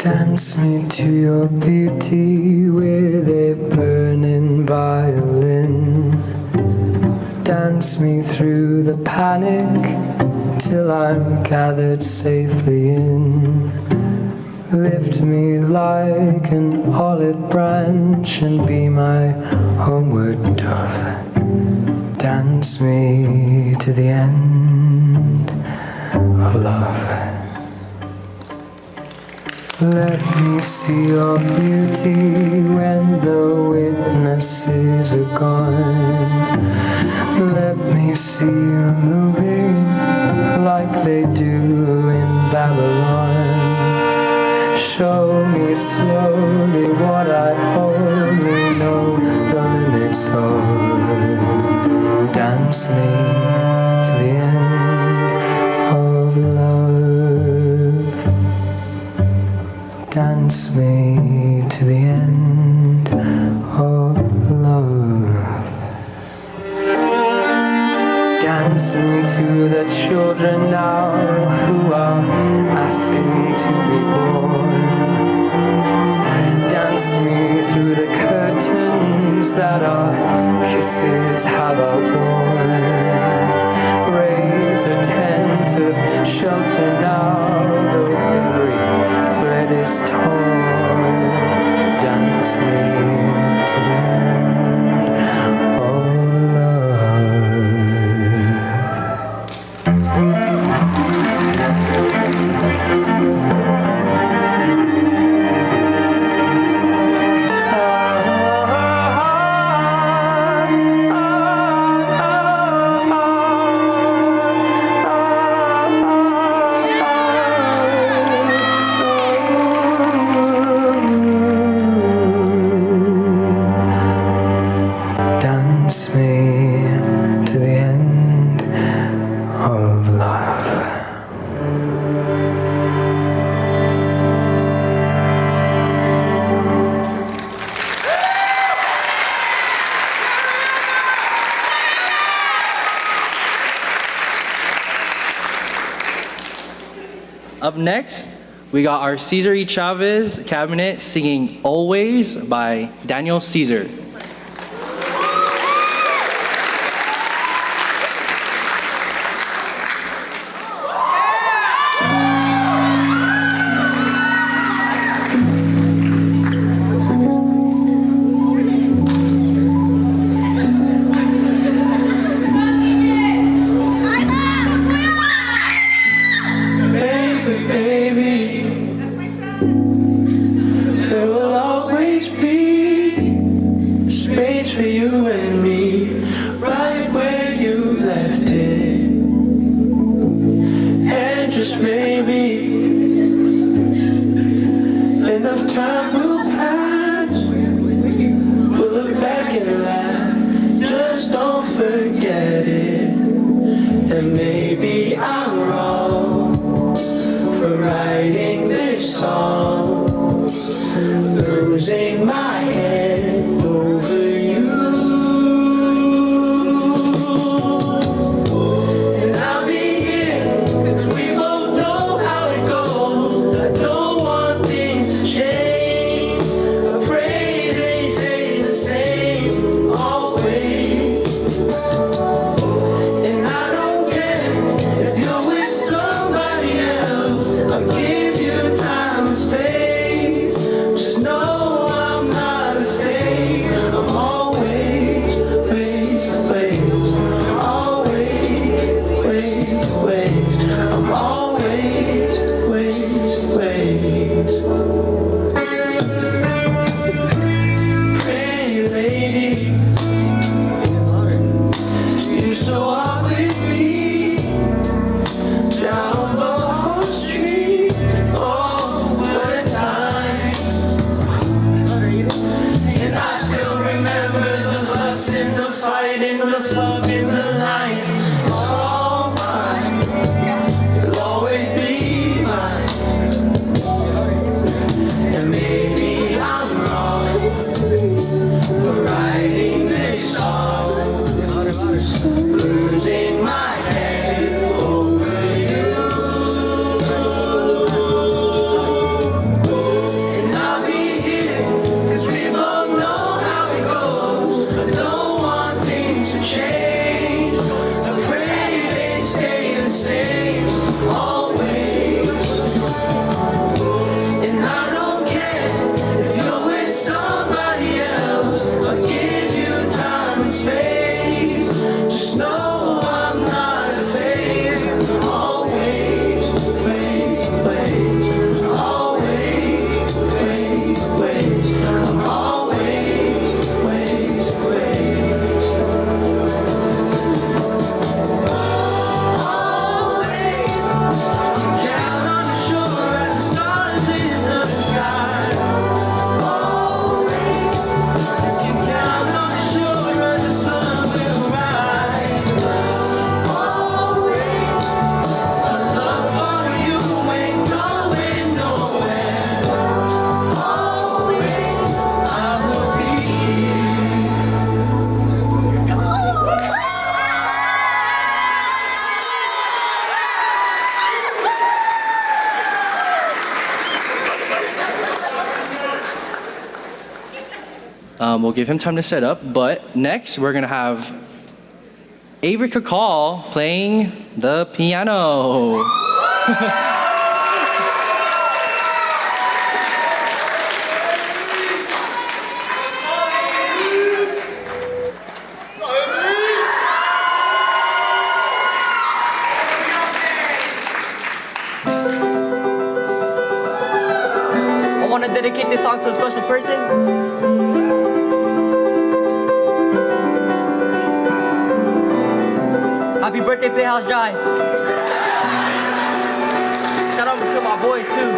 Dance me to your beauty with a burning violin. Dance me through the panic till I'm gathered safely in. Lift me like an olive branch and be my homeward dove. Dance me to the end of love. Let me see your beauty when the witnesses are gone. Let me see you moving like they do in Babylon. Show me slowly what I only know the limits of. Dance me to the end of love. Dance me to the end of love. Dancing to the children now who are asking to be born. Dance me through the curtains that our kisses have outworn. Raise a tent of shelter now, though every thread is torn. Dance me to the end of Up next, we got our CCHS Cabinet singing Always by Daniel Caesar. Give you time and space. Just know I'm not a fan. We'll give him time to set up. But next, we're gonna have Avery Cacal playing the piano. I want to dedicate this song to a special person. Happy birthday, Playhouse Jai. Shout out to my boys too.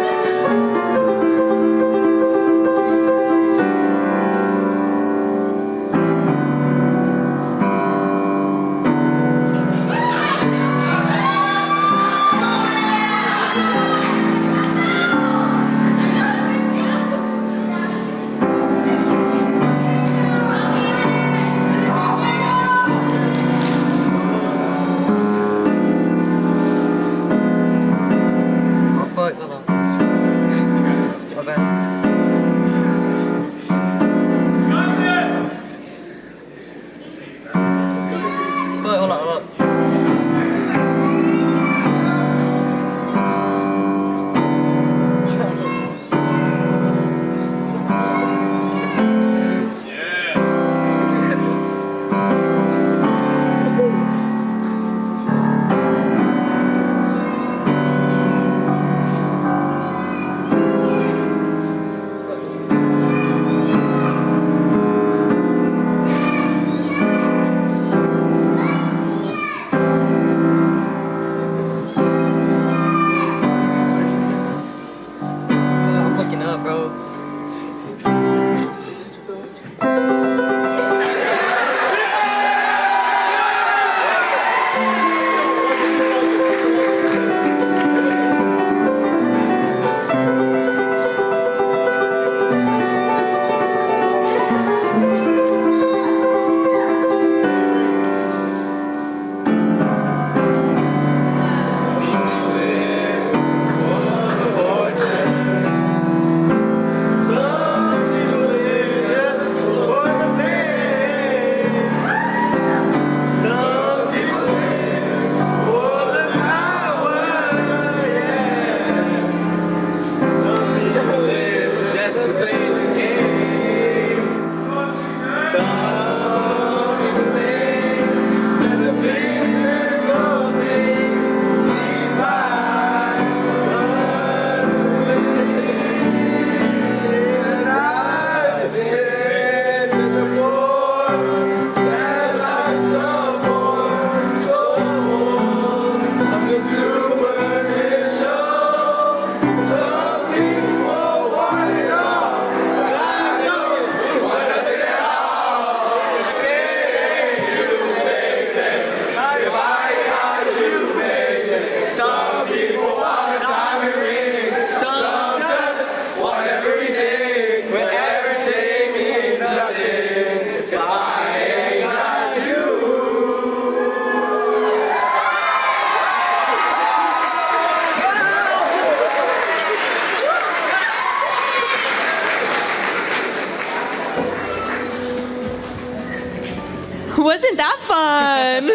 Wasn't that fun?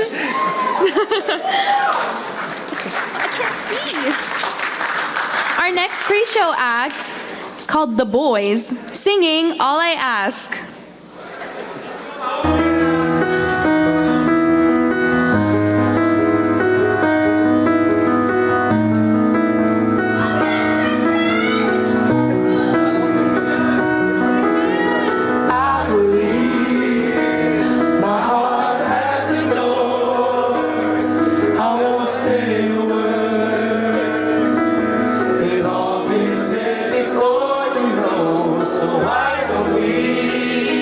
I can't see. Our next pre-show act is called The Boys, singing All I Ask. Before you know, so why don't we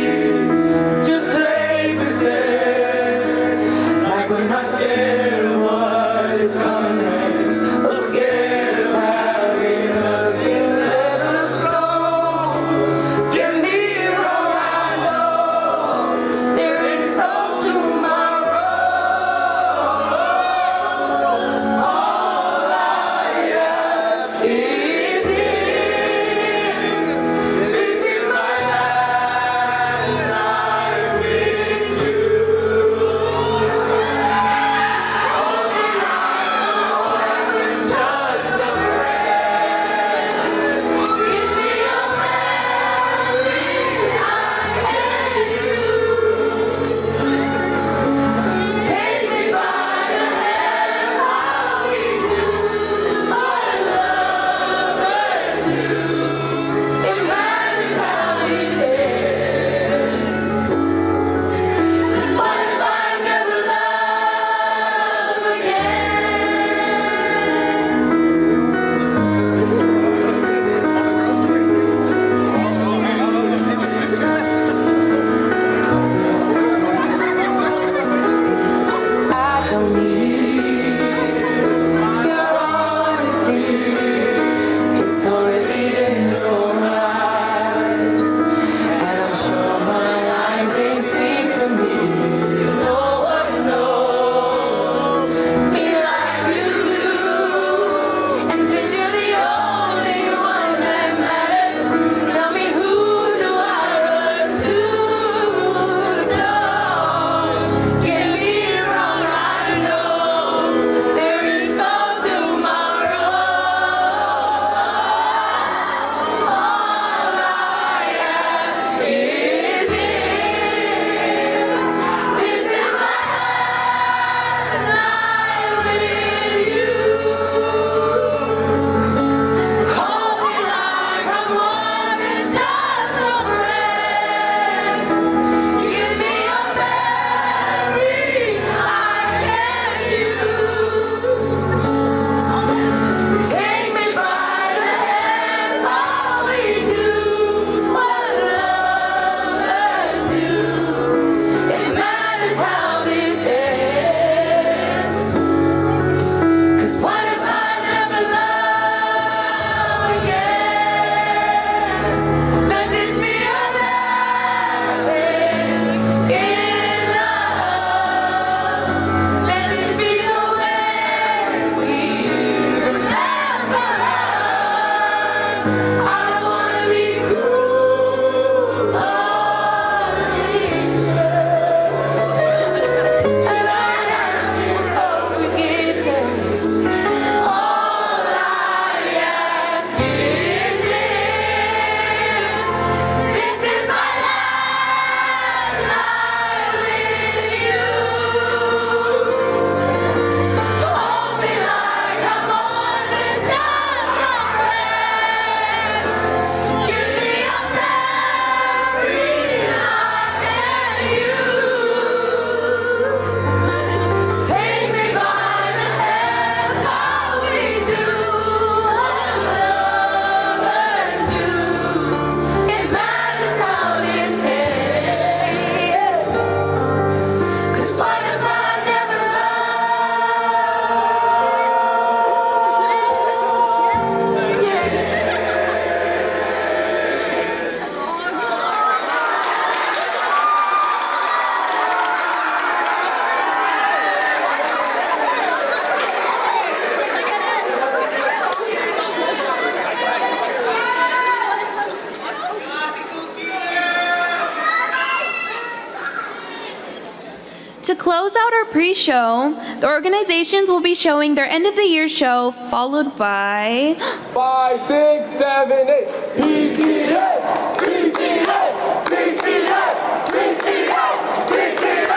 To close out our pre-show, the organizations will be showing their end-of-the-year show, followed by 5, 6, 7, 8. P.C.N. P.C.N. P.C.N. P.C.N. P.C.N.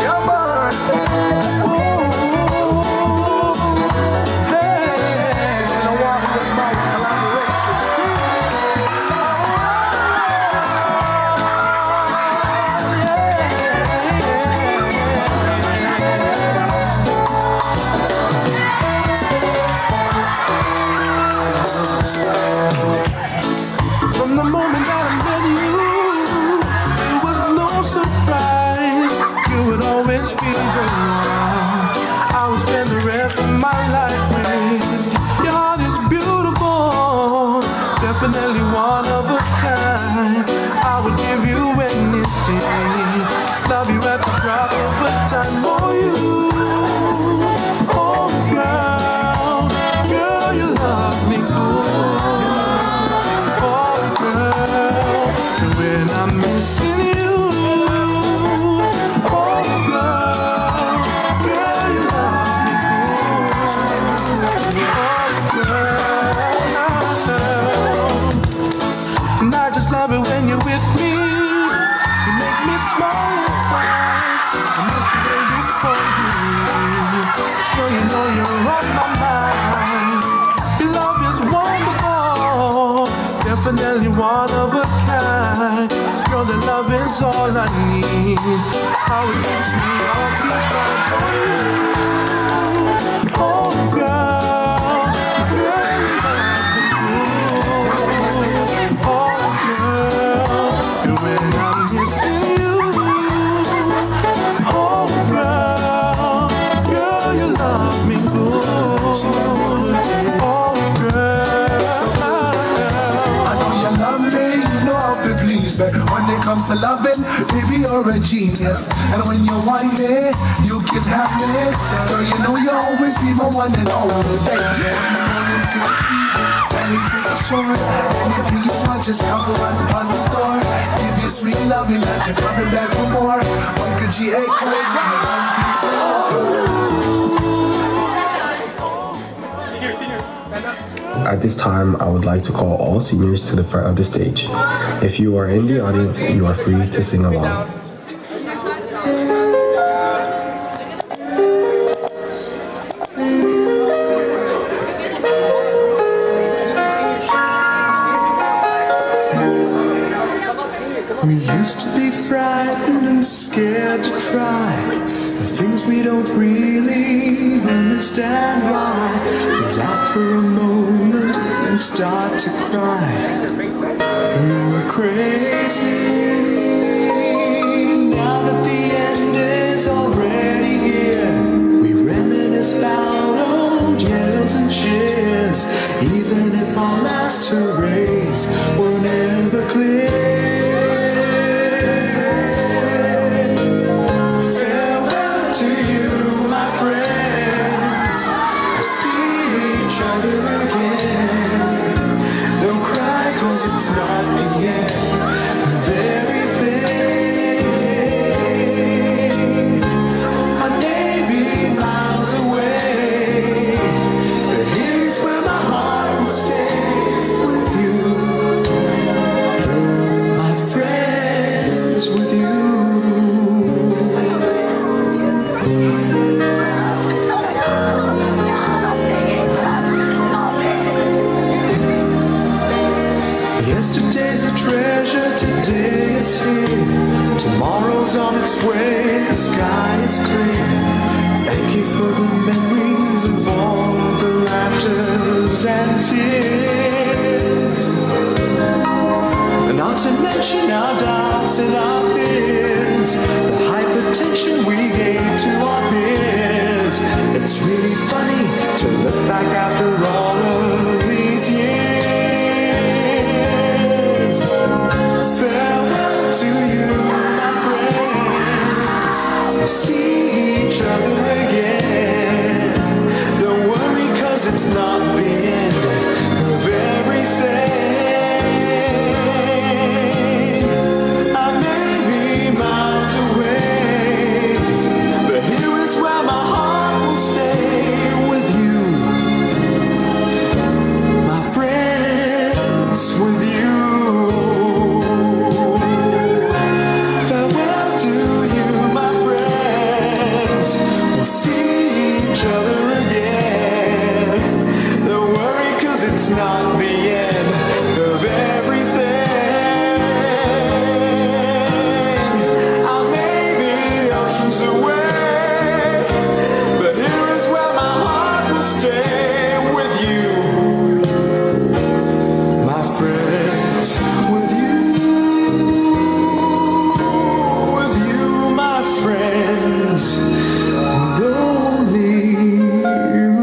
Yeah, man. Ooh. Hey. You know what? With my collaboration. From the moment that I met you, it was no surprise. You would always be the one I would spend the rest of my life with. Your heart is beautiful, definitely one of a kind. I would give you anything, love you at the drop of a dime for you. Oh girl, girl, you love me good. When I'm missing you, oh girl, girl, you love me good. Oh girl, and I just love it when you're with me. You make me smile inside. I miss you way before you leave. Girl, you know you're on my mind. Your love is wonderful, definitely one of a kind. Girl, the love is all I need. How it makes me all feel like oh girl, girl, you love me good. Oh girl, and when I'm missing you, oh girl, girl, you love me good. Oh girl, I know you love me, you know how to please me. When it comes to loving, baby, you're a genius. And when you want me, you can have me. Girl, you know you'll always be my one and only, baby. Morning to the evening, anything is short. Anything you want, just come around upon the door. Give you sweet loving, that you're coming back for more. One could GA close, At this time, I would like to call all seniors to the front of the stage. If you are in the audience, you are free to sing along. We used to be frightened and scared to try the things we don't really understand why. We laughed for a moment and start to cry. We were crazy. Now that the end is already here, we reminisce about old yells and cheers. Even if our last hurrays were never clear. Farewell to you, my friends. blues and tears. Not to mention our doubts and our fears, the hypertension we gave to our peers. It's really funny to look back after all of these years. Farewell to you, my friends. We'll see each other again. Don't worry, 'cause it's not the end of everything. Not the end of everything. I may be oceans away, but here is where my heart will stay with you, my friends, with you, my friends, with only you.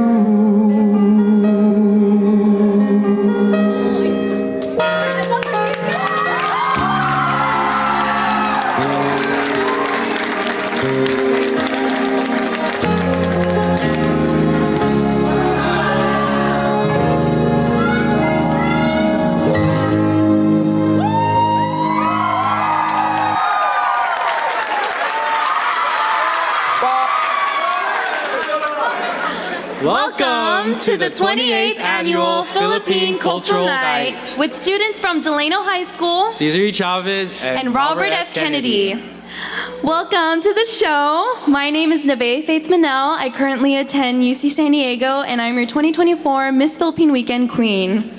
Welcome to the 28th Annual Philippine Cultural Night with students from Delano High School, Cesar Chavez, and Robert F. Kennedy. Welcome to the show. My name is Neve Faith Manel. I currently attend UC San Diego, and I'm your 2024 Miss Philippine Weekend Queen.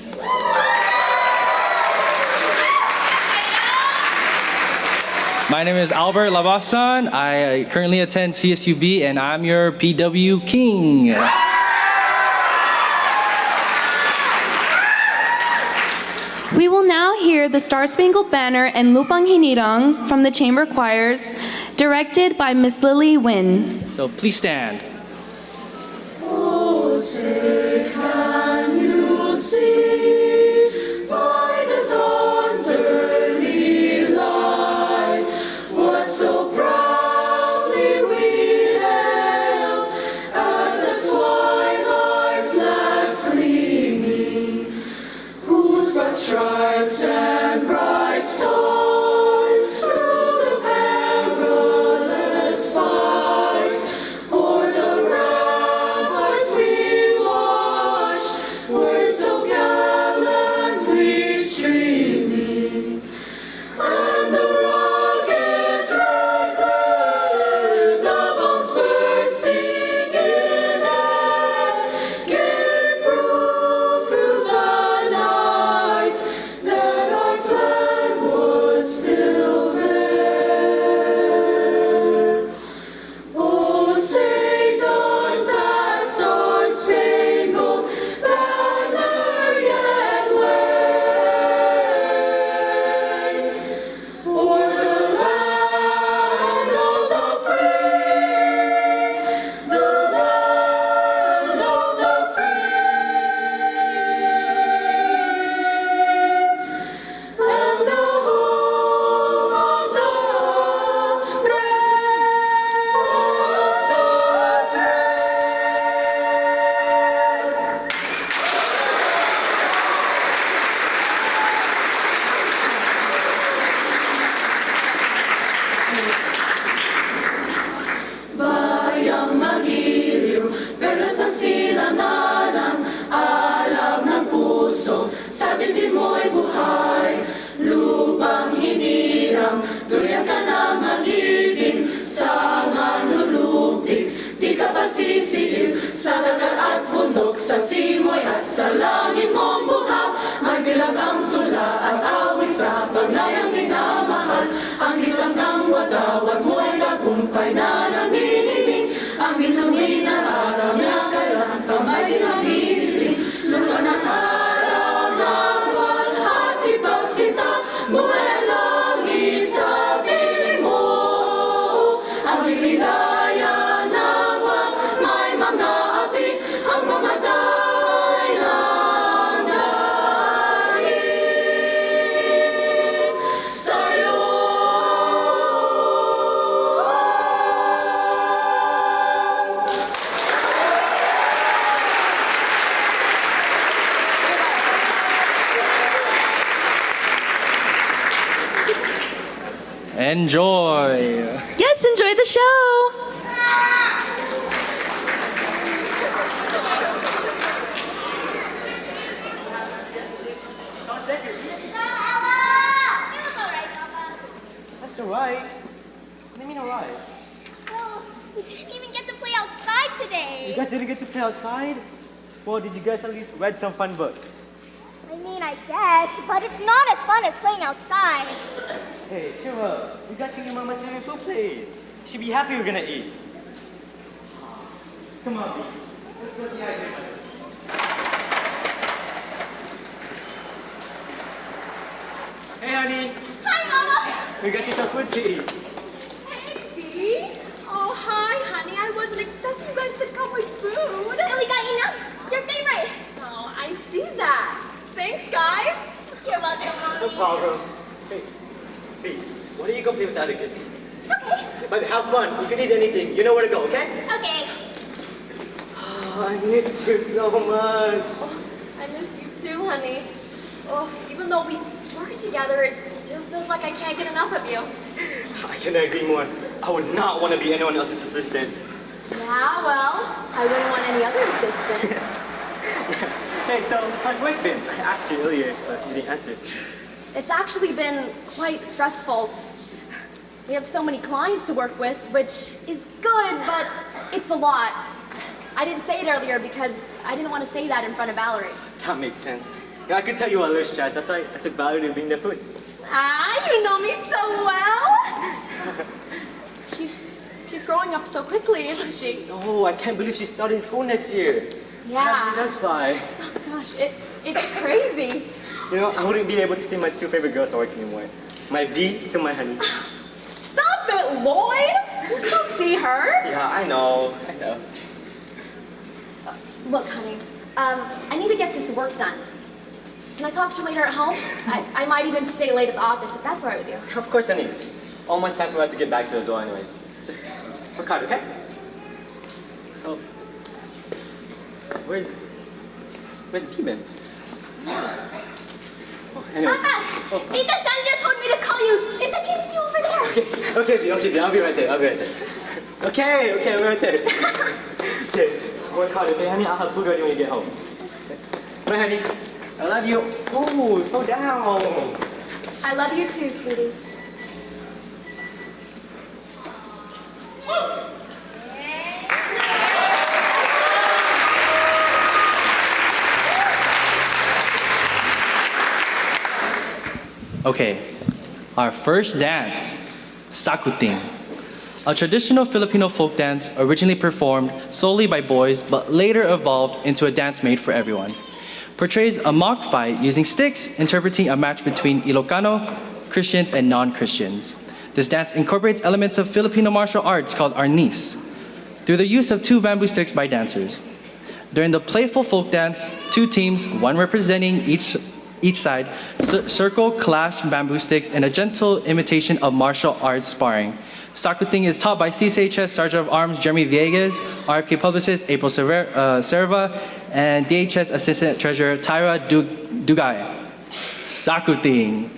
My name is Albert Labasan. I currently attend CSUB, and I'm your PW King. We will now hear the Star Spangled Banner and Lupang Hinirang from the Chamber Choirs, directed by Miss Lily Wynn. So please stand. Oh, say, can you see by the dawn's early light what so proudly we hailed at the twilight's last gleamings, whose broad stripes and bright stars through the perilous fight o'er the ramparts we watched were so gallantly streaming, and the rocket's red glare, the bombs bursting in air, gave proof through the night that our flag was still there. Oh, say does that star-spangled banner yet wave o'er the land of the free, the land of the free, and the home of the bayang magiliw, perlas ng silananan, alab ng puso, sa dibdib mo'y buhay. Lupang hinirang, duyan ka na magiging, sa manlulupig, di ka pa sisiil, sa dagat at bundok, sa simoy at sa langit mong buhaw. May dilag ang tula at awit sa pagnayang minamahal, ang kisam ng wadawat mo'y tagumpay na nanginginig, ang bituin at araw niya kailan kamay din ang hihiling, lupa ng enjoy. Yes, enjoy the show. That's alright. What do you mean alright? Well, we didn't even get to play outside today. You guys didn't get to play outside? Well, did you guys at least read some fun books? I mean, I guess, but it's not as fun as playing outside. Hey, cheer up. We got you your mama's favorite food place. You should be happy we're gonna eat. Come on, B. Let's go see IJ. Hey, honey. Hi, Mama. We got you some food to eat. Hey, oh, hi, honey. I wasn't expecting you guys to come with food. And we got enough. Your favorite. Oh, I see that. Thanks, guys. You're welcome, Mommy. No problem. Hey, B, why don't you go play with the other kids? Okay. But have fun. If you need anything, you know where to go, okay? Okay. Oh, I miss you so much. I missed you too, honey. Oh, even though we work together, it still feels like I can't get enough of you. I couldn't agree more. I would not want to be anyone else's assistant. Yeah, well, I wouldn't want any other assistant. Hey, so how's work been? I asked you earlier, but you didn't answer. It's actually been quite stressful. We have so many clients to work with, which is good, but it's a lot. I didn't say it earlier because I didn't want to say that in front of Valerie. That makes sense. Yeah, I could tell you were a little stressed. That's why I took Valerie to bring the food. Ah, you know me so well. She's growing up so quickly, isn't she? Oh, I can't believe she's starting school next year. Yeah. Time does fly. Oh gosh, it's crazy. You know, I wouldn't be able to see my two favorite girls at work anymore. My B to my honey. Stop it, Lloyd! You still see her? Yeah, I know. Look, honey, I need to get this work done. Can I talk to you later at home? I might even stay late at the office if that's all right with you. Of course I need. Almost time for us to get back to as well anyways. Just work hard, okay? So, where's P been? Oh, anyways. Papa, Tita Sandra told me to call you. She said she needs you over there. Okay, B, I'll be right there, Okay, we're right there. Okay, work hard, okay, honey? I'll have food ready when you get home. Bye, honey. I love you. Oh, slow down. I love you too, sweetie. Okay, our first dance, Sakuting. A traditional Filipino folk dance originally performed solely by boys but later evolved into a dance made for everyone. Portrays a mock fight using sticks, interpreting a match between Ilocano, Christians, and non-Christians. This dance incorporates elements of Filipino martial arts called arnis through the use of two bamboo sticks by dancers. During the playful folk dance, two teams, one representing each side, circle, clash bamboo sticks in a gentle imitation of martial arts sparring. Sakuting is taught by CCHS Sergeant of Arms Jeremy Villegas, RFK publicist April Serva, and DHS Assistant Treasurer Tyra Dugay. Sakuting.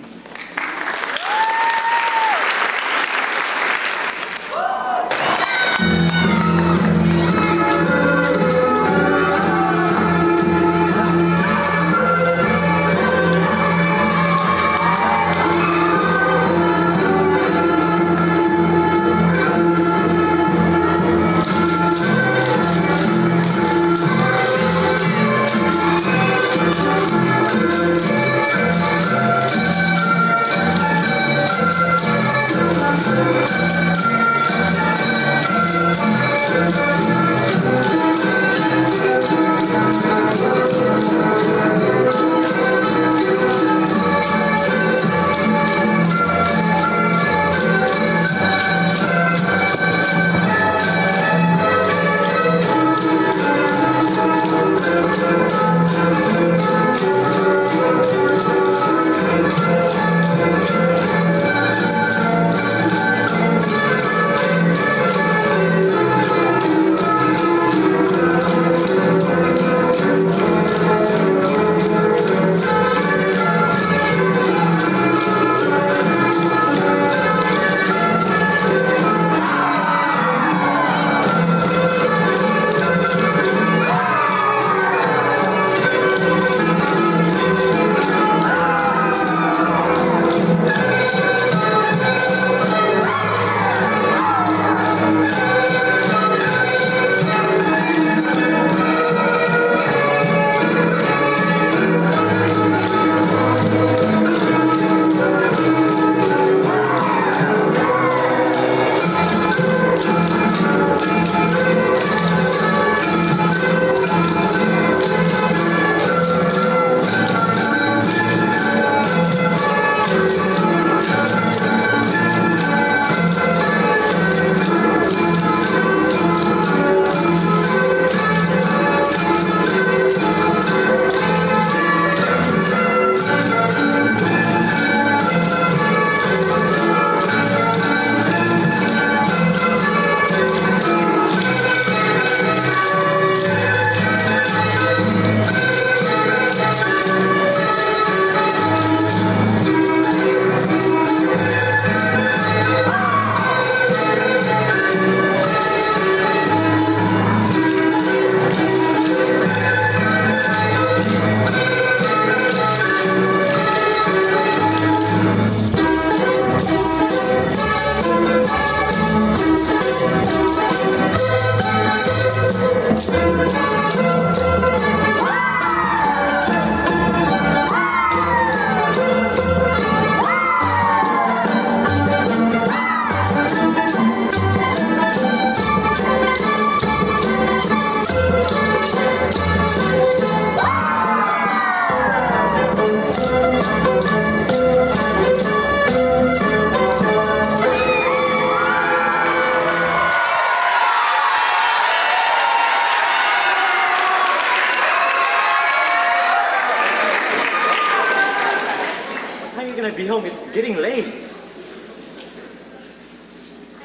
I'd be home. It's getting late. I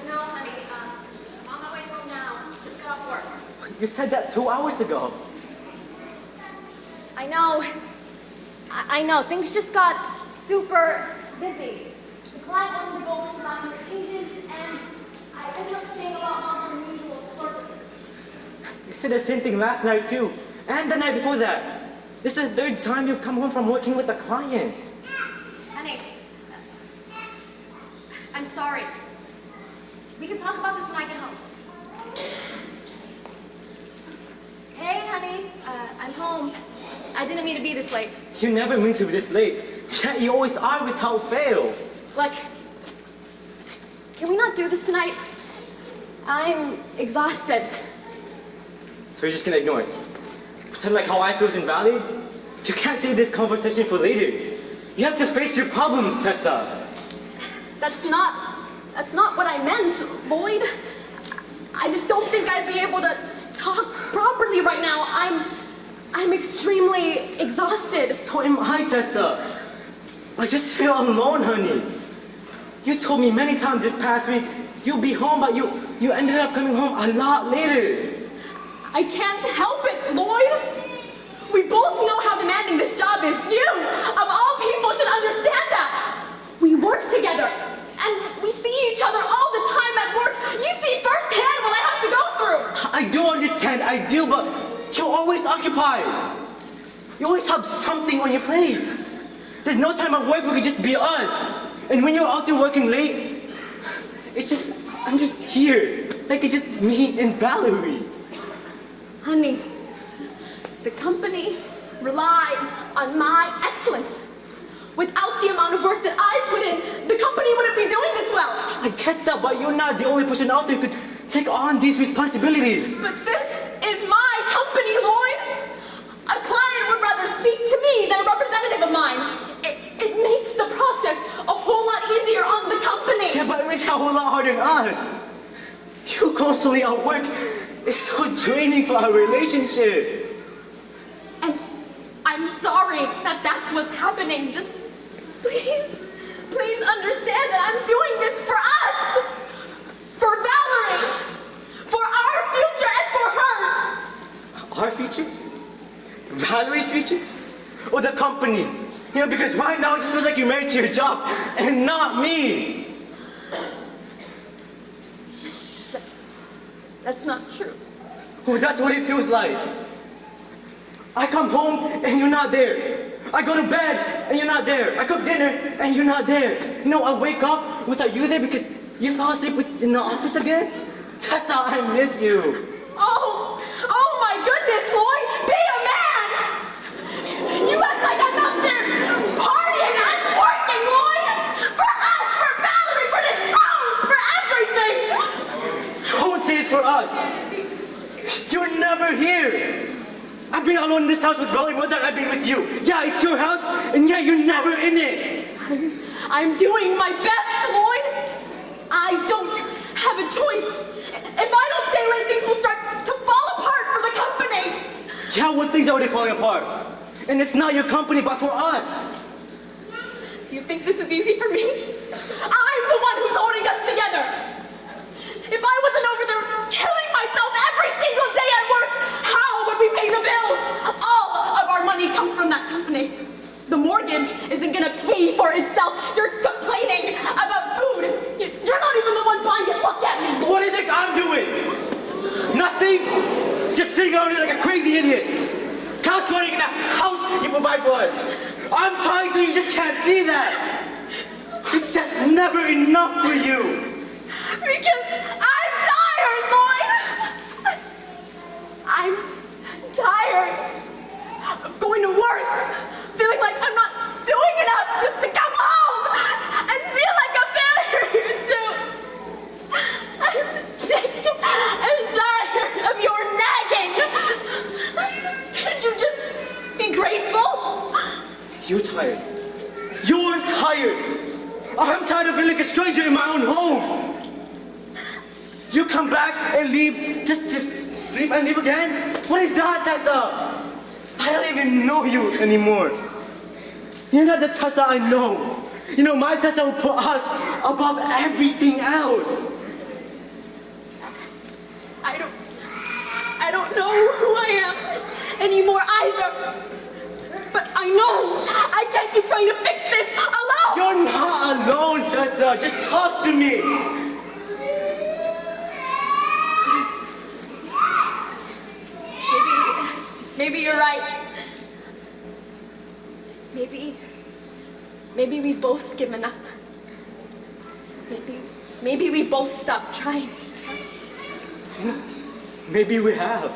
know, honey. I'm on my way home now. Just got off work. You said that 2 hours ago. I know. I know. Things just got super busy. The client wanted to go over some last minute changes, and I ended up staying a lot longer than usual to work with you. You said the same thing last night too, and the night before that. This is the third time you've come home from working with a client. Honey, I'm sorry. We can talk about this when I get home. Hey, honey, I'm home. I didn't mean to be this late. You never mean to be this late. Yeah, you always are without fail. Look, can we not do this tonight? I'm exhausted. So you're just gonna ignore it? Pretend like how I feel is invalid? You can't save this conversation for later. You have to face your problems, Tessa. That's not what I meant, Lloyd. I just don't think I'd be able to talk properly right now. I'm extremely exhausted. So am I, Tessa. I just feel alone, honey. You told me many times this past week you'll be home, but you ended up coming home a lot later. I can't help it, Lloyd. We both know how demanding this job is. You, of all people, should understand that. We work together, and we see each other all the time at work. You see firsthand what I have to go through. I do understand, I do, but you're always occupied. You always have something on your plate. There's no time at work where we could just be us. And when you're out there working late, I'm just here. Like it's just me and Valerie. Honey, the company relies on my excellence. Without the amount of work that I put in, the company wouldn't be doing this well. I get that, but you're not the only person out there who could take on these responsibilities. But this is my company, Lloyd. A client would rather speak to me than a representative of mine. It makes the process a whole lot easier on the company. Yeah, but it makes it a whole lot harder on us. You constantly at work. It's so draining for our relationship. And I'm sorry that that's what's happening. Just please understand that I'm doing this for us. For Valerie. For our future and for hers. Our future? Valerie's future? Or the company's? You know, because right now it just feels like you're married to your job and not me. That's not true. Oh, that's what it feels like. I come home and you're not there. I go to bed and you're not there. I cook dinner and you're not there. You know, I wake up without you there because you fell asleep in the office again. Tessa, I miss you. Oh my goodness, Lloyd, be a man! You act like I'm out there partying, I'm working, Lloyd! For us, for Valerie, for this house, for everything! Don't say it's for us. You're never here. I've been alone in this house with Valerie more than I've been with you. Yeah, it's your house, and yeah, you're never in it. I'm doing my best, Lloyd. I don't have a choice. If I don't stay late, things will start to fall apart for the company. Yeah, well, things are already falling apart. And it's not your company, but for us. Do you think this is easy for me? I'm the one who's holding us together. If I wasn't over there killing myself every single day at work, how would we pay the bills? All of our money comes from that company. The mortgage isn't gonna pay for itself. You're complaining about food. You're not even the one buying it. Look at me. What do you think I'm doing? Nothing? Just sitting over here like a crazy idiot. Couch running in that house you provide for us. I'm trying to, you just can't see that. It's just never enough for you. Because I'm tired, Lloyd. I'm tired of going to work, feeling like I'm not doing enough just to come home and feel like a failure too. I'm sick and tired of your nagging. Could you just be grateful? You're tired. You're tired. I'm tired of feeling like a stranger in my own home. You come back and leave just to sleep and leave again? What is that, Tessa? I don't even know you anymore. You're not the Tessa I know. You know, my test will put us above everything else. I don't know who I am anymore either. But I know I can't keep trying to fix this alone. You're not alone, Tessa. Just talk to me. Maybe you're right. Maybe we've both given up. Maybe we both stopped trying. Maybe we have.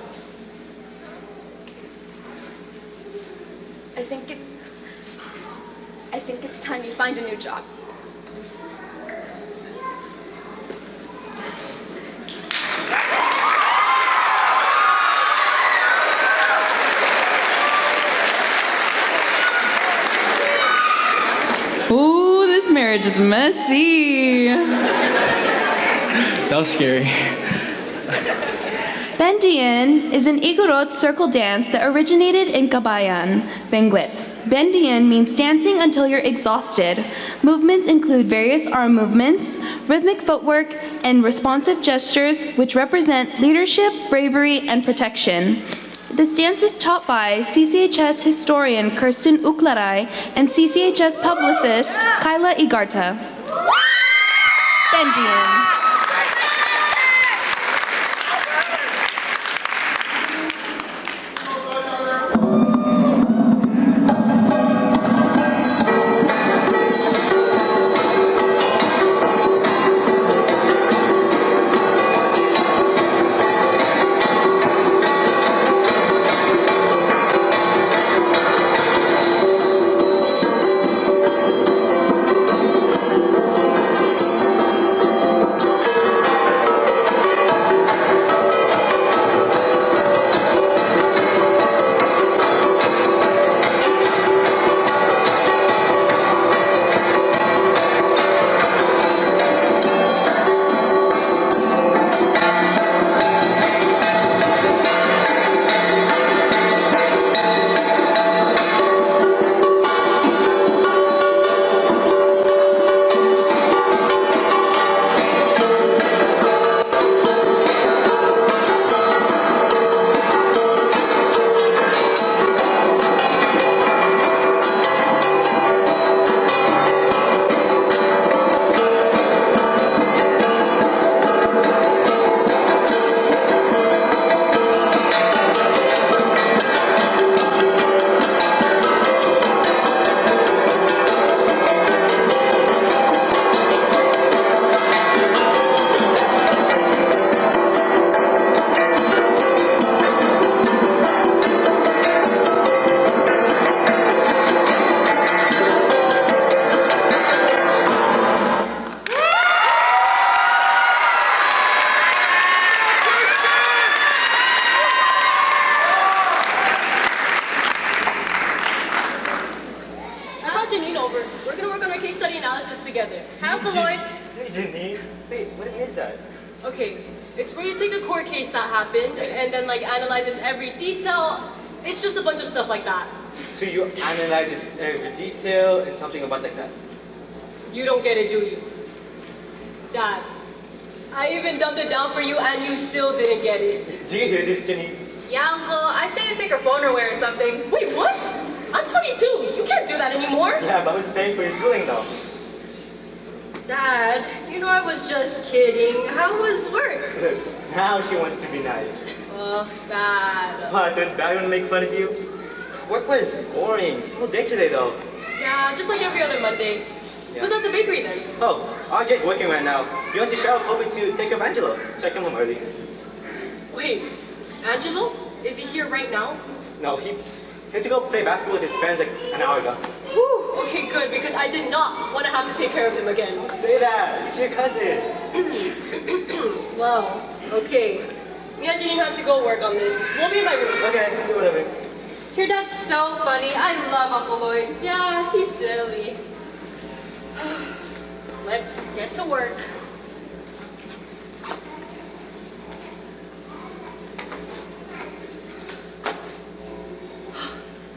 I think it's time you find a new job. Ooh, this marriage is messy. That was scary. Bendian is an Igorot circle dance that originated in Kabayan, Benguet. Bendian means dancing until you're exhausted. Movements include various arm movements, rhythmic footwork, and responsive gestures which represent leadership, bravery, and protection. This dance is taught by CCHS historian Kirsten Uklaray and CCHS publicist Kyla Igarta. Bendian. It's where you take a court case that happened and then like analyze its every detail. It's just a bunch of stuff like that. So you analyze its every detail and something about like that? You don't get it, do you? Dad, I even dumbed it down for you and you still didn't get it. Do you hear this, Jenny? Yeah, Uncle. I'd say to take her phone away or something. Wait, what? I'm 22. You can't do that anymore. Yeah, but who's paying for your schooling though? Dad, you know I was just kidding. How was work? Look, now she wants to be nice. Oh, Dad. Wow, so it's bad when I make fun of you? Work was boring. Slow day today though. Yeah, just like every other Monday. Yeah. Who's at the bakery then? Oh, RJ's working right now. You went to shower hoping to take care of Angelo. Check him home early. Wait, Angelo? Is he here right now? No, he had to go play basketball with his friends like an hour ago. Whew, okay, good, because I did not want to have to take care of him again. Don't say that. He's your cousin. Well, okay. Me and Janine have to go work on this. We'll be in my room. Okay, do whatever. Your dad's so funny. I love Uncle Lloyd. Yeah, he's silly. Let's get to work.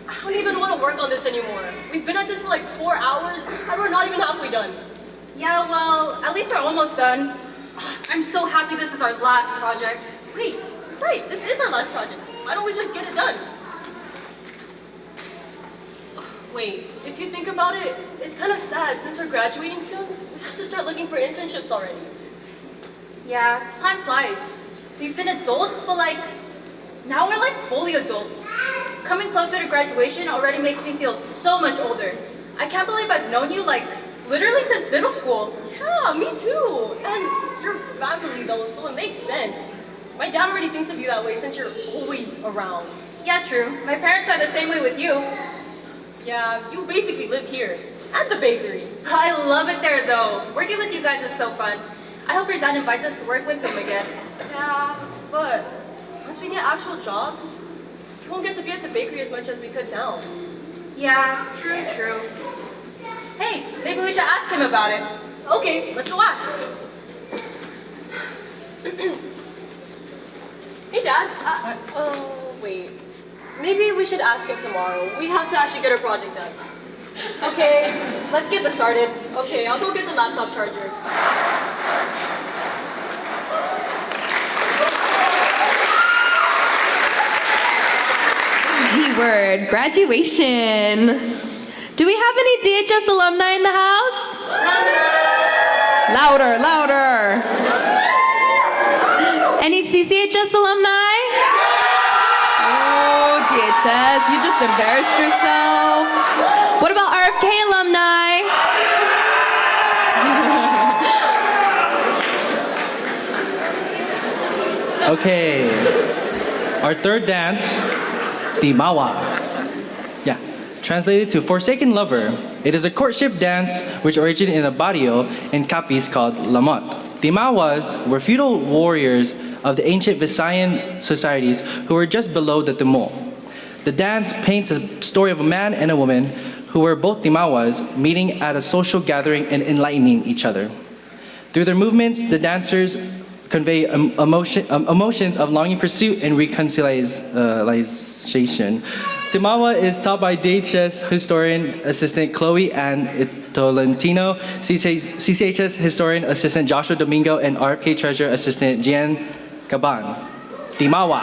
I don't don't even want to work on this anymore. We've been at this for like 4 hours, and we're not even halfway done. Yeah, well, at least we're almost done. I'm so happy this is our last project. Wait, right, this is our last project. Why don't we just get it done? Wait, if you think about it, it's kind of sad. Since we're graduating soon, we have to start looking for internships already. Yeah, time flies. We've been adults, but like, now we're like fully adults. Coming closer to graduation already makes me feel so much older. I can't believe I've known you like, literally since middle school. Yeah, me too. And your family though, so it makes sense. My dad already thinks of you that way since you're always around. Yeah, true. My parents are the same way with you. Yeah, you basically live here, at the bakery. I love it there though. Working with you guys is so fun. I hope your dad invites us to work with him again. Yeah, but once we get actual jobs, we won't get to be at the bakery as much as we could now. Yeah, true. Hey, maybe we should ask him about it. Okay, let's go ask. Hey Dad, oh wait. Maybe we should ask him tomorrow. We have to actually get our project done. Okay, let's get this started. Okay, I'll go get the laptop charger. G-word, graduation. Do we have any DHS alumni in the house? Louder, louder. Any CCHS alumni? Oh, DHS, you just embarrassed yourself. What about RFK alumni? Okay, our third dance, Timawa. Yeah, translated to Forsaken Lover. It is a courtship dance which originated in a barrio in Capiz called Lamot. Timawas were feudal warriors of the ancient Visayan societies who were just below the Timol. The dance paints a story of a man and a woman who were both Timawas meeting at a social gathering and enlightening each other. Through their movements, the dancers convey emotions of longing pursuit and reconciliation. Timawa is taught by DHS historian assistant Chloe Ann Tolentino, CCHS historian assistant Joshua Domingo, and RFK treasurer assistant Gian Caban. Timawa.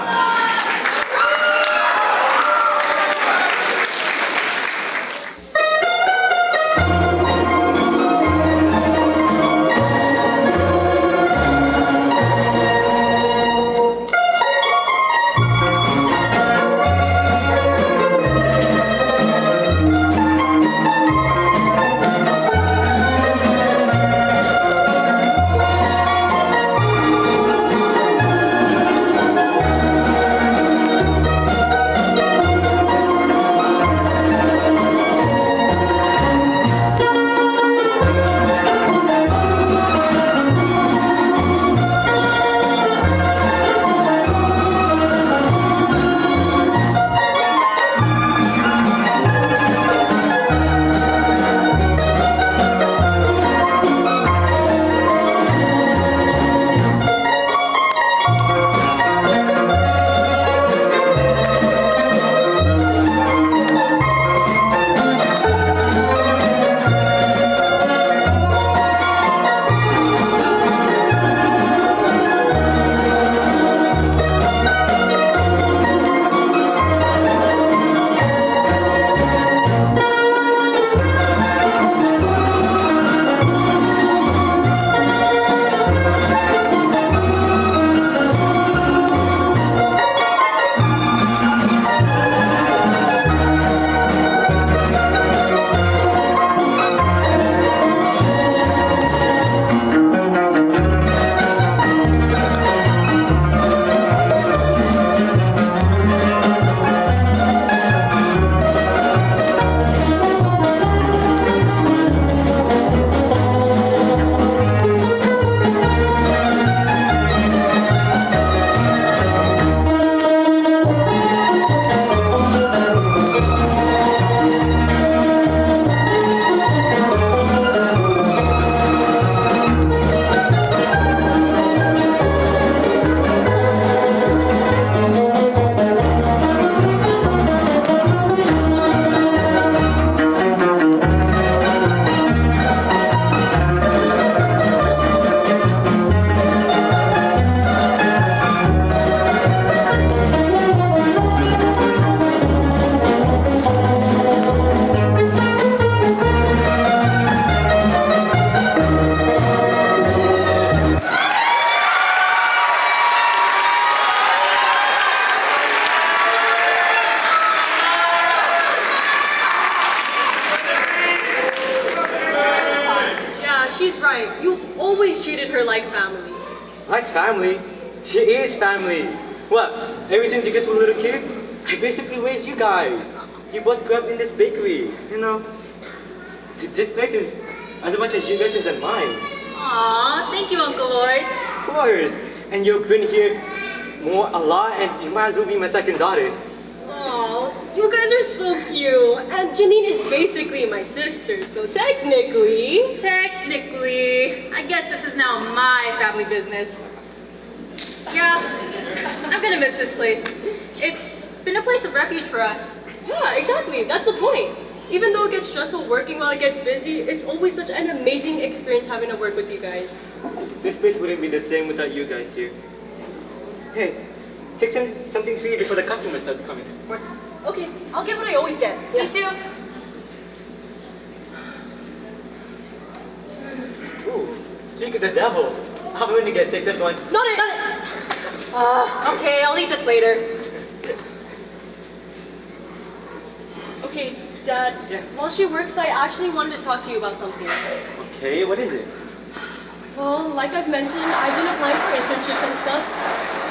right. You've always treated her like family. Like family? She is family. What? Ever since you guys were little kids, I basically raised you guys. You both grew up in this bakery. You know, this place is as much as you guys is than mine. Aw, thank you, Uncle Lloyd. Of course. And you've been here a lot, and you might as well be my second daughter. Aw, you guys are so cute. And Janine is basically my sister, so technically... Technically, I guess this is now my family business. Yeah, I'm gonna miss this place. It's been a place of refuge for us. Yeah, exactly. That's the point. Even though it gets stressful working while it gets busy, it's always such an amazing experience having to work with you guys. This place wouldn't be the same without you guys here. Hey, take something to eat before the customers start coming. Come on. Okay, I'll get what I always get. Me too. Ooh, speak of the devil. How about you guys take this one? Not it! Okay, I'll eat this later. Okay, Dad, while she works, I actually wanted to talk to you about something. Okay, what is it? Well, like I've mentioned, I've been applying for internships and stuff,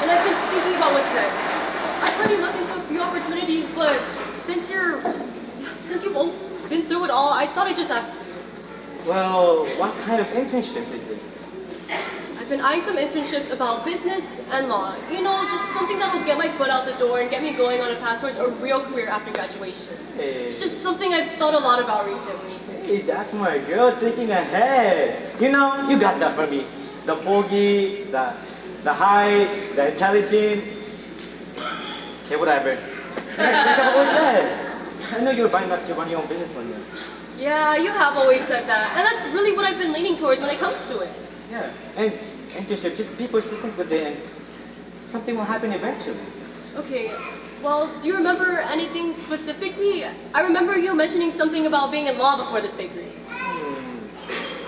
and I've been thinking about what's next. I've already looked into a few opportunities, but since you've all been through it all, I thought I'd just ask you. Well, what kind of internship is it? I've been eyeing some internships about business and law. You know, just something that will get my foot out the door and get me going on a path towards a real career after graduation. Hey. It's just something I've thought a lot about recently. Hey, that's my girl thinking ahead. You know, you got that from me. The bogey, the height, the intelligence. Okay, whatever. Like I've always said. I know you're buying enough to run your own business one day. Yeah, you have always said that. And that's really what I've been leaning towards when it comes to it. Yeah, and internship, just be persistent with it and something will happen eventually. Okay, well, do you remember anything specifically? I remember you mentioning something about being in law before this bakery.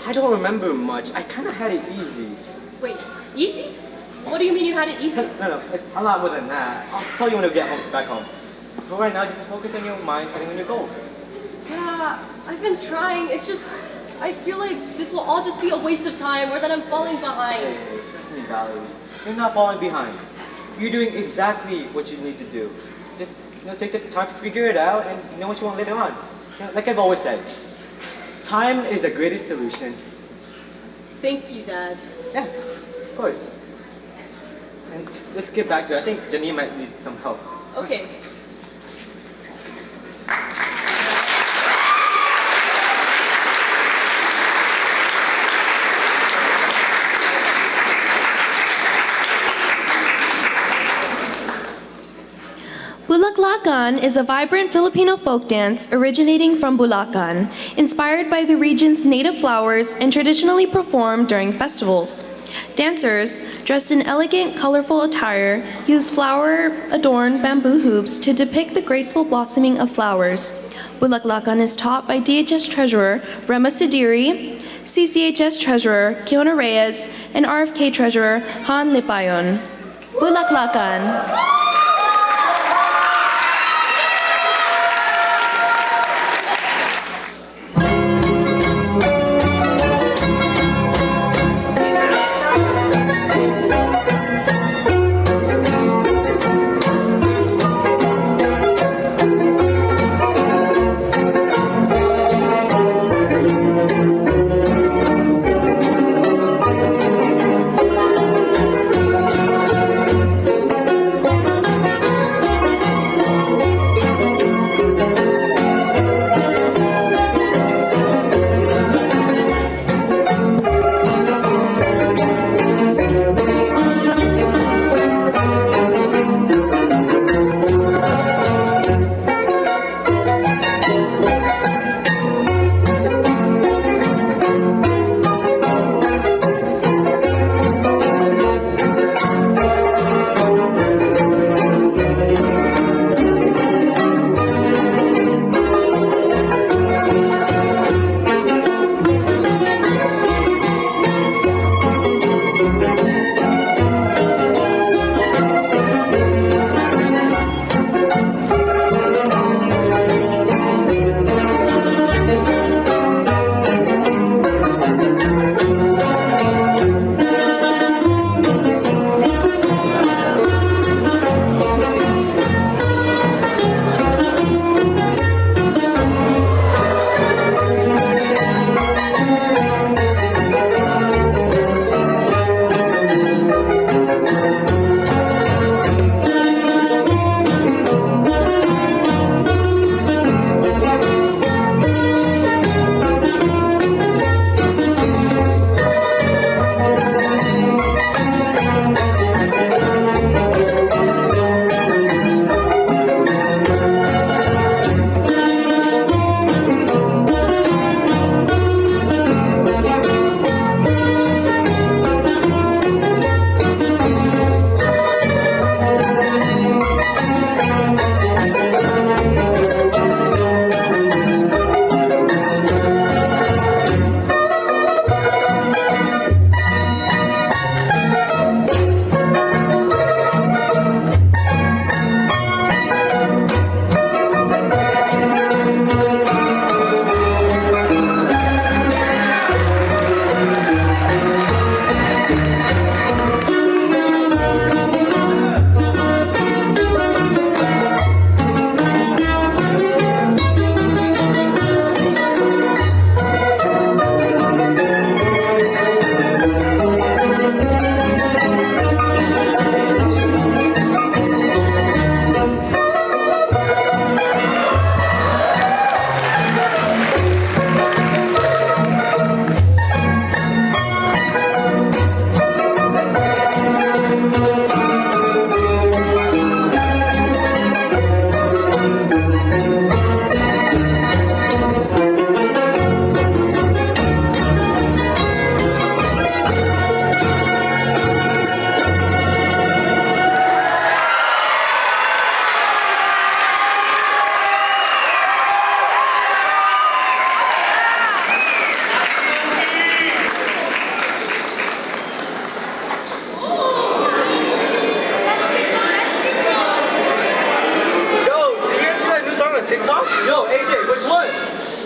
I don't remember much. I kind of had it easy. Wait, easy? What do you mean you had it easy? No, it's a lot more than that. I'll tell you when we get back home. But right now, just focus on your mind, setting on your goals. Yeah, I've been trying. It's just, I feel like this will all just be a waste of time or that I'm falling behind. Hey, trust me, Valerie. You're not falling behind. You're doing exactly what you need to do. Just take the time to figure it out and know what you want later on. Like I've always said, time is the greatest solution. Thank you, Dad. Yeah, of course. And let's get back to it. I think Janine might need some help. Okay. Bulaklakan is a vibrant Filipino folk dance originating from Bulacan, inspired by the region's native flowers and traditionally performed during festivals. Dancers, dressed in elegant, colorful attire, use flower-adorned bamboo hoops to depict the graceful blossoming of flowers. Bulaklakan is taught by DHS Treasurer Rema Sidiri, CCHS Treasurer Kiona Reyes, and RFK Treasurer Han Lipayon. Bulaklakan.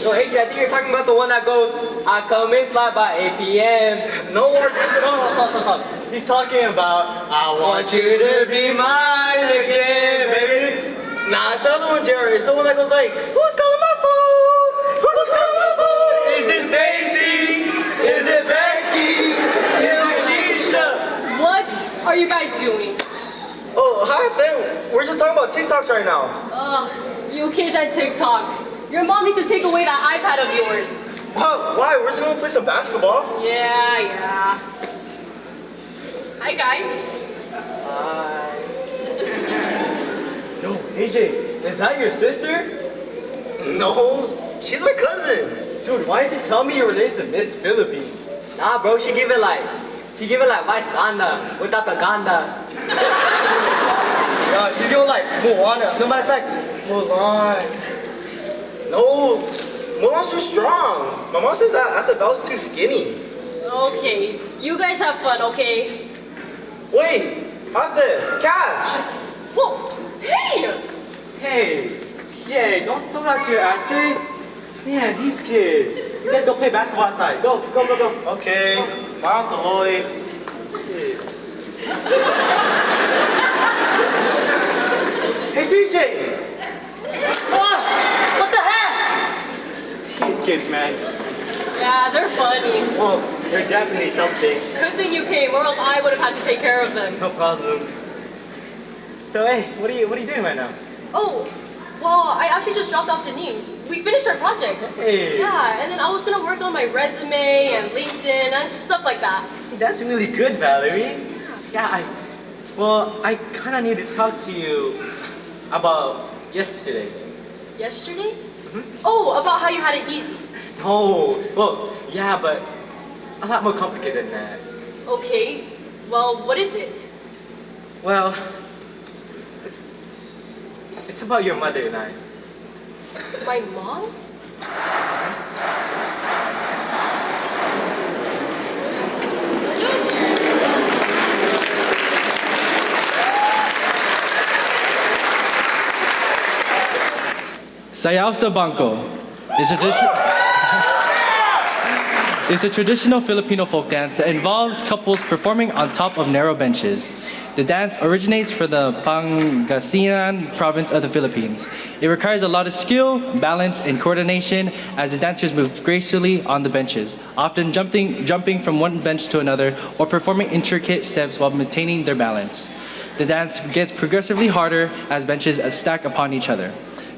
No, AJ, I think you're talking about the one that goes, I come in slide by 8 p.m. No more Jason. No, stop. He's talking about, I want you to be mine again, baby. Nah, it's the other one, Jerry. It's the one that goes like, who's calling my phone? Who's calling my phone? Is it Stacy? Is it Becky? Is it Keisha? What are you guys doing? Oh, hi, we're just talking about TikToks right now. Ugh, you kids at TikTok. Your mom needs to take away that iPad of yours. What? Why? We're just gonna play some basketball. Yeah. Hi, guys. Hi. Yo, AJ, is that your sister? No, she's my cousin. Dude, why didn't you tell me you were related to Miss Philippines? Nah, bro, she give it like Vice Ganda without the Ganda. Yeah, she's going like Moana. No matter of fact, Mulan. No, Mulan's too strong. My mom says that I thought that was too skinny. Okay, you guys have fun, okay? Wait, Ate, catch! Whoa, hey! Hey, Jay, don't throw that to your Ate. Man, these kids. You guys go play basketball outside. Go. Okay, my Uncle Lloyd. Hey, CJ! What the heck? These kids, man. Yeah, they're funny. Well, they're definitely something. Good thing you came, or else I would have had to take care of them. No problem. So, hey, what are you doing right now? Oh, well, I actually just dropped off Janine. We finished our project. Hey. Yeah, and then I was gonna work on my resume and LinkedIn and stuff like that. That's really good, Valerie. Yeah, I kind of need to talk to you about yesterday. Yesterday? Oh, about how you had it easy. No, well, yeah, but a lot more complicated than that. Okay, well, what is it? Well, it's about your mother and I. My mom? Sawyaw Sa Bangko is a traditional Filipino folk dance that involves couples performing on top of narrow benches. The dance originates from the Pangasinan province of the Philippines. It requires a lot of skill, balance, and coordination as the dancers move gracefully on the benches, often jumping from one bench to another or performing intricate steps while maintaining their balance. The dance gets progressively harder as benches stack upon each other.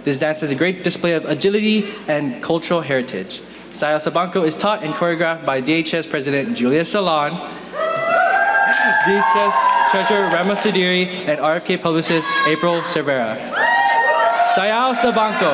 This dance is a great display of agility and cultural heritage. Sawyaw Sa Bangko is taught and choreographed by DHS President Julia Salon, DHS Treasurer Rama Sidiri, and RFK publicist April Cervera. Sawyaw Sa Bangko.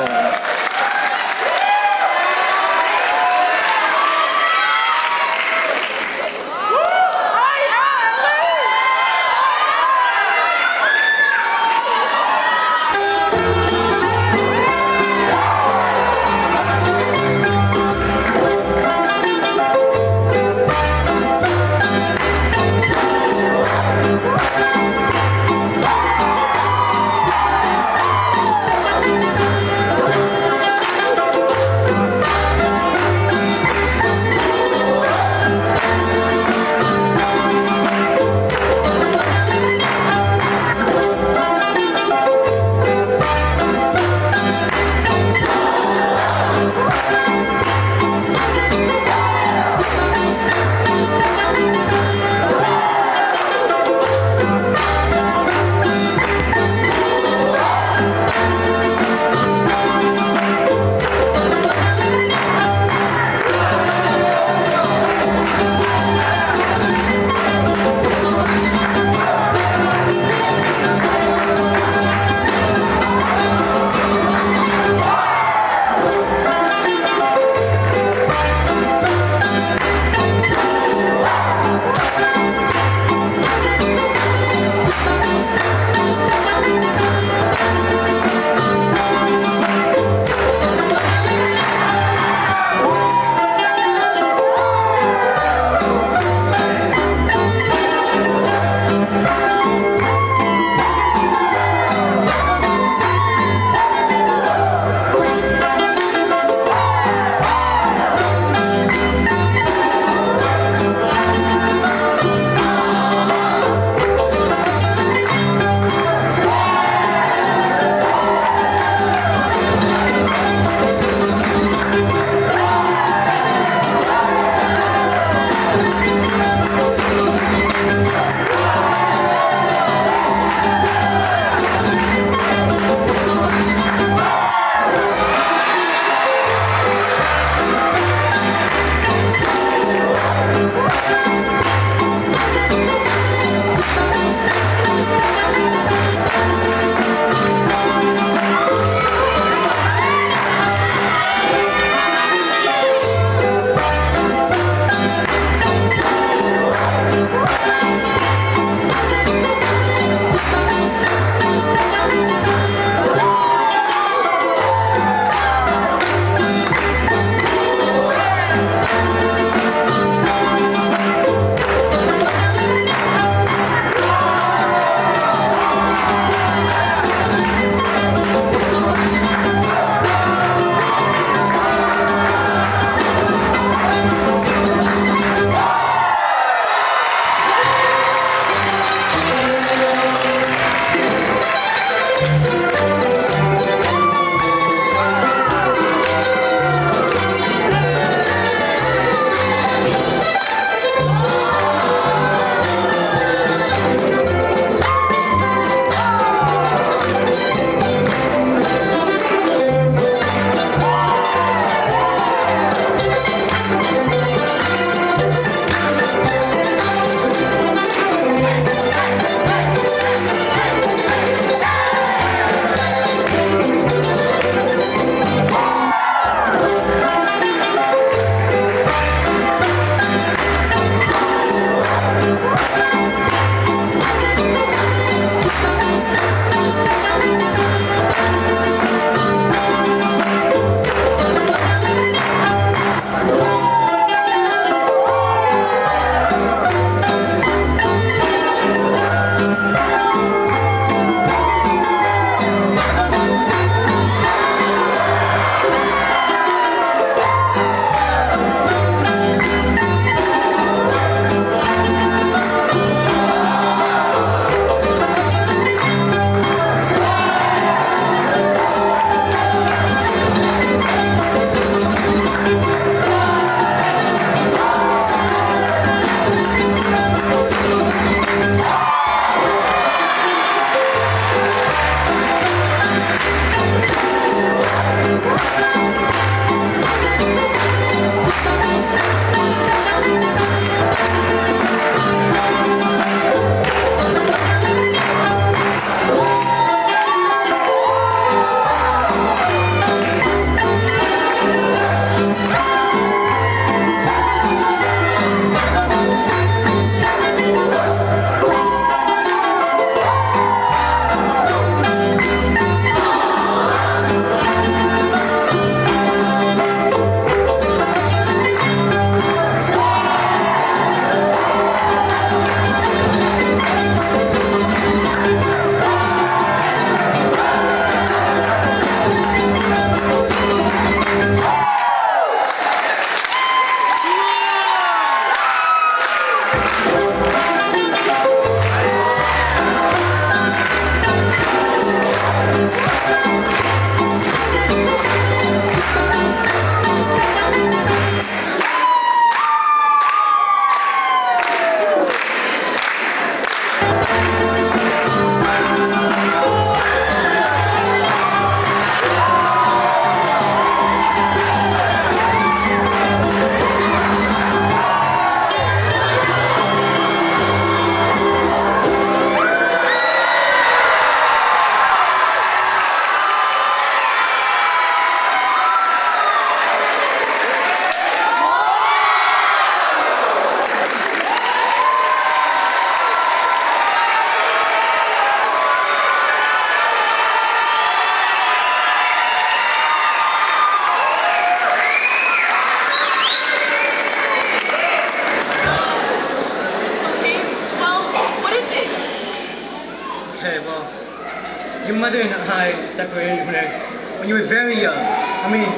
I separated when you were very young. I mean,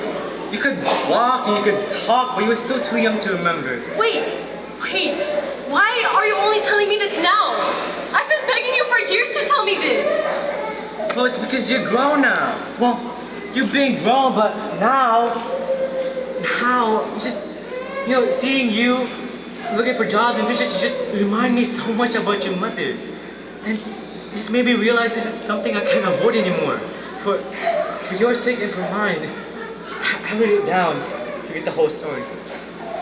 you could walk and you could talk, but you were still too young to remember. Wait. Why are you only telling me this now? I've been begging you for years to tell me this. Well, it's because you're grown now. Well, you've been grown, but now, it's just, seeing you looking for jobs and internships, you just remind me so much about your mother. And it just made me realize this is something I can't avoid anymore. For your sake and for mine, I wrote it down to get the whole story.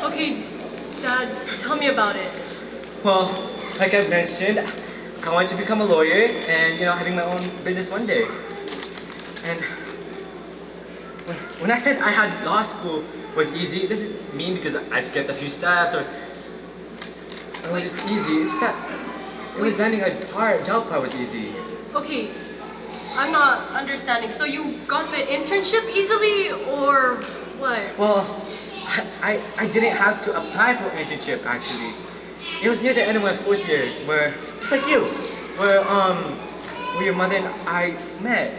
Okay, Dad, tell me about it. Well, like I mentioned, I wanted to become a lawyer and, having my own business one day. And when I said I had law school was easy, it doesn't mean because I skipped a few steps or it was just easy. It's that it was landing a job part was easy. Okay, I'm not understanding. So you got the internship easily or what? Well, I didn't have to apply for an internship actually. It was near the end of my 4th year where, just like you, where your mother and I met.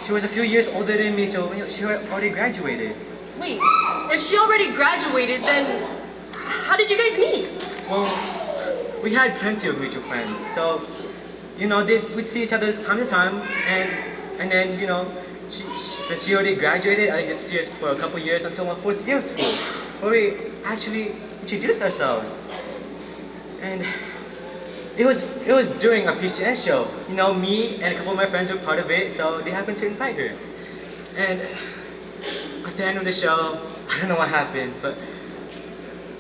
She was a few years older than me, so she already graduated. Wait, if she already graduated, then how did you guys meet? Well, we had plenty of mutual friends, so we'd see each other time to time, and then since she already graduated, I didn't see her for a couple years until my 4th year of school, where we actually introduced ourselves. And it was during a P.C.N show. Me and a couple of my friends were part of it, so they happened to invite her. And at the end of the show, I don't know what happened, but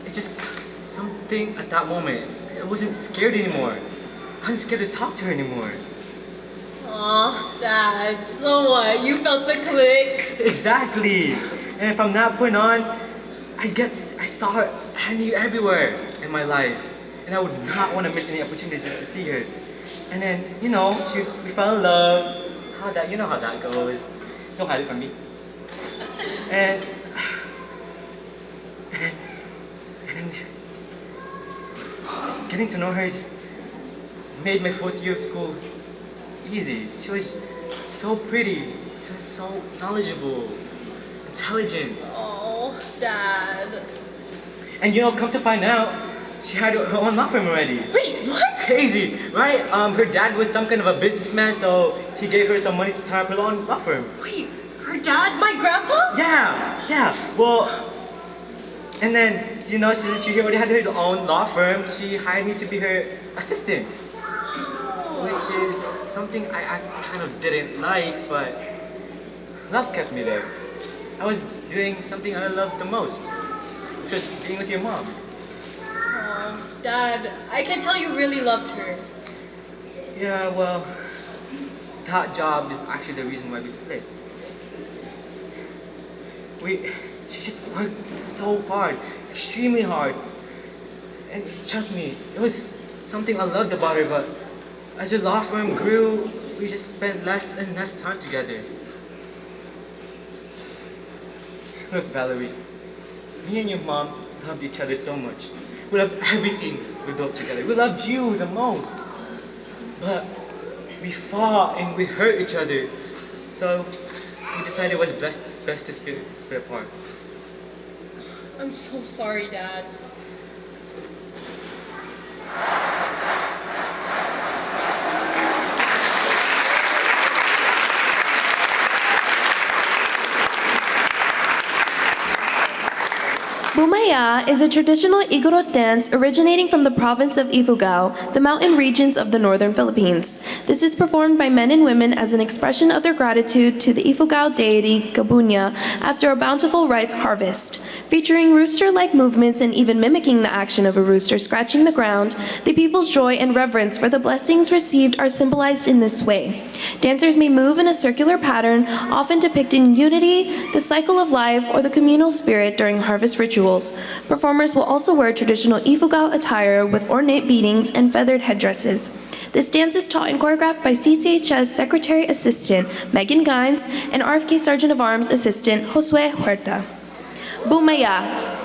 it's just something at that moment. I wasn't scared anymore. I wasn't scared to talk to her anymore. Aw, Dad, so what? You felt the click? Exactly. And from that point on, I saw her everywhere in my life. And I would not want to miss any opportunities just to see her. And then, we fell in love. How that goes. Don't hide it from me. And then just getting to know her just made my 4th year of school easy. She was so pretty. She was so knowledgeable, intelligent. Oh, Dad. And come to find out, she had her own law firm already. Wait, what? Crazy, right? Her dad was some kind of a businessman, so he gave her some money to start her own law firm. Wait, her dad, my grandpa? Yeah. Well, and then, since she already had her own law firm, she hired me to be her assistant. Which is something I kind of didn't like, but love kept me there. I was doing something I loved the most, which was being with your mom. Dad, I can tell you really loved her. Yeah, well, that job is actually the reason why we split. She just worked so hard, extremely hard. And trust me, it was something I loved about her, but as her law firm grew, we just spent less and less time together. Look, Valerie, me and your mom loved each other so much. We loved everything we built together. We loved you the most. But we fought and we hurt each other. So we decided it was best to split apart. I'm so sorry, Dad. Bumayah is a traditional Igorot dance originating from the province of Ifugao, the mountain regions of the northern Philippines. This is performed by men and women as an expression of their gratitude to the Ifugao deity Gabunya after a bountiful rice harvest. Featuring rooster-like movements and even mimicking the action of a rooster scratching the ground, the people's joy and reverence for the blessings received are symbolized in this way. Dancers may move in a circular pattern, often depicting unity, the cycle of life, or the communal spirit during harvest rituals. Performers will also wear traditional Ifugao attire with ornate beadings and feathered headdresses. This dance is taught and choreographed by CCHS Secretary Assistant Megan Gines and RFK Sergeant of Arms Assistant Josue Huerta. Bumayah.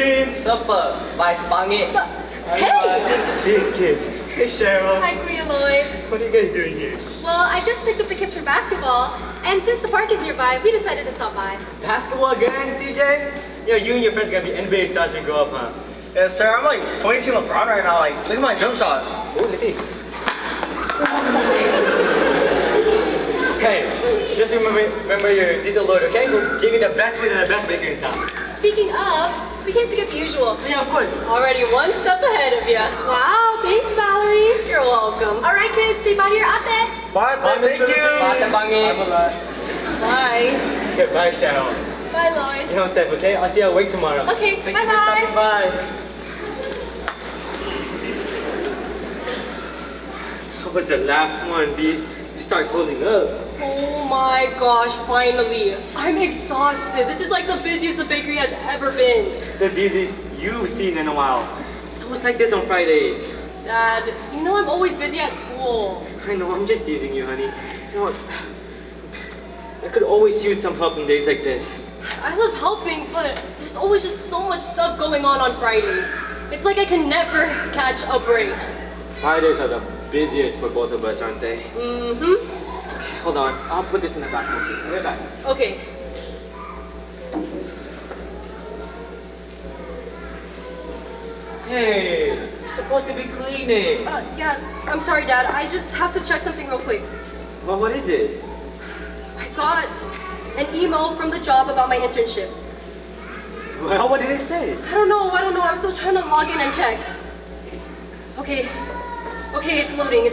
Queen. Supper, Vice Bangi. Hey! These kids. Hey, Cheryl. Hi, Kuya Lloyd. What are you guys doing here? Well, I just picked up the kids for basketball, and since the park is nearby, we decided to stop by. Basketball again, TJ? Yeah, you and your friends are gonna be NBA stars when you grow up, huh? Yes, sir. I'm like 22 LeBron right now. Like, look at my jump shot. Ooh, let's see. Hey, just remember your little Lord, okay? We'll give you the best food and the best bakery in town. Speaking of, we came to get the usual. Yeah, of course. Already one step ahead of you. Wow, thanks, Valerie. You're welcome. All right, kids, say bye to your ates. Bye, thank you. Bye, Bangi. Bye. Okay, bye, Cheryl. Bye, Lloyd. You know, safe, okay? I'll see you at work tomorrow. Okay, Thank you for bye-bye. stopping by. That was the last one, B. You start closing up. Oh my gosh, finally. I'm exhausted. This is like the busiest the bakery has ever been. The busiest you've seen in a while. It's always like this on Fridays. Dad, you know I'm always busy at school. I know, I'm just teasing you, honey. You know, I could always use some help on days like this. I love helping, but there's always just so much stuff going on Fridays. It's like I can never catch a break. Fridays are the busiest for both of us, aren't they? Mm-hmm. Okay, hold on. I'll put this in the back. Okay, right back. Okay. Hey, you're supposed to be cleaning. Yeah, I'm sorry, Dad. I just have to check something real quick. Well, what is it? I got an email from the job about my internship. Well, what did it say? I don't know. I'm still trying to log in and check. Okay, it's loading.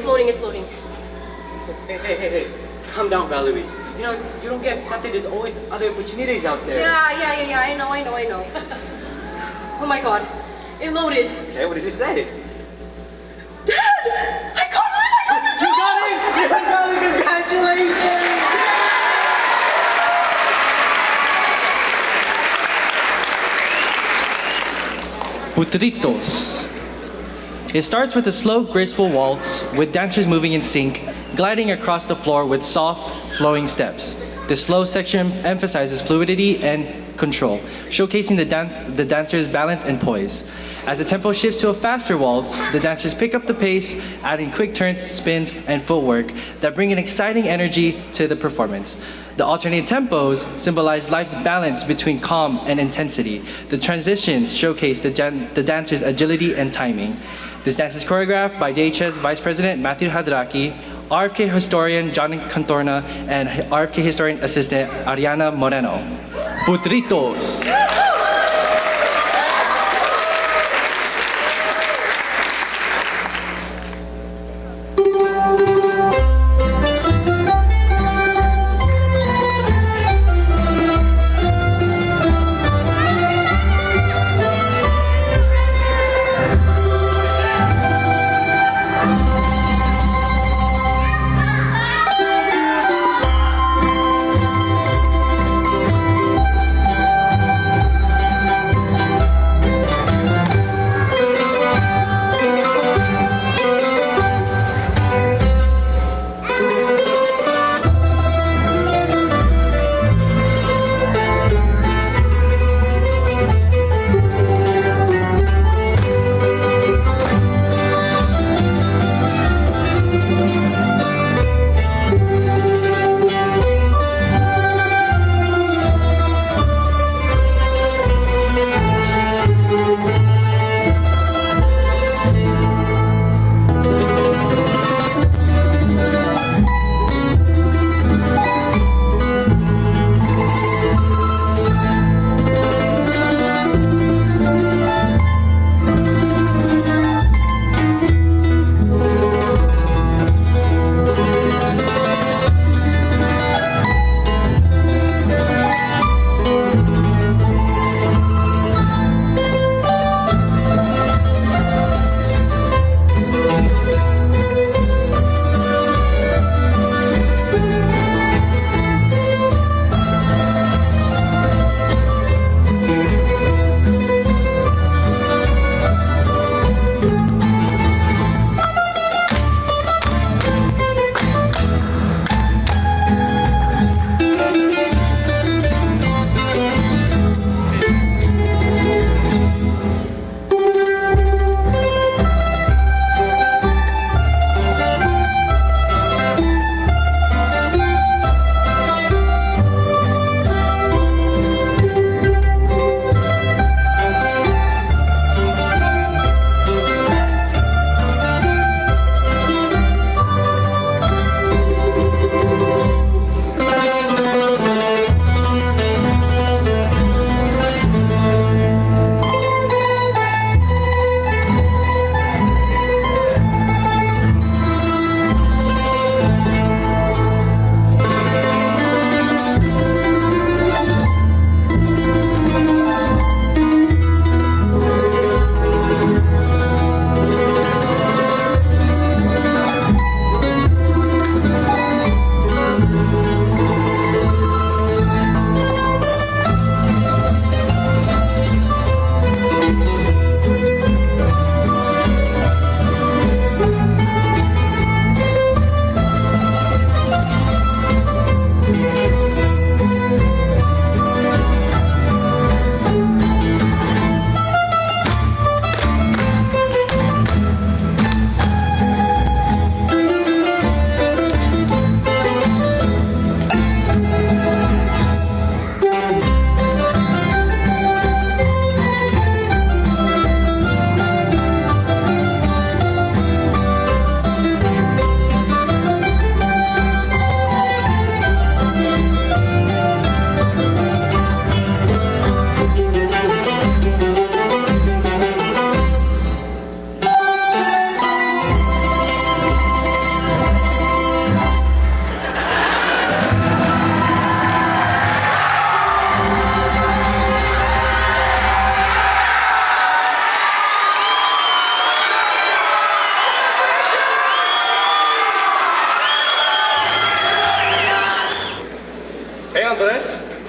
Hey. Calm down, Valerie. You know, you don't get accepted. There's always other opportunities out there. Yeah. I know. Oh my god. It loaded. Okay, what does it say? Dad! I got the job! You got it! You got it! Congratulations! Putritos. It starts with a slow, graceful waltz, with dancers moving in sync, gliding across the floor with soft, flowing steps. The slow section emphasizes fluidity and control, showcasing the dancer's balance and poise. As the tempo shifts to a faster waltz, the dancers pick up the pace, adding quick turns, spins, and footwork that bring an exciting energy to the performance. The alternate tempos symbolize life's balance between calm and intensity. The transitions showcase the dancer's agility and timing. This dance is choreographed by DHS Vice President Matthew Hadraki, RFK historian John Cantorna, and RFK historian assistant Ariana Moreno. Putritos!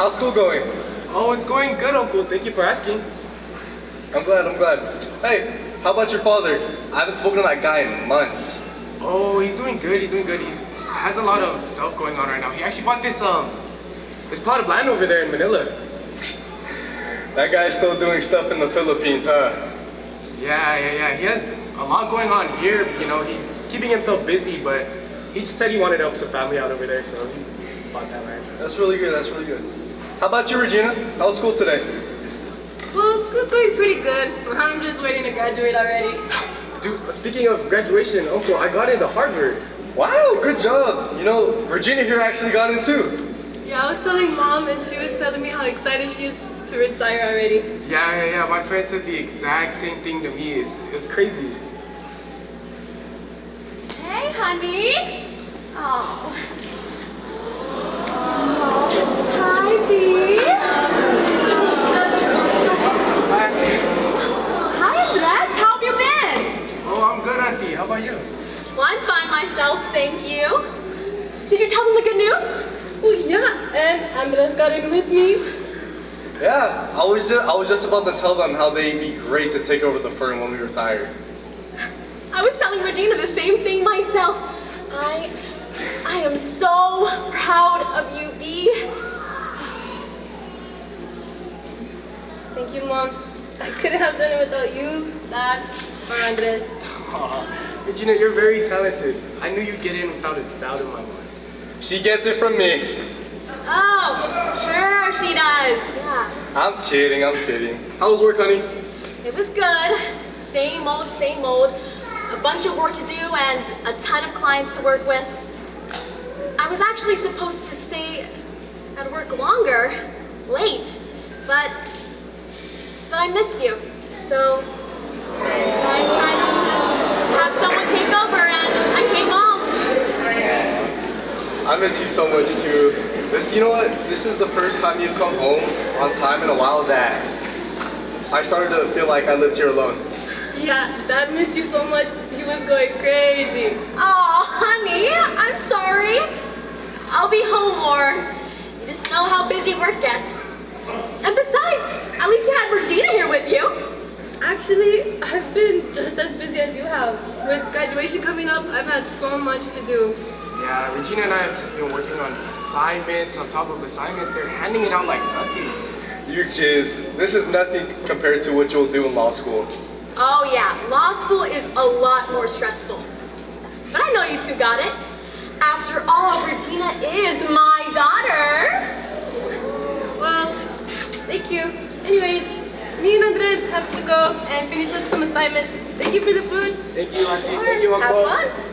How's school going? Oh, it's going good, Uncle. Thank you for asking. I'm glad. Hey, how about your father? I haven't spoken to that guy in months. Oh, he's doing good. He has a lot of stuff going on right now. He actually bought this plot of land over there in Manila. That guy's still doing stuff in the Philippines, huh? Yeah. He has a lot going on here. You know, he's keeping himself busy, but he just said he wanted to help some family out over there, so he bought that land. That's really good. How about you, Regina? How was school today? Well, school's going pretty good. I'm just waiting to graduate already. Dude, speaking of graduation, Uncle, I got into Harvard. Wow, good job. You know, Regina here actually got in too. Yeah, I was telling Mom and she was telling me how excited she is to retire already. Yeah. My friend said the exact same thing to me. It's crazy. Hey, honey. Oh. Hi, Bee. Hi, Andres. How have you been? Oh, I'm good, Auntie. How about you? Well, I'm fine myself, thank you. Did you tell them the good news? Well, yeah, and Andres got in with me. Yeah, I was just about to tell them how they'd be great to take over the firm when we retire. I was telling Regina the same thing myself. I am so proud of you, Bee. Thank you, Mom. I couldn't have done it without you, Dad, or Andres. Aw, Regina, you're very talented. I knew you'd get in without a doubt in my mind. She gets it from me. Oh, sure she does. Yeah. I'm kidding. How was work, honey? It was good. Same old. A bunch of work to do and a ton of clients to work with. I was actually supposed to stay at work longer, late, but I missed you. So I decided to have someone take over and I came home. I miss you so much too. You know what? This is the first time you've come home on time in a while that I started to feel like I lived here alone. Yeah, Dad missed you so much. He was going crazy. Oh, honey, I'm sorry. I'll be home more. You just know how busy work gets. And besides, at least you had Regina here with you. Actually, I've been just as busy as you have. With graduation coming up, I've had so much to do. Yeah, Regina and I have just been working on assignments on top of assignments. They're handing it out like nothing. You kids, this is nothing compared to what you'll do in law school. Oh yeah, law school is a lot more stressful. But I know you two got it. After all, Regina is my daughter. Well, thank you. Anyways, me and Andres have to go and finish up some assignments. Thank you for the food. Thank you, Auntie. Thank you, Uncle. Have fun.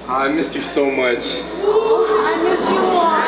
I missed you so much. I missed you more.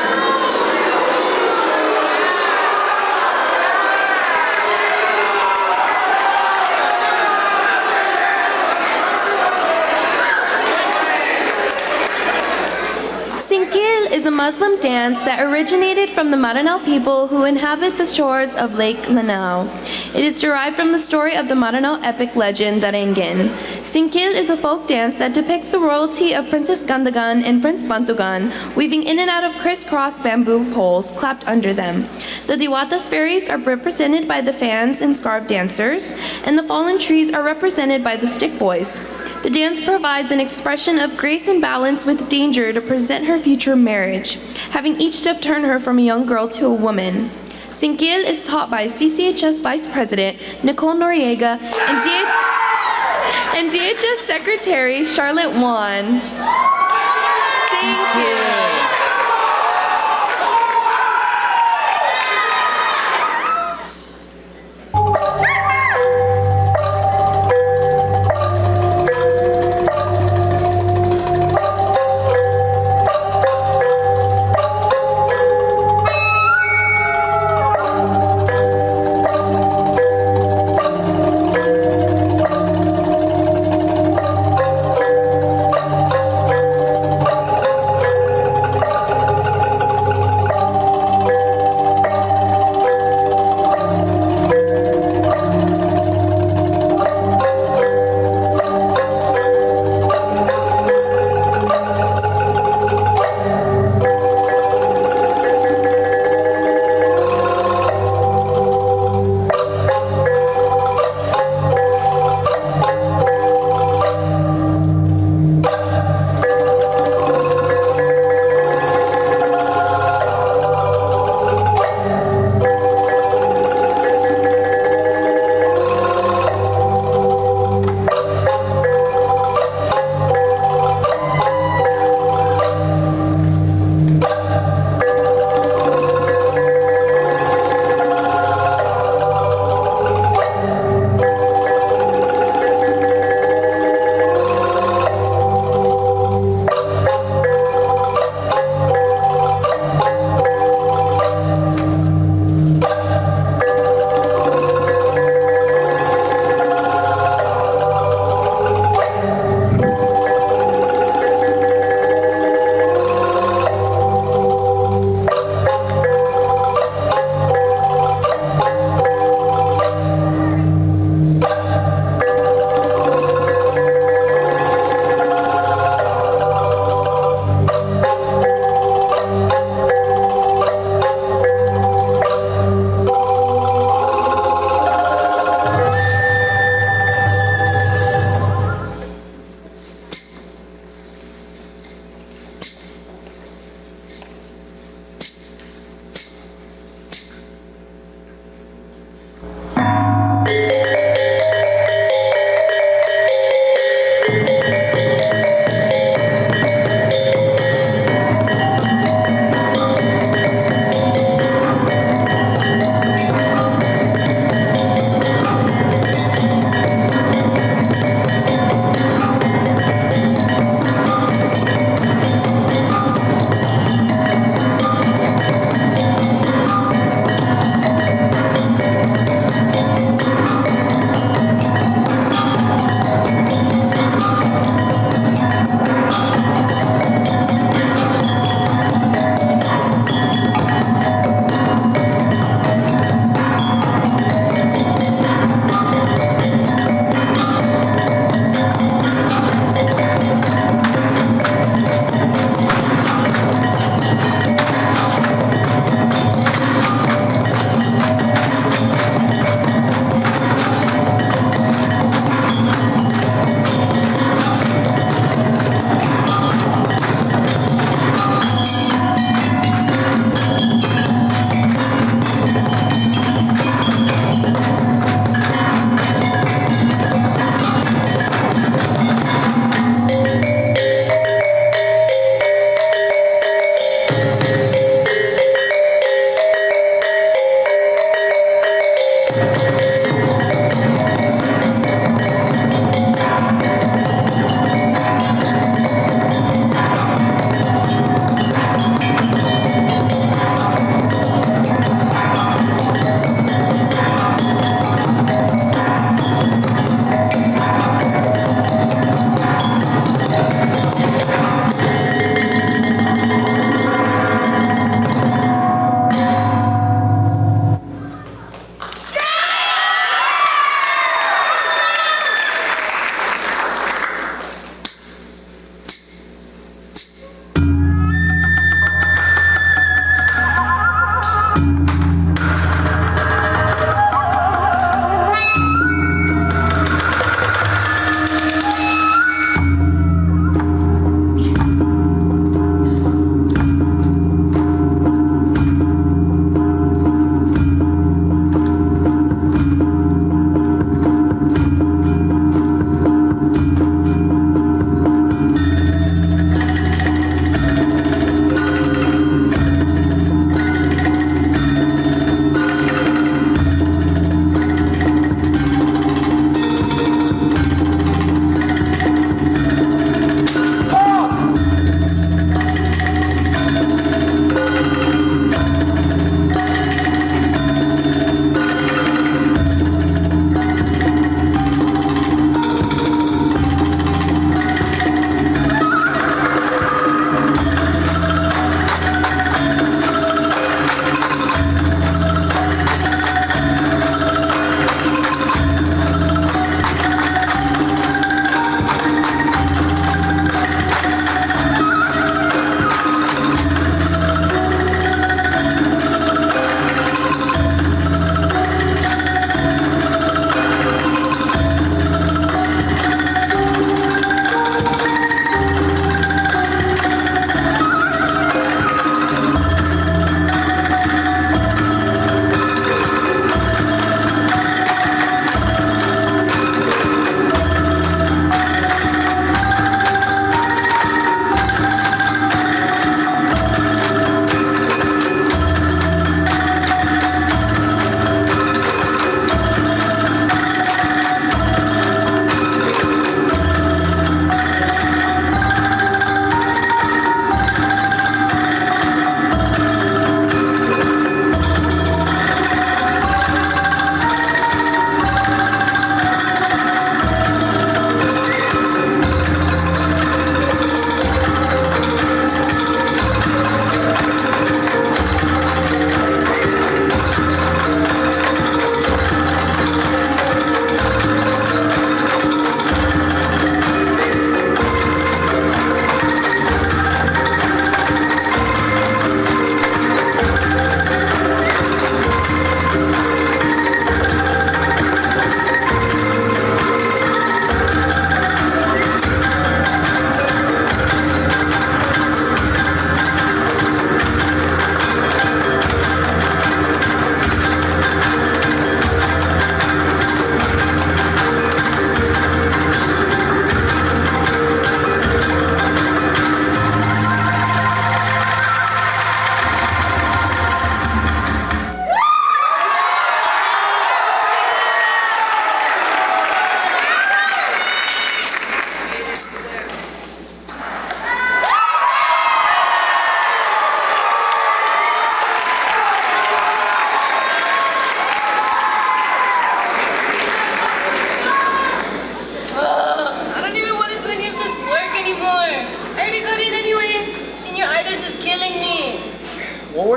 Singkil is a Muslim dance that originated from the Maranao people who inhabit the shores of Lake Lanao. It is derived from the story of the Maranao epic legend Darengin. Singkil is a folk dance that depicts the royalty of Princess Gandagan and Prince Bantugan weaving in and out of crisscross bamboo poles clapped under them. The Diwatas fairies are represented by the fans and scarf dancers, and the fallen trees are represented by the stick boys. The dance provides an expression of grace and balance with danger to present her future marriage, having each step turn her from a young girl to a woman. Singkil is taught by CCHS Vice President Nicole Noriega and DHS Secretary Charlotte Wan. Singkil.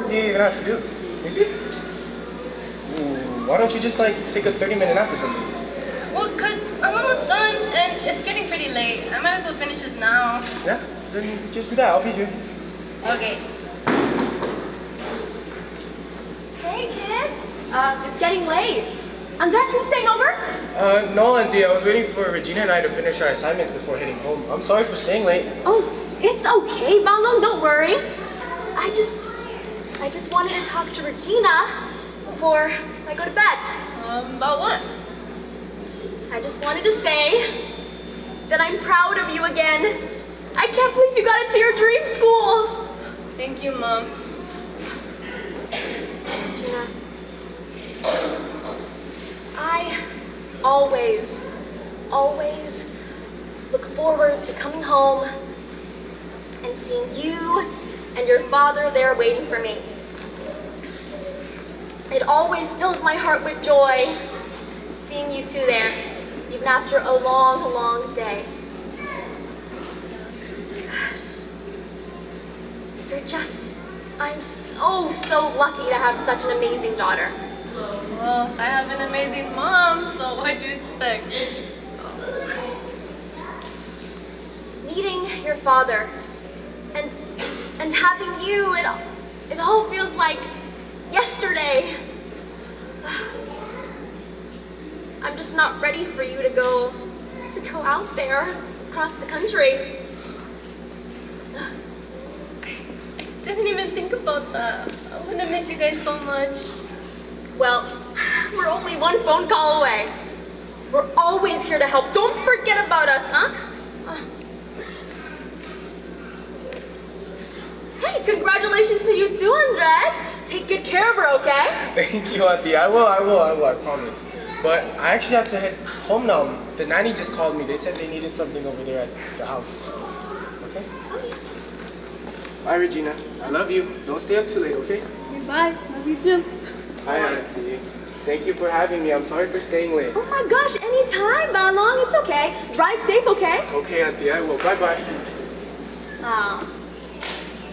work do you even have to do? You see? Ooh, why don't you just like take a 30-minute nap or something? Well, cause I'm almost done and it's getting pretty late. I might as well finish this now. Yeah, then just do that. I'll be here. Okay. Hey, kids. It's getting late. Andres, are you staying over? No, Auntie. I was waiting for Regina and I to finish our assignments before heading home. I'm sorry for staying late. Oh, it's okay, Balong. Don't worry. I just wanted to talk to Regina before I go to bed. About what? I just wanted to say that I'm proud of you again. I can't believe you got into your dream school. Thank you, Mom. Regina, I always look forward to coming home and seeing you and your father there waiting for me. It always fills my heart with joy seeing you two there, even after a long, long day. I'm so lucky to have such an amazing daughter. Well, I have an amazing mom, so what'd you expect? Meeting your father and having you, it all feels like yesterday. I'm just not ready for you to go out there across the country. I didn't even think about that. I'm gonna miss you guys so much. Well, we're only one phone call away. We're always here to help. Don't forget about us, huh? Hey, congratulations to you too, Andres. Take good care of her, okay? Thank you, Auntie. I will, I promise. But I actually have to head home now. The nanny just called me. They said they needed something over there at the house. Okay? Oh, yeah. Bye, Regina. I love you. Don't stay up too late, okay? Bye. Love you too. Hi, Auntie. Thank you for having me. I'm sorry for staying late. Oh my gosh, anytime, Balong. It's okay. Drive safe, okay? Okay, Auntie. I will. Bye-bye.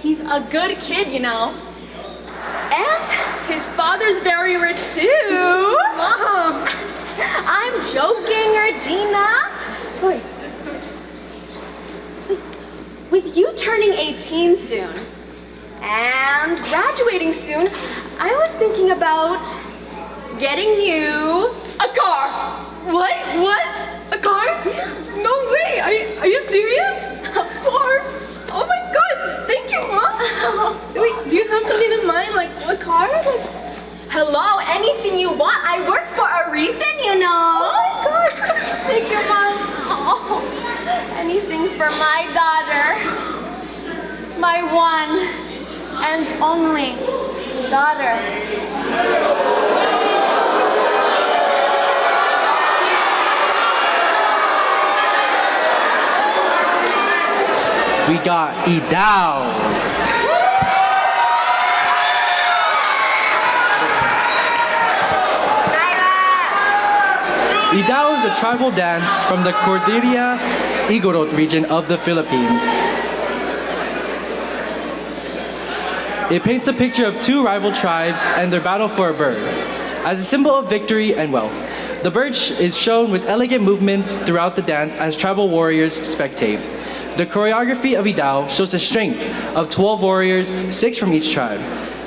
He's a good kid, you know. And his father's very rich too. Mom! I'm joking, Regina. Wait. With you turning 18 soon and graduating soon, I was thinking about getting you a car. What? A car? No way! Are you serious? Of course. Oh my gosh! Thank you, Mom. Wait, do you have something in mind? Like what car? Hello, anything you want. I work for a reason, you know. Oh my gosh! Thank you, Mom. Oh, anything for my daughter. My one and only daughter. We got Idaw. Idaw is a tribal dance from the Cordillera Igorot region of the Philippines. It paints a picture of two rival tribes and their battle for a bird. As a symbol of victory and wealth, the bird is shown with elegant movements throughout the dance as tribal warriors spectate. The choreography of Idaw shows the strength of 12 warriors, 6 from each tribe.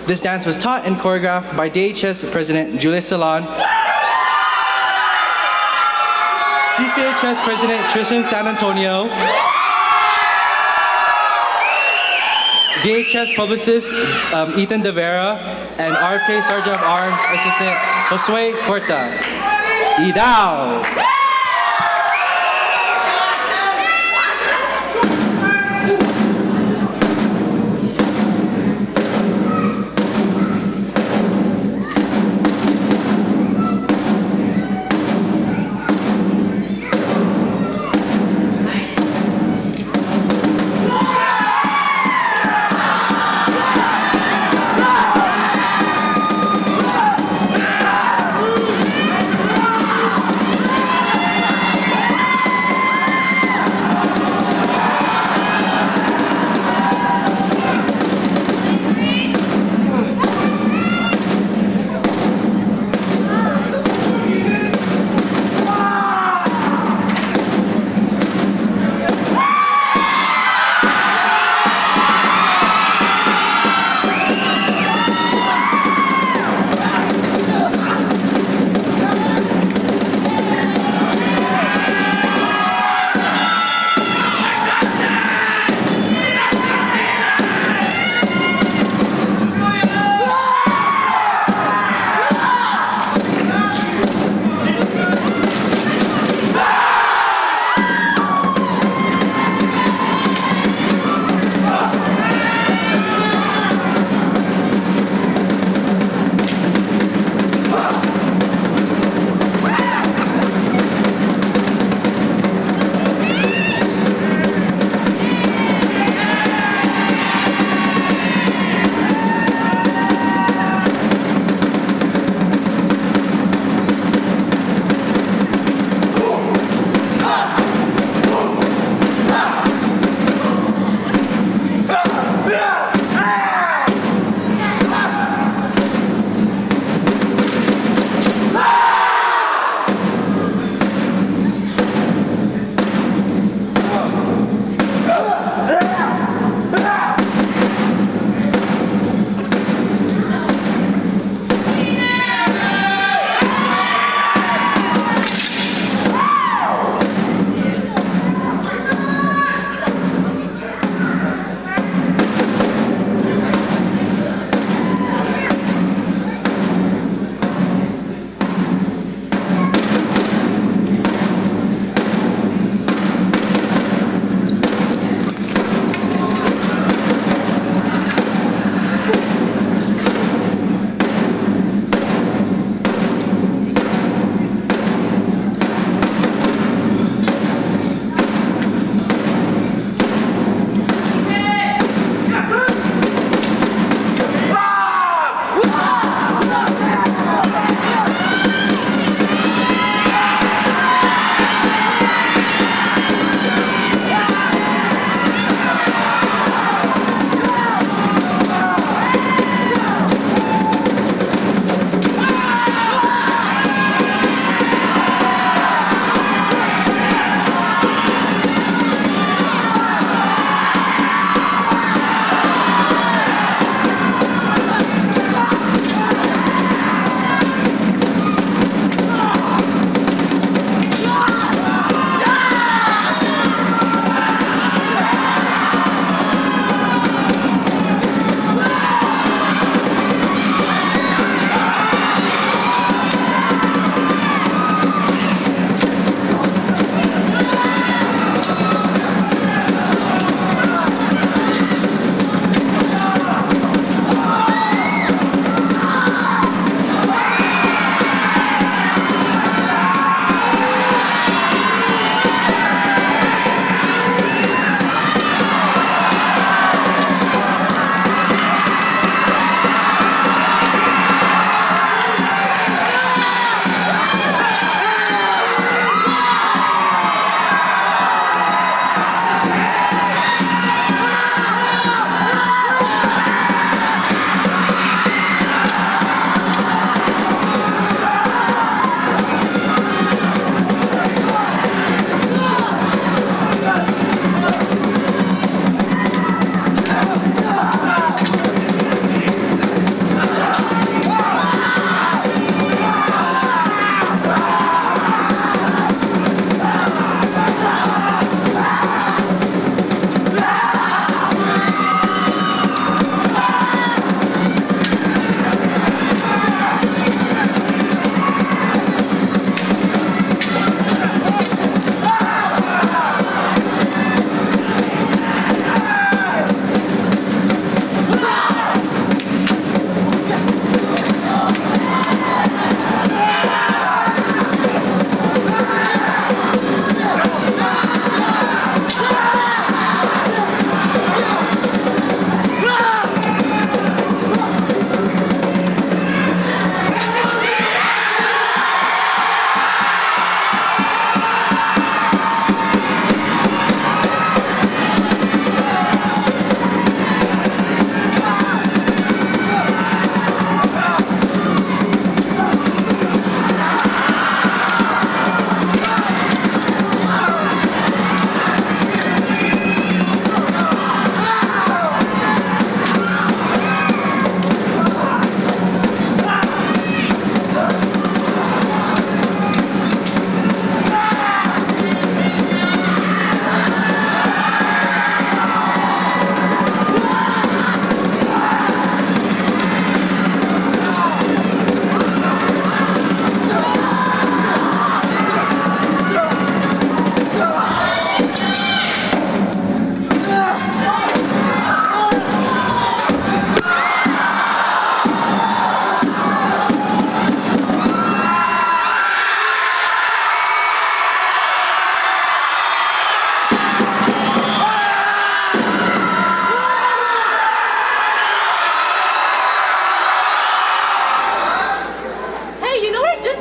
This dance was taught and choreographed by DHS President Julius Salon, CCHS President Trishan San Antonio, DHS publicist Ethan De Vera, and RFK Sergeant of Arms Assistant Josue Porta. Idaw!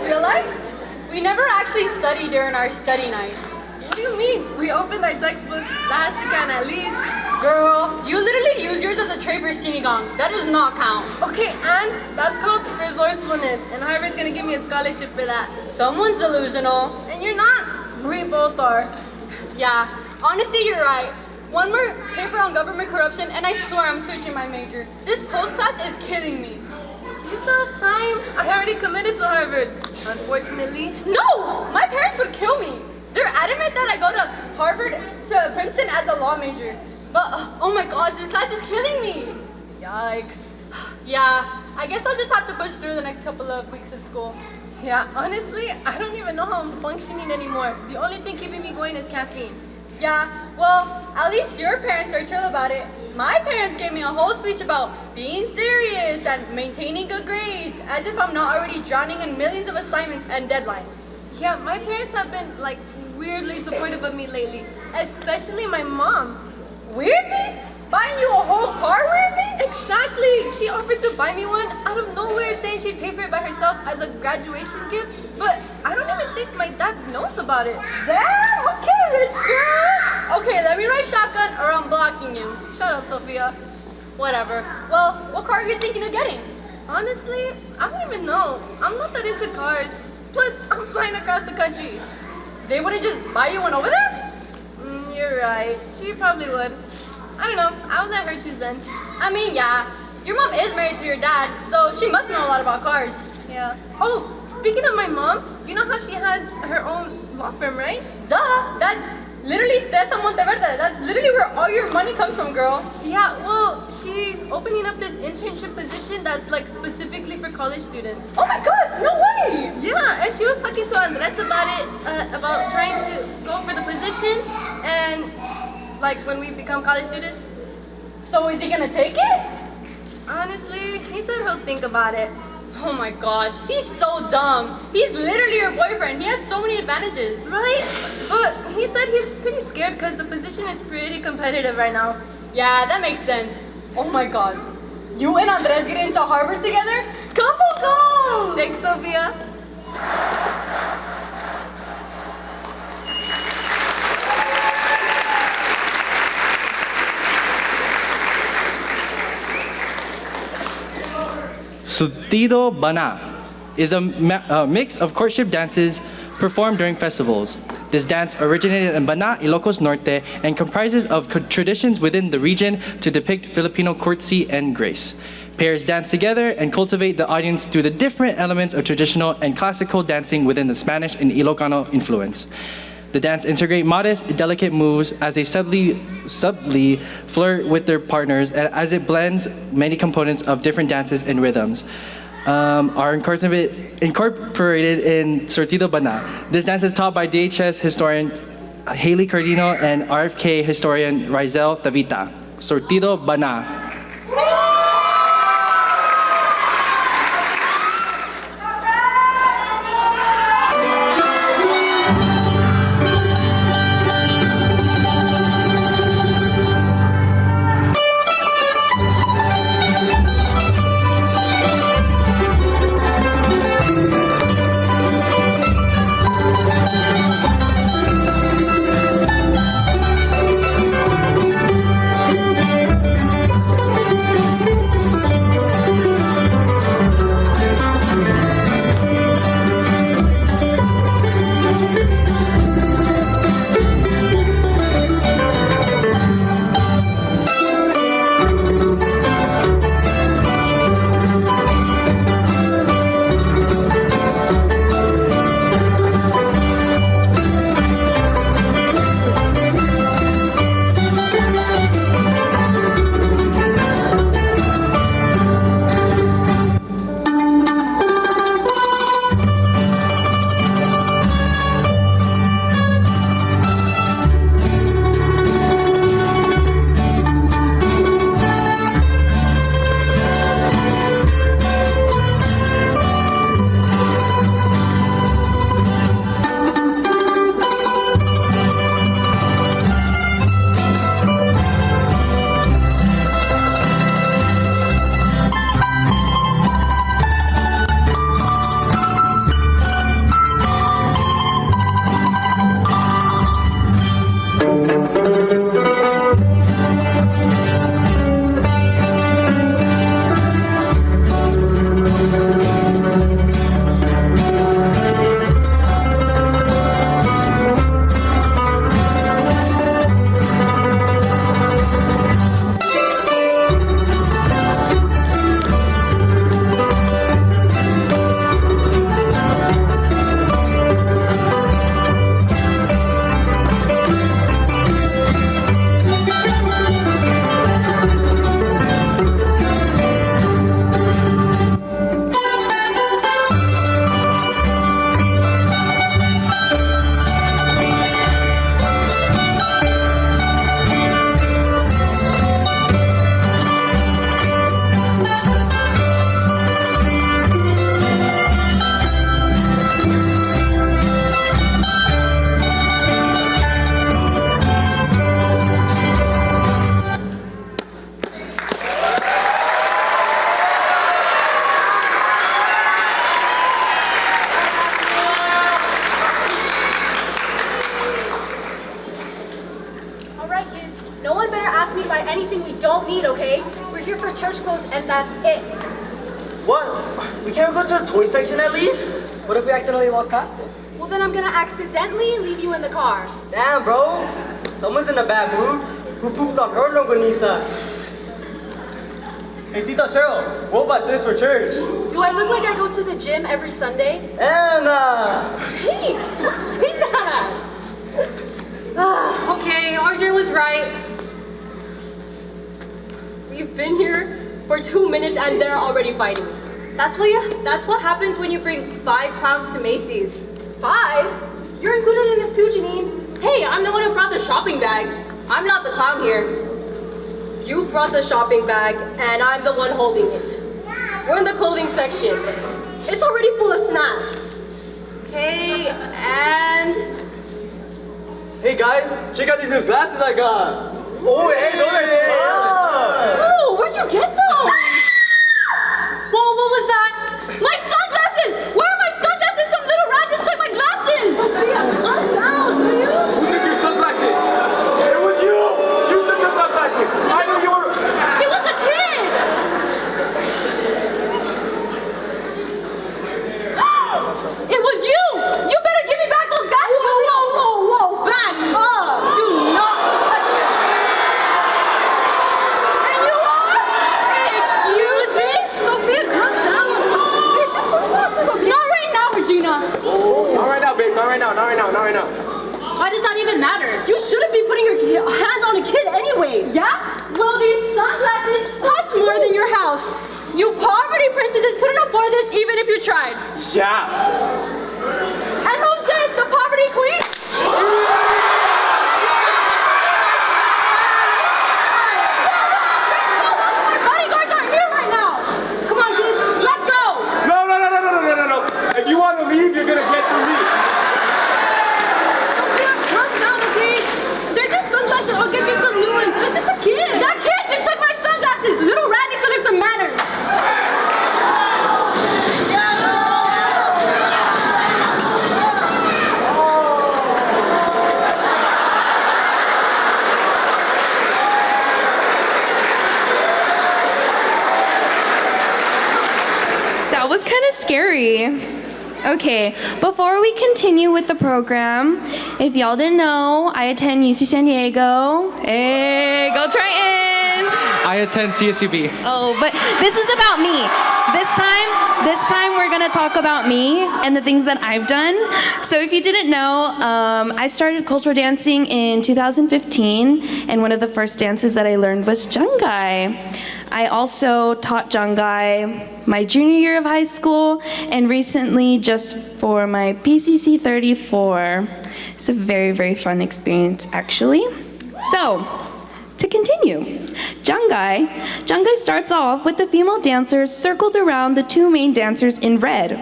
realized we never actually study during our study nights. What do you mean? We opened our textbooks last weekend at least. Girl, you literally use yours as a tray for sinigang. That does not count. Okay, and that's called resourcefulness, and Harvard's gonna give me a scholarship for that. Someone's delusional. And you're not. We both are. Yeah, honestly, you're right. One more paper on government corruption, and I swear I'm switching my major. This post-class is killing me. You still have time. I already committed to Harvard. Unfortunately. No! My parents would kill me. They're adamant that I go to Harvard, to Princeton as a law major. But, oh my gosh, this class is killing me. Yikes. Yeah, I guess I'll just have to push through the next couple of weeks of school. Yeah, honestly, I don't even know how I'm functioning anymore. The only thing keeping me going is caffeine. Yeah, well, at least your parents are chill about it. My parents gave me a whole speech about being serious and maintaining good grades, as if I'm not already drowning in millions of assignments and deadlines. Yeah, my parents have been, like, weirdly supportive of me lately. Especially my mom. Weirdly? Buying you a whole car weirdly? Exactly! She offered to buy me one out of nowhere, saying she'd pay for it by herself as a graduation gift. But I don't even think my dad knows about it. Damn! Okay, rich girl! Okay, let me ride shotgun or I'm blocking you. Shut up, Sophia. Whatever. Well, what car are you thinking of getting? Honestly, I don't even know. I'm not that into cars. Plus, I'm flying across the country. They wouldn't just buy you one over there? You're right. She probably would. I don't know. I would let her choose then. I mean, yeah. Your mom is married to your dad, so she must know a lot about cars. Yeah. Oh, speaking of my mom, you know how she has her own law firm, right? Duh! That's literally Tessa Monteverde. That's literally where all your money comes from, girl. Yeah, well, she's opening up this internship position that's like specifically for college students. Oh my gosh, no way! Yeah, and she was talking to Andres about it, about trying to go for the position, and like when we become college students. So is he gonna take it? Honestly, he said he'll think about it. Oh my gosh, he's so dumb. He's literally your boyfriend. He has so many advantages. Right? But he said he's pretty scared because the position is pretty competitive right now. Yeah, that makes sense. Oh my gosh. You and Andres get into Harvard together? Couple goals! Thanks, Sophia. Surtido Banna is a mix of courtship dances performed during festivals. This dance originated in Banna, Ilocos Norte, and comprises of traditions within the region to depict Filipino courtesy and grace. Pairs dance together and cultivate the audience through the different elements of traditional and classical dancing within the Spanish and Ilocano influence. The dance integrate modest, delicate moves as they subtly flirt with their partners, as it blends many components of different dances and rhythms. Are incorporated in Surtido Banna. This dance is taught by DHS historian Haley Cardino and RFK historian Rizel Tavita. Surtido Banna. don't need, okay? We're here for church clothes and that's it. What? We can't go to the toy section at least? What if we accidentally walk past it? Well, then I'm gonna accidentally leave you in the car. Damn, bro. Someone's in a bad mood. Who pooped on her longanisa? Hey, Tita Cheryl, what about this for church? Do I look like I go to the gym every Sunday? Anna! Hey, don't say that! Okay, RJ was right. We've been here for 2 minutes and they're already fighting. That's what happens when you bring 5 clowns to Macy's. 5? You're included in this too, Janine. Hey, I'm the one who brought the shopping bag. I'm not the clown here. You brought the shopping bag and I'm the one holding it. We're in the clothing section. It's already full of snacks. Okay, and... Hey guys, check out these new glasses I got. Oh, hey, those are tough. Oh, where'd you get those? Whoa, what was that? My sunglasses! Where are my sunglasses? Some little rat just took my glasses! Calm down, will you? Who took your sunglasses? It was you! You took the sunglasses! I knew you were... It was a kid! It was you! You better give me back those glasses! Whoa, back up! Do not touch me! And you are? Excuse me? Sophia, calm down. They're just sunglasses, okay? Not right now, Regina! Not right now, babe. Not right now. Why does that even matter? You shouldn't be putting your hands on a kid anyway! Yeah? Well, these sunglasses cost more than your house. You poverty princesses couldn't afford this even if you tried. Yeah. And who's this? The poverty queen? Bodyguards are here right now. Come on, kids, let's go. No. If you want to leave, you're gonna get to leave. Sophia, calm down, okay? They're just sunglasses. I'll get you some new ones. It's just a kid. That kid just took my sunglasses. Little rat needs to learn some manners. That was kind of scary. Okay, before we continue with the program, if y'all didn't know, I attend UC San Diego. Hey, go Tritons! I attend CSUB. Oh, but this is about me. This time we're gonna talk about me and the things that I've done. So if you didn't know, I started cultural dancing in 2015, and one of the first dances that I learned was Janggay. I also taught Janggay my junior year of high school, and recently just for my PCC 34. It's a very, very fun experience, actually. So, to continue, Janggay starts off with the female dancers circled around the 2 main dancers in red.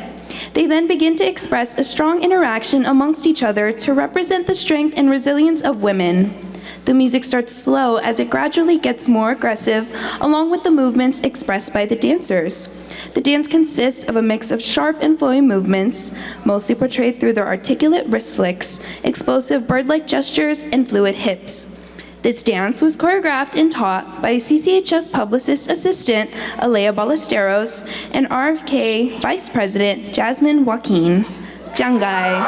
They then begin to express a strong interaction amongst each other to represent the strength and resilience of women. The music starts slow as it gradually gets more aggressive, along with the movements expressed by the dancers. The dance consists of a mix of sharp and flowing movements, mostly portrayed through their articulate wrist flicks, explosive bird-like gestures, and fluid hips. This dance was choreographed and taught by CCHS publicist assistant Alea Ballesteros and RFK Vice President Jasmine Joaquin. Janggay.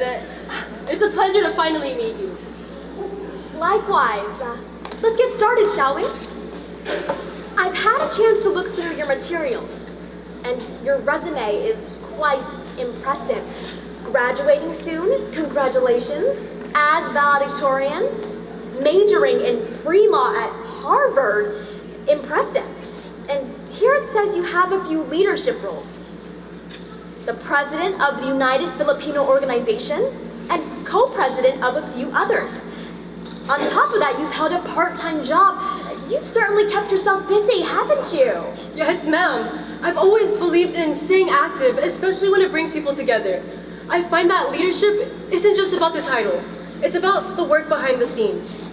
It's a pleasure to finally meet you. Likewise. Let's get started, shall we? I've had a chance to look through your materials, and your resume is quite impressive. Graduating soon, congratulations. As valedictorian, majoring in pre-law at Harvard, impressive. And here it says you have a few leadership roles. The president of the United Filipino Organization and co-president of a few others. On top of that, you've held a part-time job. You've certainly kept yourself busy, haven't you? Yes, ma'am. I've always believed in staying active, especially when it brings people together. I find that leadership isn't just about the title. It's about the work behind the scenes.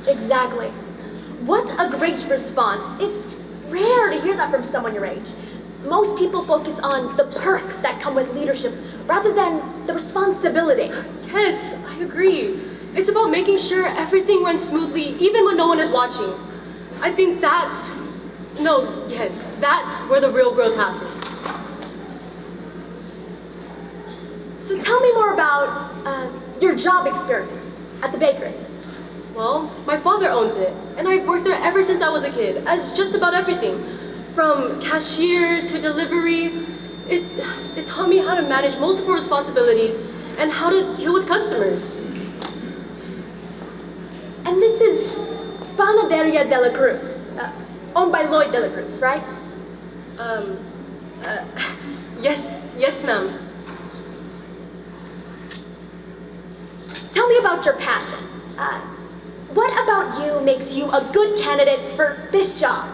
Exactly. What a great response. It's rare to hear that from someone your age. Most people focus on the perks that come with leadership rather than the responsibility. Yes, I agree. It's about making sure everything runs smoothly even when no one is watching. I think that's where the real growth happens. So tell me more about your job experience at the bakery. Well, my father owns it, and I've worked there ever since I was a kid, as just about everything. From cashier to delivery, it taught me how to manage multiple responsibilities and how to deal with customers. And this is Panaderia de la Cruz, owned by Lloyd de la Cruz, right? Yes, ma'am. Tell me about your passion. What about you makes you a good candidate for this job?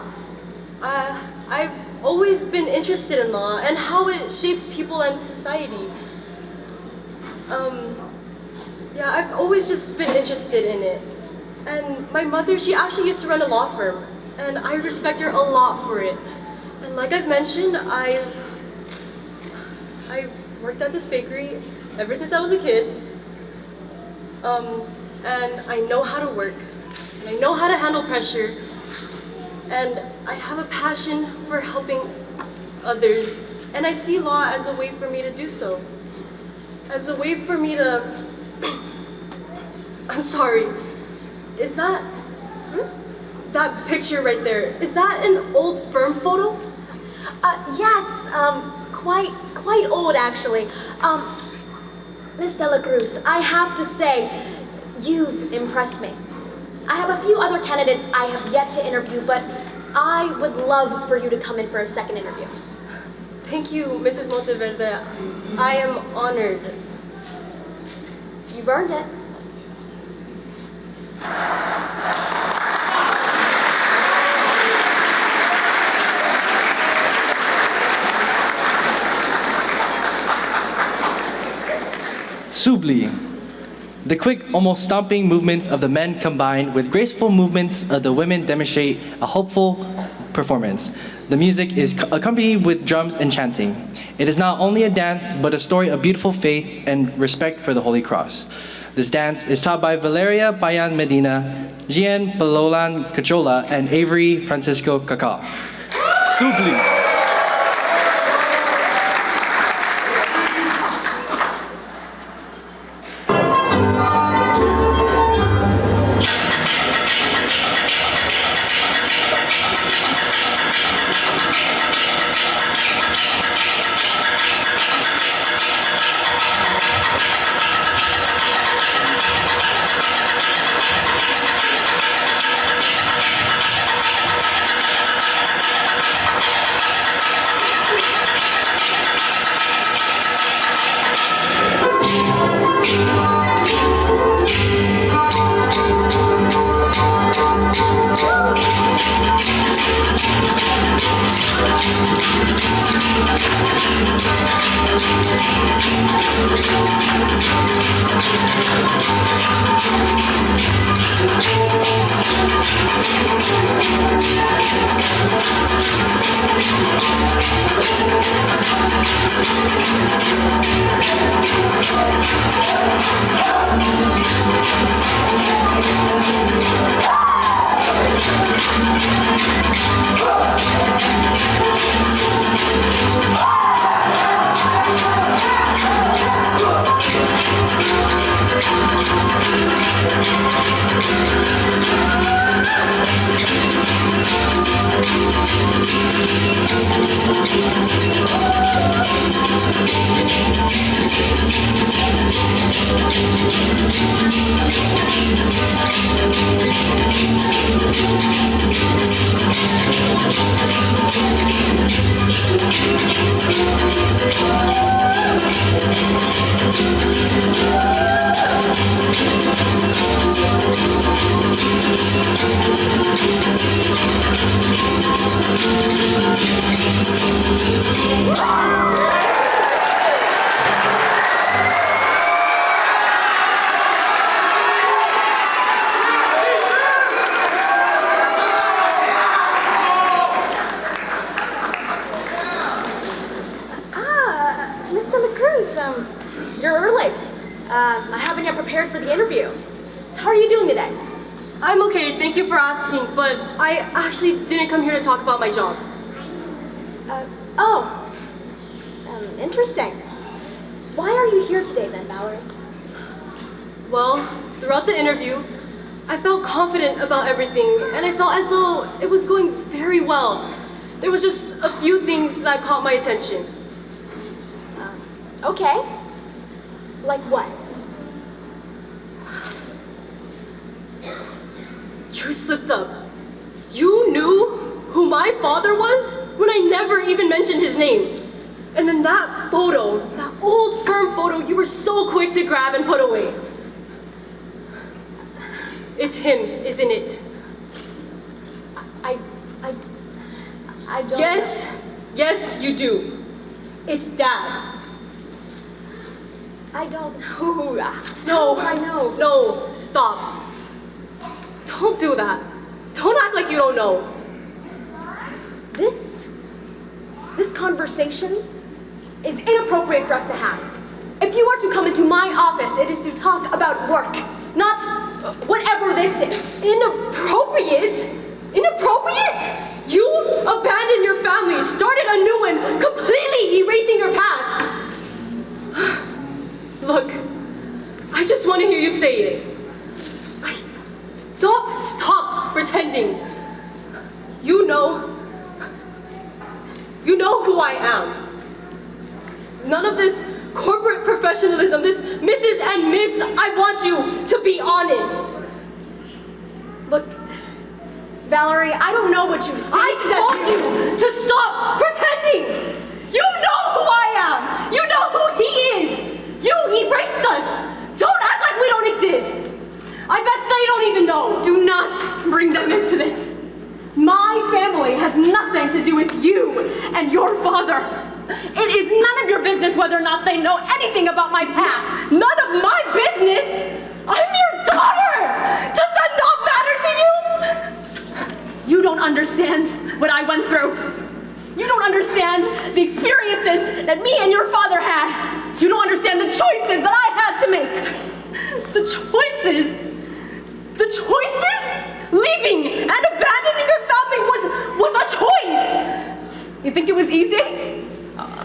I've always been interested in law and how it shapes people and society. I've always just been interested in it. And my mother, she actually used to run a law firm, and I respect her a lot for it. And like I've mentioned, I've worked at this bakery ever since I was a kid. And I know how to work, and I know how to handle pressure, and I have a passion for helping others, and I see law as a way for me to do so. As a way for me to... I'm sorry, is that... That picture right there, is that an old firm photo? Yes, quite old actually. Miss De La Cruz, I have to say, you've impressed me. I have a few other candidates I have yet to interview, but I would love for you to come in for a second interview. Thank you, Mrs. Monteverde. I am honored. You've earned it. Subli. The quick, almost stomping movements of the men combined with graceful movements of the women demonstrate a hopeful performance. The music is accompanied with drums and chanting. It is not only a dance, but a story of beautiful faith and respect for the Holy Cross. This dance is taught by Valeria Bayan Medina, Gian Palolan Cachola, and Avery Francisco Cacal. Subli. today? I'm okay, thank you for asking, but I actually didn't come here to talk about my job. Interesting. Why are you here today then, Valerie? Well, throughout the interview, I felt confident about everything, and I felt as though it was going very well. There was just a few things that caught my attention. Okay. Like what? You slipped up. You knew who my father was when I never even mentioned his name. And then that photo, that old firm photo, you were so quick to grab and put away. It's him, isn't it? I don't. Yes, you do. It's Dad. I don't know. No. I know. No, stop. Don't do that. Don't act like you don't know. This conversation is inappropriate for us to have. If you are to come into my office, it is to talk about work, not whatever this is. Inappropriate? Inappropriate? You abandoned your family, started a new one, completely erasing your past. Look, I just want to hear you say it. Stop pretending. You know who I am. None of this corporate professionalism, this Mrs. and Miss, I want you to be honest. Look, Valerie, I don't know what you think. I told you to stop pretending. You know who I am. You know who he is. You erased us. Don't act like we don't exist. I bet they don't even know. Do not bring them into this. My family has nothing to do with you and your father. It is none of your business whether or not they know anything about my past. None of my business? I'm your daughter! Does that not matter to you? You don't understand what I went through. You don't understand the experiences that me and your father had. You don't understand the choices that I had to make. The choices? The choices? Leaving and abandoning your family was a choice! You think it was easy?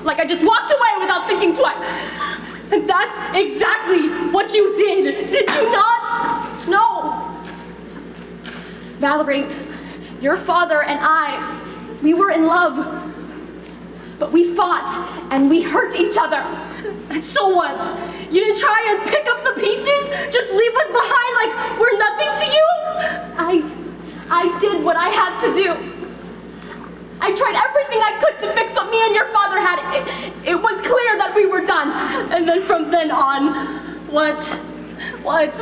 Like I just walked away without thinking twice. And that's exactly what you did you not? No. Valerie, your father and I, we were in love. But we fought and we hurt each other. And so what? You didn't try and pick up the pieces? Just leave us behind like we're nothing to you? I did what I had to do. I tried everything I could to fix what me and your father had. It was clear that we were done. And then from then on, what?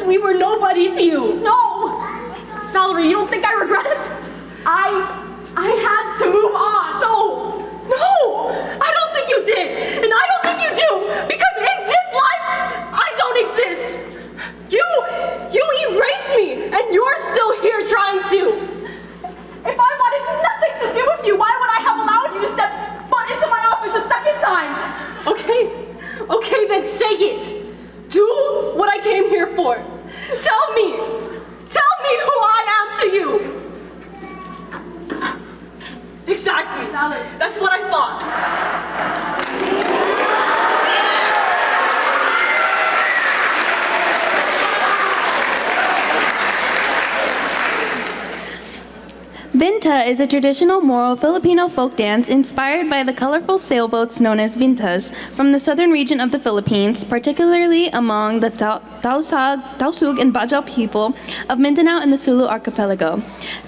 We were nobody to you. No! Valerie, you don't think I regret it? I had to move on. No! I don't think you did. And I don't think you do. Because in this life, I don't exist. You erased me, and you're still here trying to. If I wanted nothing to do with you, why would I have allowed you to step foot into my office a second time? Okay, then say it. Do what I came here for. Tell me who I am to you. Exactly. That's what I thought. Vinta is a traditional Moro Filipino folk dance inspired by the colorful sailboats known as vintas from the southern region of the Philippines, particularly among the Tausug and Bajau people of Mindanao and the Sulu archipelago.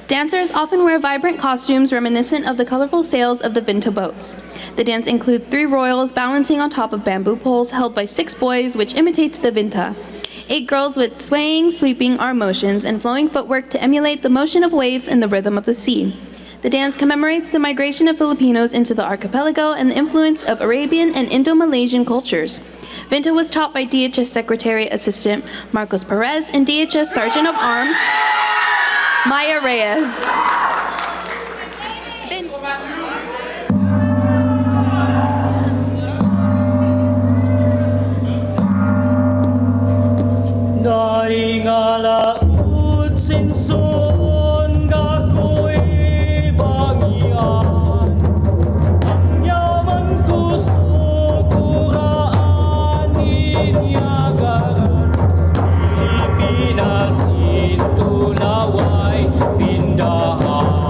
Dancers often wear vibrant costumes reminiscent of the colorful sails of the Vinta boats. The dance includes 3 royals balancing on top of bamboo poles held by 6 boys, which imitates the Vinta. 8 girls with swaying, sweeping arm motions and flowing footwork to emulate the motion of waves and the rhythm of the sea. The dance commemorates the migration of Filipinos into the archipelago and the influence of Arabian and Indo-Malaysian cultures. Vinta was taught by DHS Secretary Assistant Marcos Perez and DHS Sergeant of Arms Maya Reyes. Daing ala sinsun gako'y bangian. Ang yaman ko sukuraan inyagaran. Pilipinas intulaway pindahan.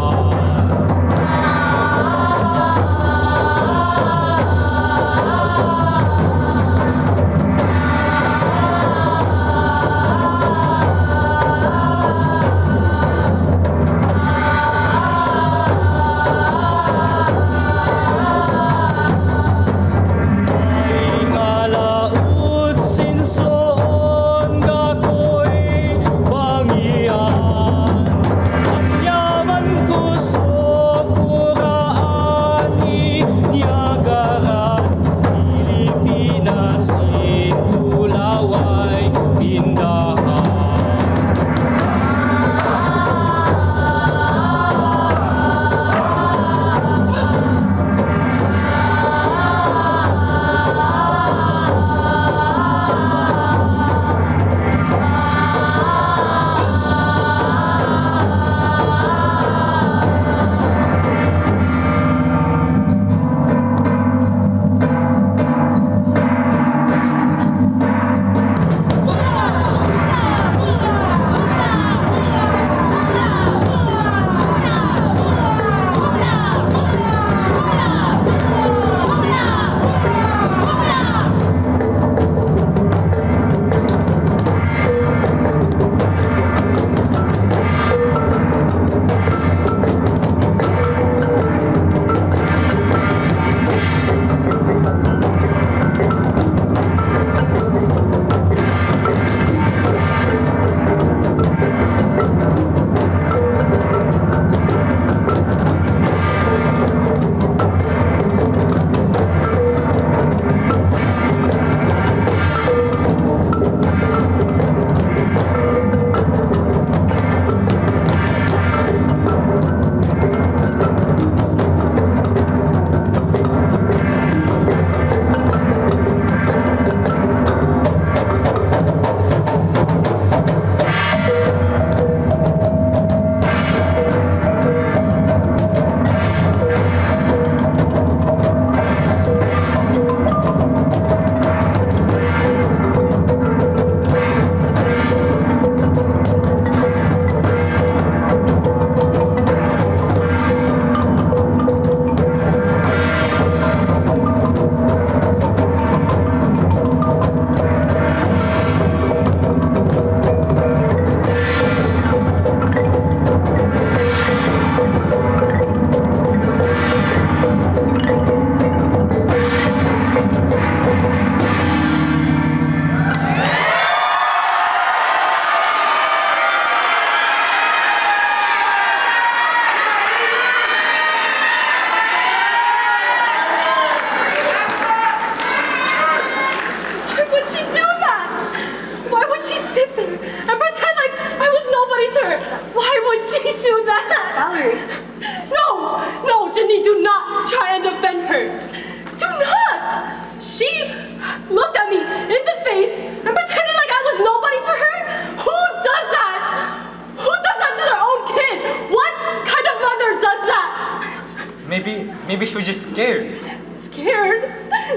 Maybe she was just scared. Scared?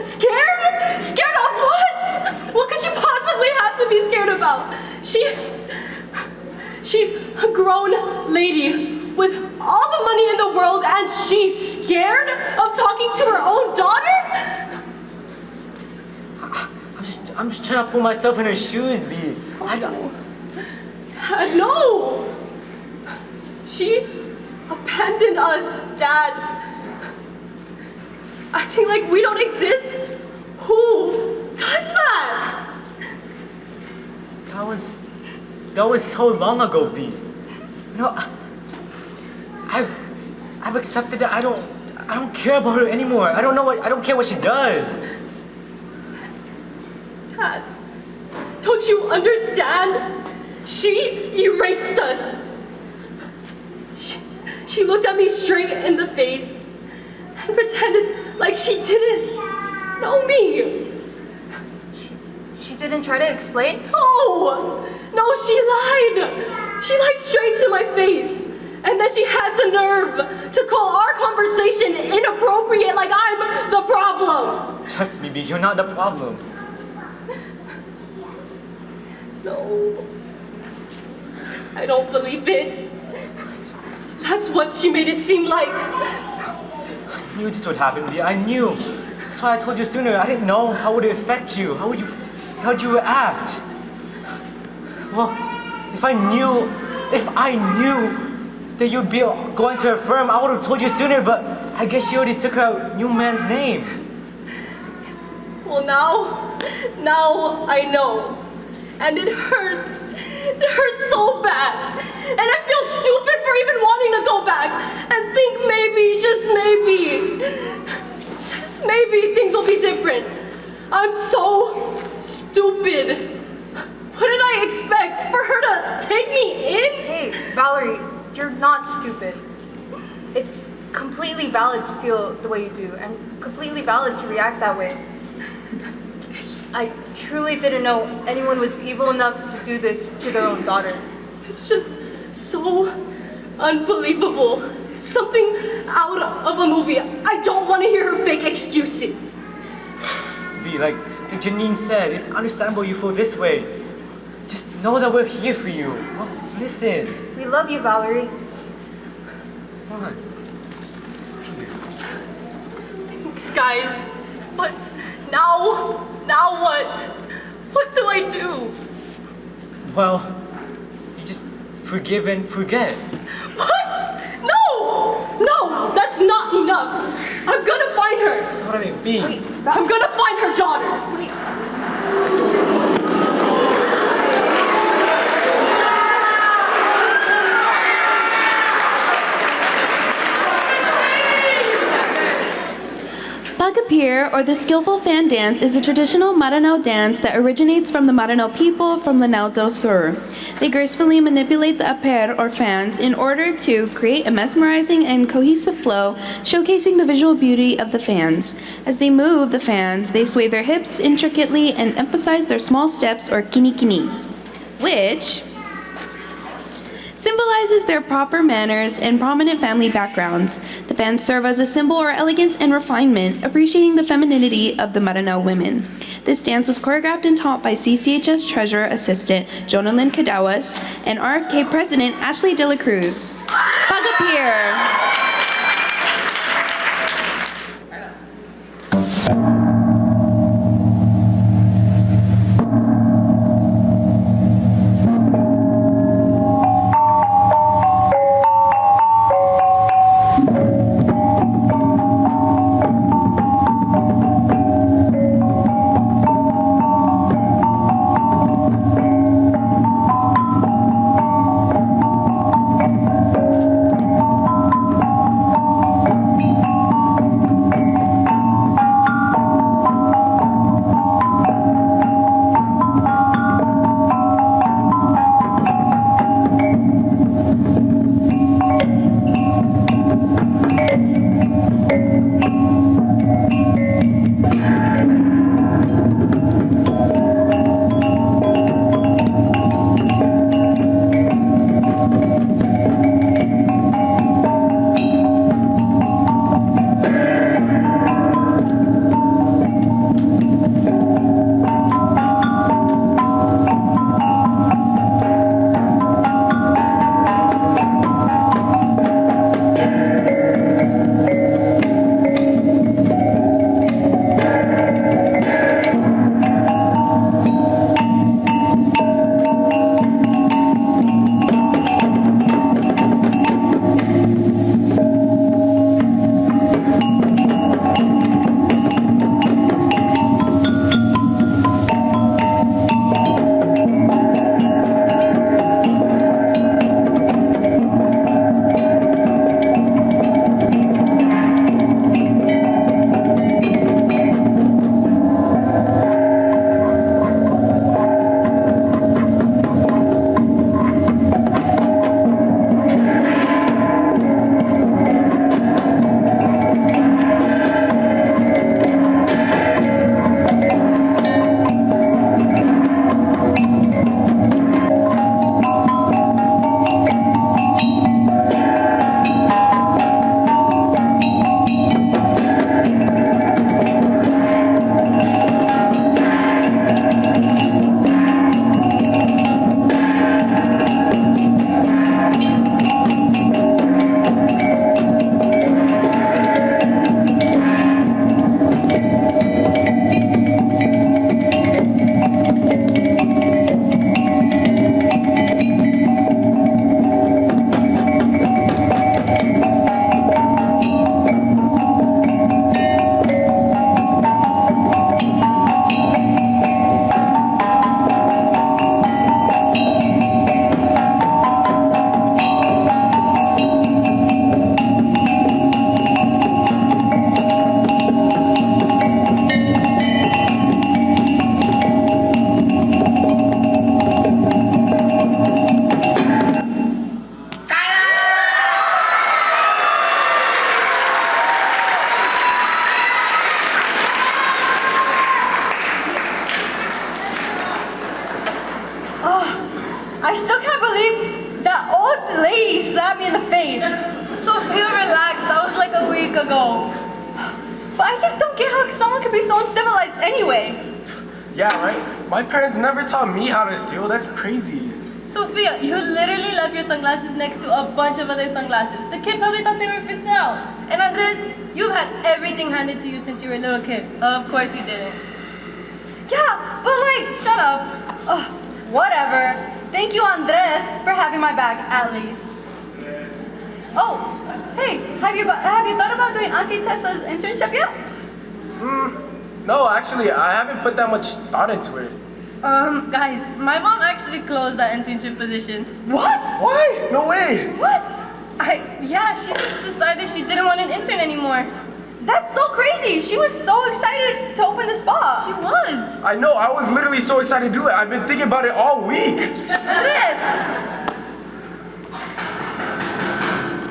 Scared? Scared of what? What could you possibly have to be scared about? She's a grown lady with all the money in the world and she's scared of talking to her own daughter? I'm just trying to put myself in her shoes, B. No! She abandoned us, Dad. Acting like we don't exist? Who does that? That was so long ago, B. You know, I've accepted that I don't care about her anymore. I don't care what she does. Dad, don't you understand? She erased us. She looked at me straight in the face and pretended like she didn't know me. She didn't try to explain? No, she lied. She lied straight to my face. And then she had the nerve to call our conversation inappropriate like I'm the problem. Trust me, B, you're not the problem. No. I don't believe it. That's what she made it seem like. I knew this would happen, B. I knew. That's why I told you sooner. I didn't know how would it affect you. How would you react? Well, if I knew that you'd be going to her firm, I would have told you sooner, but I guess she already took her new man's name. Well, now I know. And it hurts. It hurts so bad. And I feel stupid for even wanting to go back and think maybe, just maybe things will be different. I'm so stupid. What did I expect? For her to take me in? Hey, Valerie, you're not stupid. It's completely valid to feel the way you do, and completely valid to react that way. I truly didn't know anyone was evil enough to do this to their own daughter. It's just so unbelievable. It's something out of a movie. I don't want to hear her fake excuses. B, like Janine said, it's understandable you feel this way. Just know that we're here for you. Oh, listen. We love you, Valerie. Come on. Thanks, guys. But now what? What do I do? Well, you just forgive and forget. What? No, that's not enough. I'm gonna find her. That's what I mean, B. I'm gonna find her daughter. Pagapir, or the skillful fan dance, is a traditional Maranao dance that originates from the Maranao people from Lanao del Sur. They gracefully manipulate the aper, or fans, in order to create a mesmerizing and cohesive flow, showcasing the visual beauty of the fans. As they move the fans, they sway their hips intricately and emphasize their small steps, or kini-kini, which symbolizes their proper manners and prominent family backgrounds. The fans serve as a symbol of elegance and refinement, appreciating the femininity of the Maranao women. This dance was choreographed and taught by CCHS Treasurer Assistant Jonalyn Cadawas and RFK President Ashley De La Cruz. Pagapir. slapped me in the face. Sophia, relax. That was like a week ago. But I just don't get how someone could be so uncivilized anyway. Yeah, right? My parents never taught me how to steal. That's crazy. Sophia, you literally left your sunglasses next to a bunch of other sunglasses. The kid probably thought they were for sale. And Andres, you've had everything handed to you since you were a little kid. Of course you didn't. Yeah, but like, Shut up. oh, whatever. Thank you, Andres, for having my back, at least. Oh, hey, have you thought about doing Auntie Tessa's internship yet? No, actually, I haven't put that much thought into it. Guys, my mom actually closed that internship position. What? Why? No way. What? Yeah, she just decided she didn't want an intern anymore. That's so crazy. She was so excited to open the spot. She was. I know, I was literally so excited to do it. I've been thinking about it all week. Andres!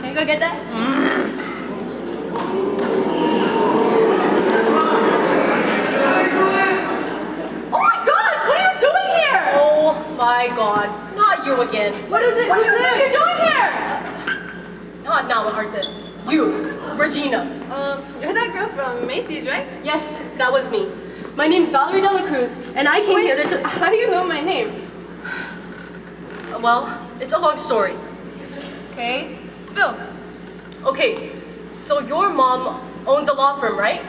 Can you go get that? Oh my gosh, what are you doing here? Oh my god, not you again. What is it? What do you think you're doing here? Not now, Arthur. You, Regina. You're that girl from Macy's, right? Yes, that was me. My name's Valerie Dela Cruz, and I came here to How do you know my name? Well, it's a long story. Okay, spill. Okay, so your mom owns a law firm, right?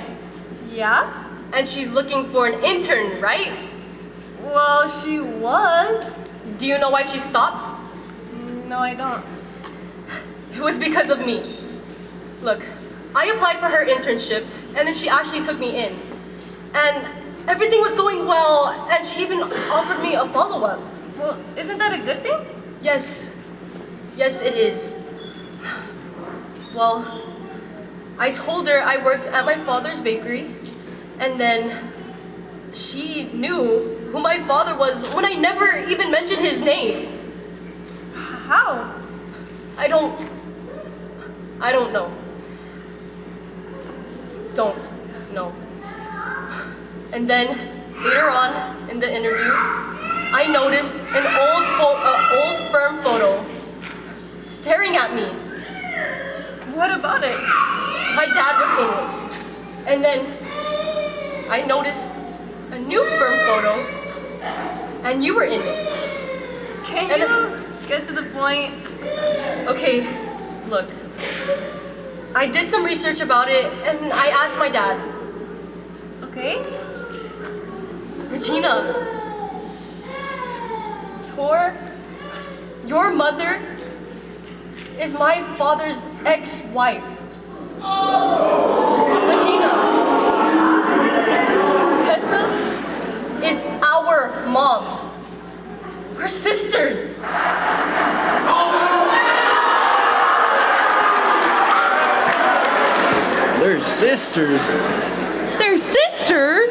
Yeah? And she's looking for an intern, right? Well, she was. Do you know why she stopped? No, I don't. It was because of me. Look, I applied for her internship, and then she actually took me in. And everything was going well, and she even offered me a follow-up. Well, isn't that a good thing? Yes. Yes, it is. Well, I told her I worked at my father's bakery, and then she knew who my father was when I never even mentioned his name. How? I don't know. Don't know. And then later on in the interview, I noticed an old firm photo staring at me. What about it? My dad was in it. And then I noticed a new firm photo, and you were in it. Can you get to the point? Okay, look. I did some research about it, and I asked my dad. Okay. Regina, your mother is my father's ex-wife. Regina, Tessa is our mom. We're sisters. They're sisters. They're sisters?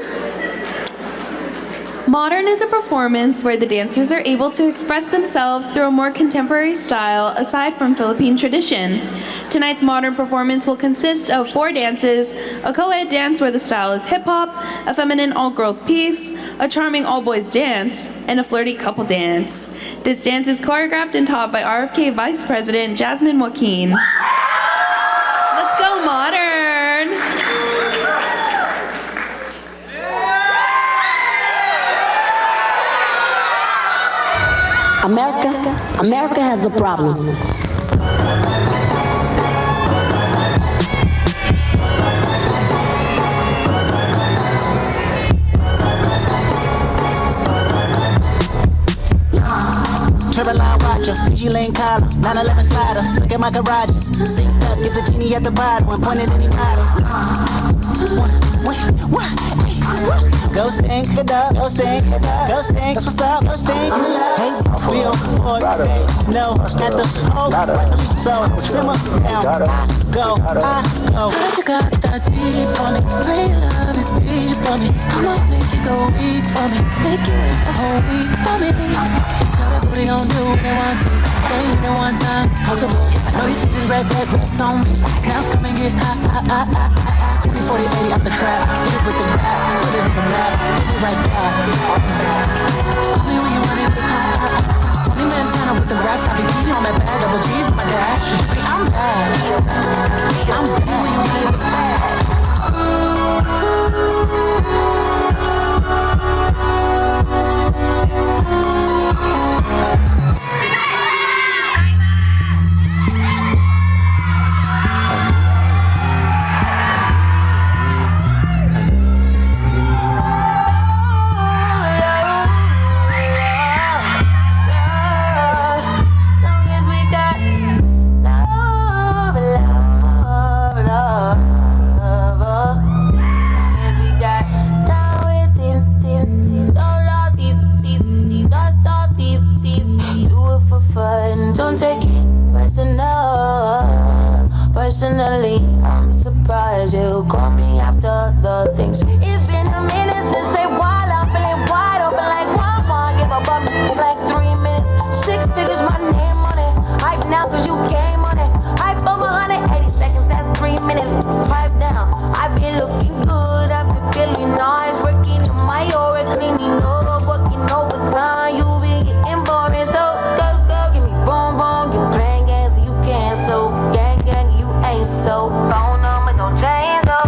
Modern is a performance where the dancers are able to express themselves through a more contemporary style aside from Philippine tradition. Tonight's modern performance will consist of 4 dances, a co-ed dance where the style is hip-hop, a feminine all-girls piece, a charming all-boys dance, and a flirty couple dance. This dance is choreographed and taught by RFK Vice President Jasmine Joaquin. Let's go, Modern! America has a problem. Triple-line watcher, G-Lane collar, 911 slider, look at my garages. Synced up, get the genie at the bottom and point at any model. Go stink, go stink, go stink, that's what's up, go stink. Hey, we on board, no, at the hole, so simmer down, I go. You got that deep for me, real love is deep for me. I'ma make you go weak for me, make you wait a whole week for me. Booty gon' do what they want to. They hit it one time, multiple. I know you see this red Rex on me. Now come and get high. 20, 40, 80 out the trap. Hit it with the rap, put it in the rap. Hit it right back. Call me when you want it. 20 Montana with the raps. I be beating on that bag, double G's in my dash. personal. Personally, I'm surprised you call me after the things. It's been a minute since they wild. I'm feeling wide open like one. Give up on me like 3 minutes. 6 figures, my name on it. Hype now cause you came on it. Hype over 180 seconds, that's 3 minutes. Pipe down, I've been looking good. I've been feeling nice. Working in my aura, cleaning up. Working overtime, you been getting boring. So, give me boom, boom. You playing games, you can't. So, gang, you ain't so. Phone number, don't change, though.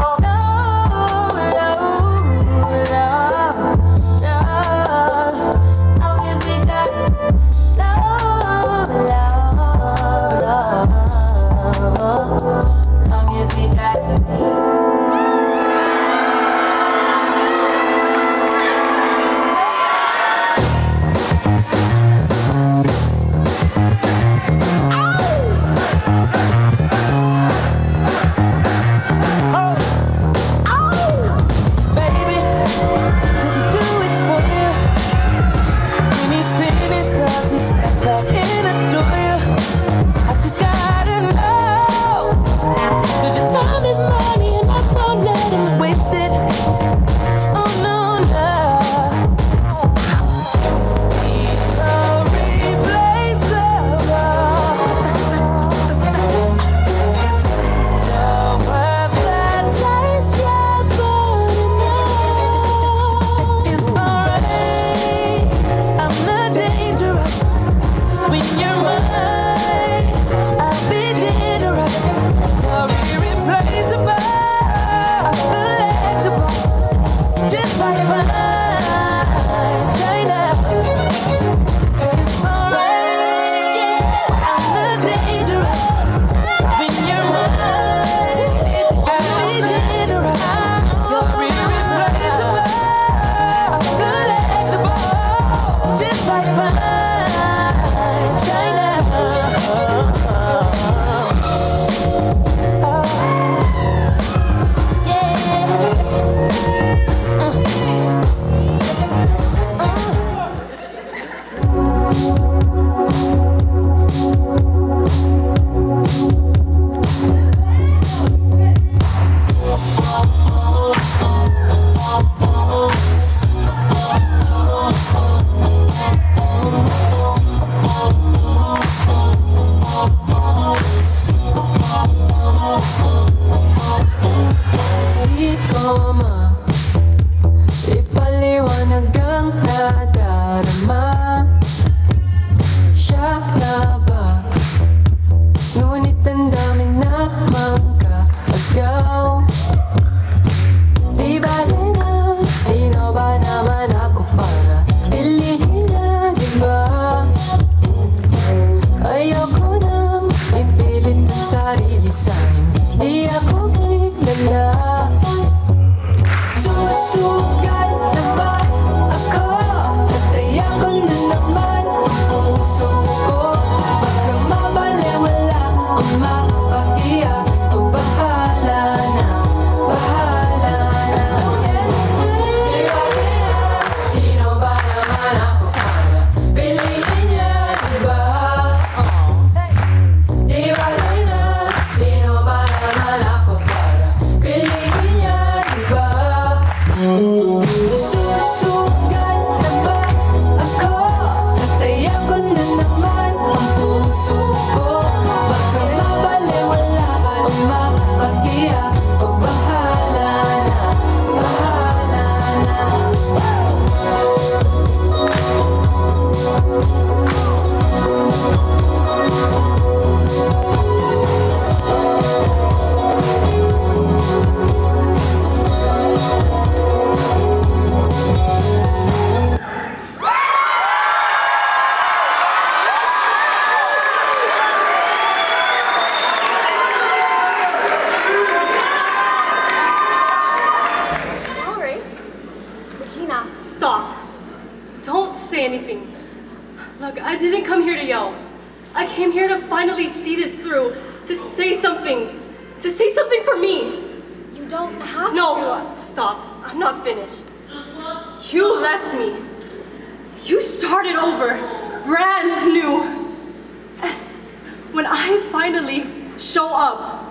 when I finally show up,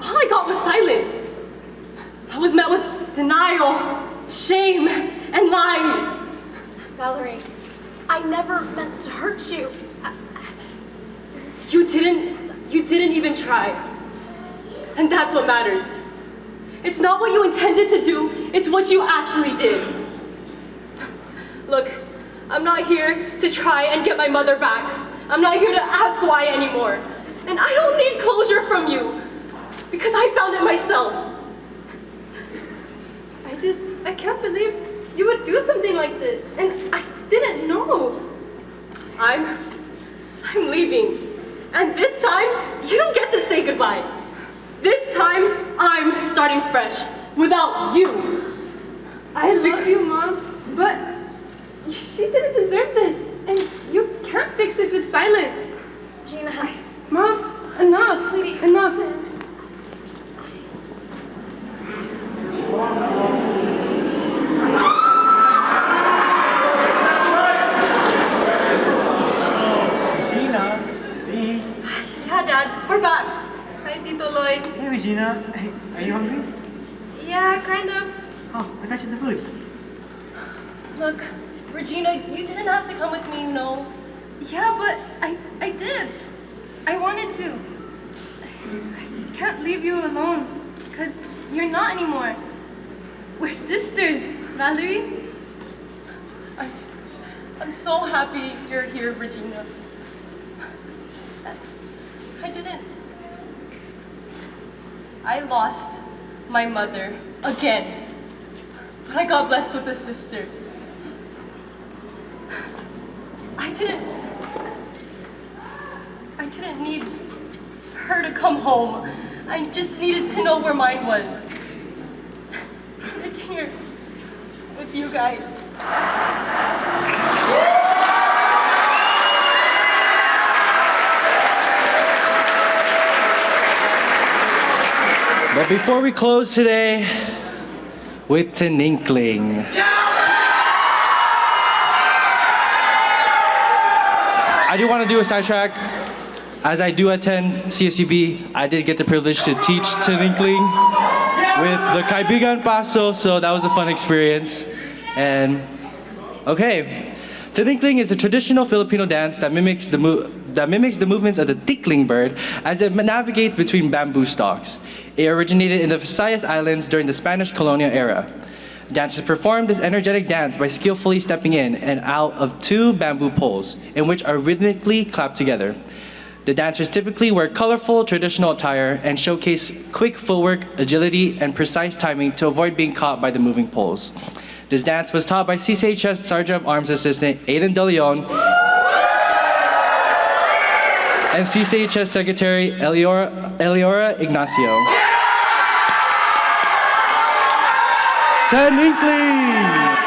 all I got was silence. I was met with denial, shame, and lies. Valerie, I never meant to hurt you. You didn't even try. And that's what matters. It's not what you intended to do, it's what you actually did. Look, I'm not here to try and get my mother back. I'm not here to ask why anymore. And I don't need closure from you, because I found it myself. I can't believe you would do something like this, and I didn't know. I'm leaving. And this time, you don't get to say goodbye. This time, I'm starting fresh, without you. I love you, Mom, but she didn't deserve this, and you can't fix this with silence. Gina. Mom, enough, sweetie, enough. Yeah, Dad, we're back. Hi, Tito Lloyd. Hey, Regina. Hey, are you hungry? Yeah, kind of. Oh, I got you some food. Look, Regina, you didn't have to come with me, you know. Yeah, but I did. I wanted to. I can't leave you alone, because you're not anymore. We're sisters, Valerie. I'm so happy you're here, Regina. I lost my mother again, but I got blessed with a sister. I didn't need her to come home. I just needed to know where mine was. It's here with you guys. But before we close today with Tinikling. I do want to do a sidetrack. As I do attend CSUB, I did get the privilege to teach Tinikling with the Kaibigan Paso, so that was a fun experience. And okay, Tinikling is a traditional Filipino dance that mimics the movements of the tikling bird as it navigates between bamboo stalks. It originated in the Visayas Islands during the Spanish colonial era. Dancers perform this energetic dance by skillfully stepping in and out of two bamboo poles, in which are rhythmically clapped together. The dancers typically wear colorful traditional attire and showcase quick footwork, agility, and precise timing to avoid being caught by the moving poles. This dance was taught by CCHS Sergeant of Arms Assistant Aiden De Leon and CCHS Secretary Eliora Ignacio. Tinikling!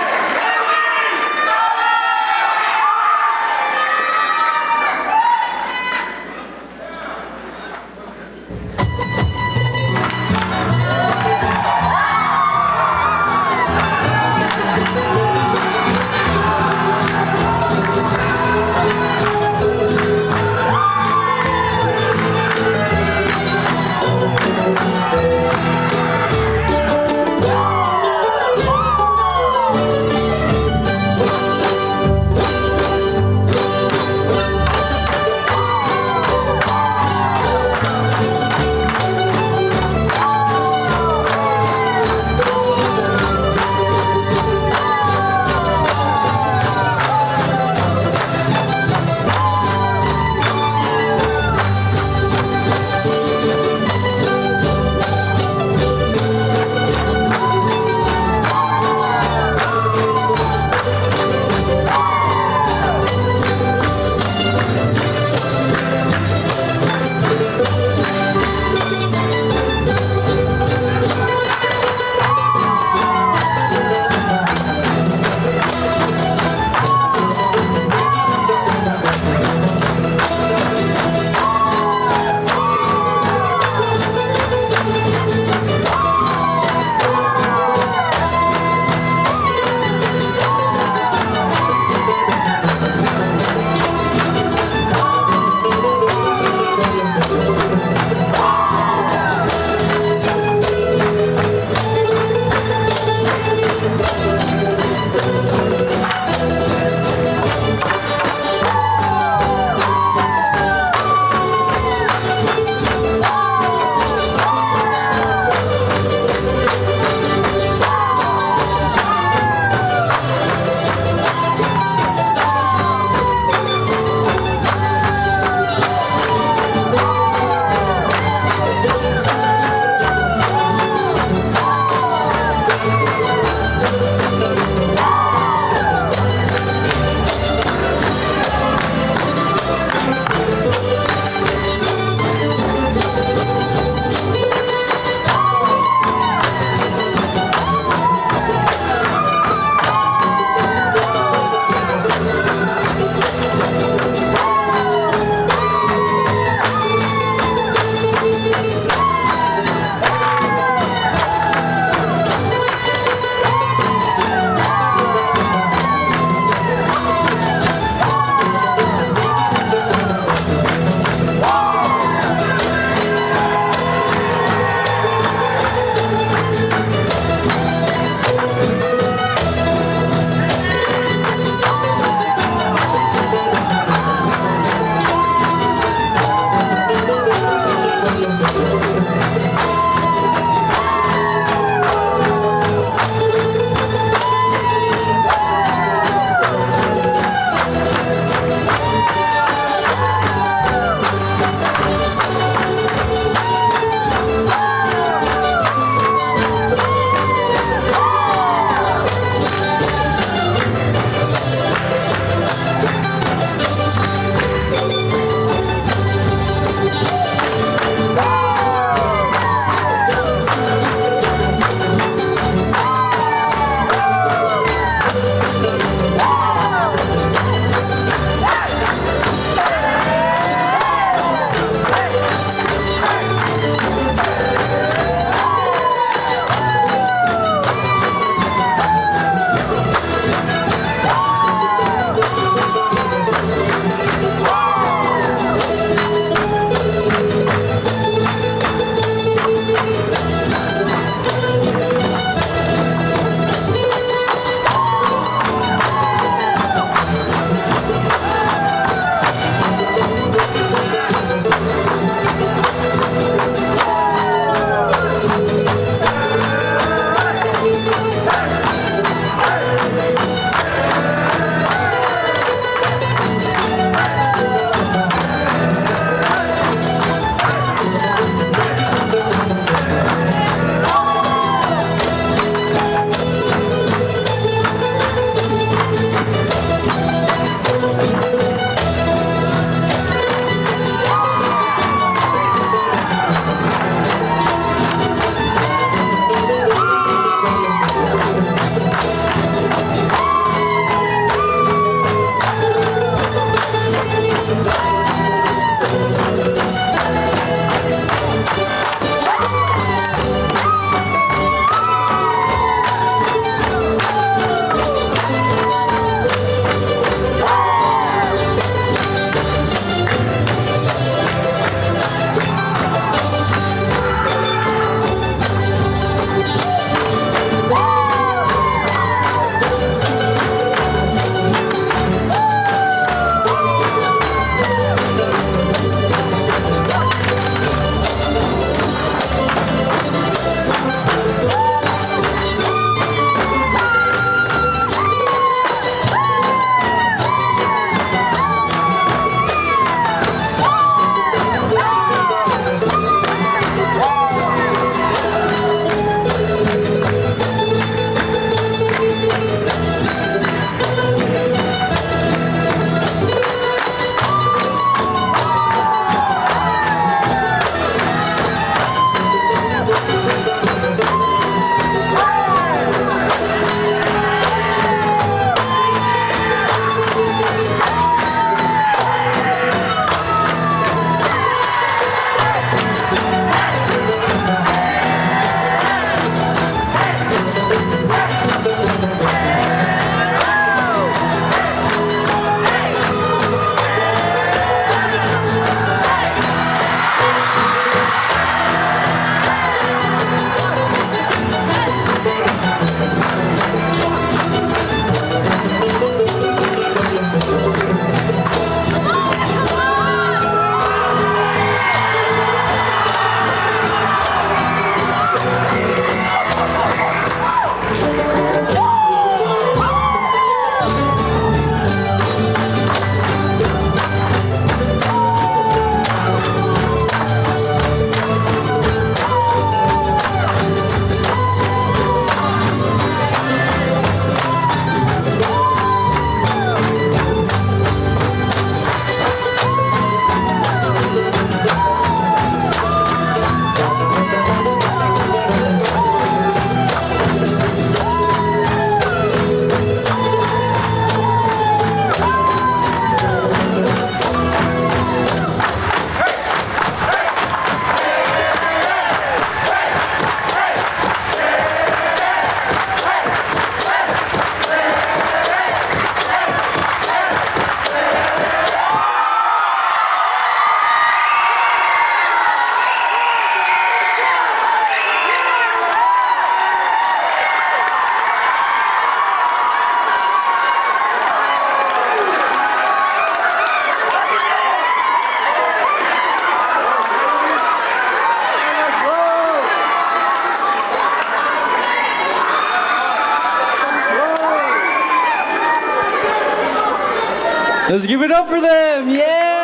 Let's give it up for them. Yeah.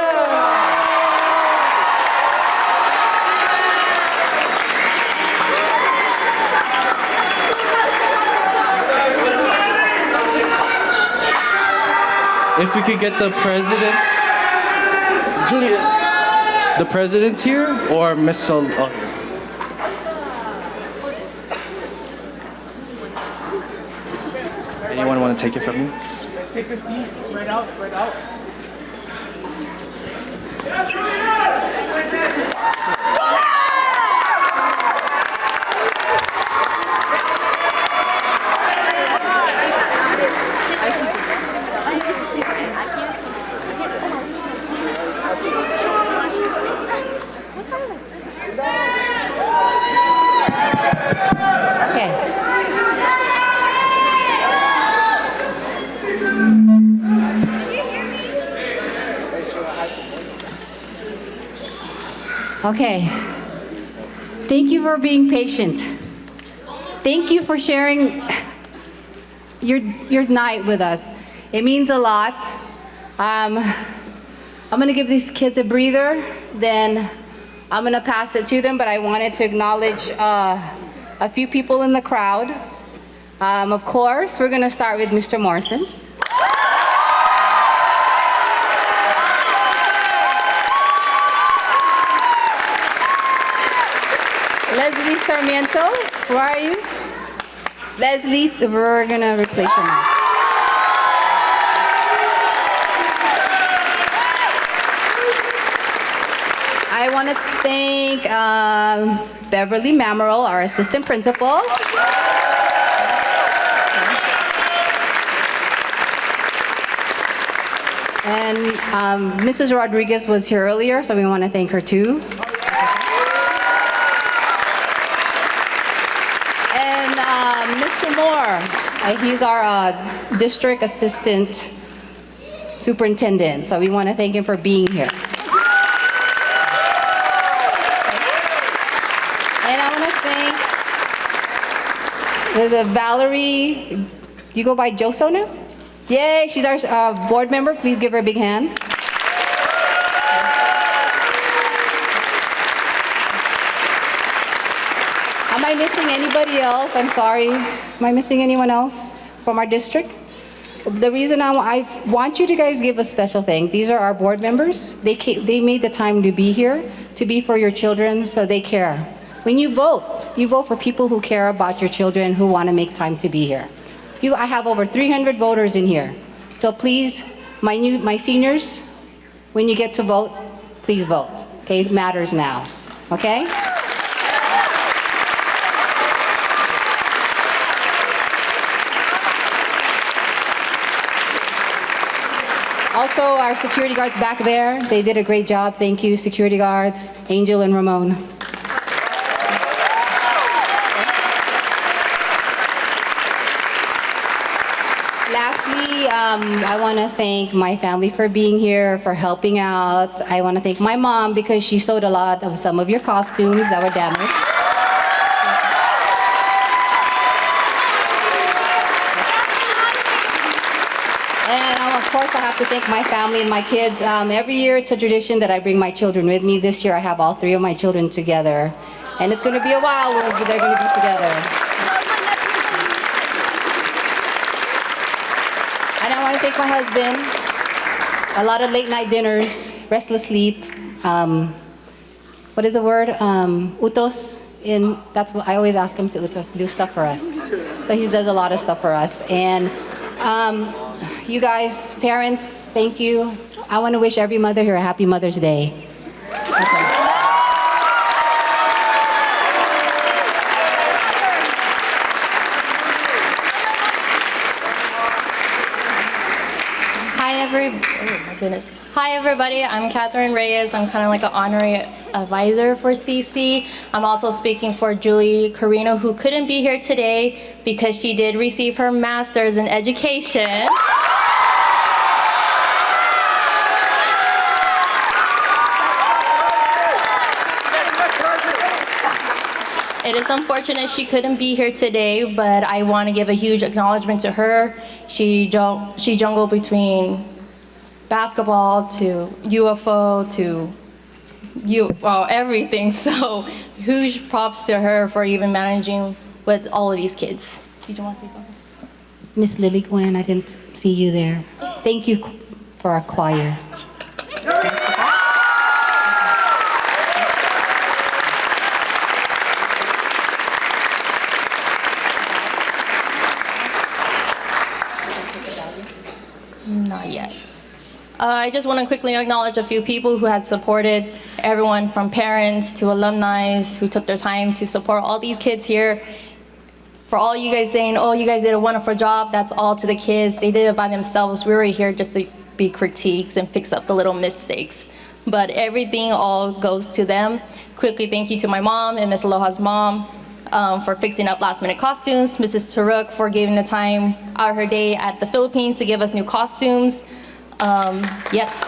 If we could get the president, Julius, the president's here, or Miss Sol. Oh. Anyone want to take it from me? Let's take a seat. Spread out, spread out. Okay. Thank you for being patient. Thank you for sharing your night with us. It means a lot. I'm gonna give these kids a breather, then I'm gonna pass it to them, but I wanted to acknowledge a few people in the crowd. Of course, we're gonna start with Mr. Morrison. Leslie Sarmiento, where are you? Leslie, we're gonna replace your mic. I want to thank Beverly Mamerl, our assistant principal. And Mrs. Rodriguez was here earlier, so we want to thank her too. Mr. Moore, he's our district assistant superintendent, so we want to thank him for being here. And I want to thank Valerie, you go by Joso now? Yay, she's our board member. Please give her a big hand. Am I missing anybody else? I'm sorry. Am I missing anyone else from our district? The reason I want you to guys give a special thank. These are our board members. They made the time to be here, to be for your children, so they care. When you vote for people who care about your children, who want to make time to be here. I have over 300 voters in here. So please, my seniors, when you get to vote, please vote. Okay, it matters now. Okay? Also, our security guards back there, they did a great job. Thank you, security guards, Angel and Ramon. Lastly, I want to thank my family for being here, for helping out. I want to thank my mom because she sewed a lot of some of your costumes that were damaged. Of course, I have to thank my family and my kids. Every year, it's a tradition that I bring my children with me. This year, I have all three of my children together. And it's going to be a while when they're going to be together. And I want to thank my husband. A lot of late night dinners, restless sleep. What is the word? Utos. That's what I always ask him to utos, do stuff for us. So he does a lot of stuff for us. And you guys, parents, thank you. I want to wish every mother here a happy Mother's Day. Okay. Hi everybody, I'm Catherine Reyes. I'm kind of like an honorary advisor for CC. I'm also speaking for Julie Carino, who couldn't be here today because she did receive her master's in education. It is unfortunate she couldn't be here today, but I want to give a huge acknowledgement to her. She jungled between basketball to UFO to everything. So huge props to her for even managing with all of these kids. Did you want to say something? Miss Lily Gwen, I didn't see you there. Thank you for our choir. Not yet. I just want to quickly acknowledge a few people who had supported everyone from parents to alumni who took their time to support all these kids here. For all you guys saying, oh, you guys did a wonderful job, that's all to the kids. They did it by themselves. We were here just to be critiques and fix up the little mistakes. But everything all goes to them. Quickly, thank you to my mom and Miss Aloha's mom for fixing up last-minute costumes. Mrs. Taruk for giving the time out of her day at the Philippines to give us new costumes. Yes.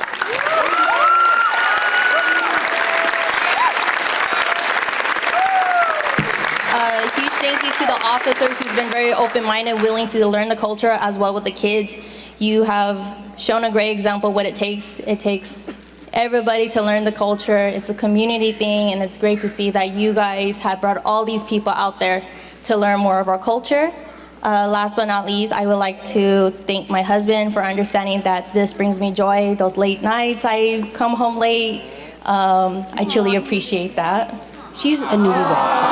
Huge thank you to the officers who's been very open-minded, willing to learn the culture as well with the kids. You have shown a great example of what it takes. It takes everybody to learn the culture. It's a community thing, and it's great to see that you guys have brought all these people out there to learn more of our culture. Last but not least, I would like to thank my husband for understanding that this brings me joy. Those late nights, I come home late. I truly appreciate that. She's a newlywed, so.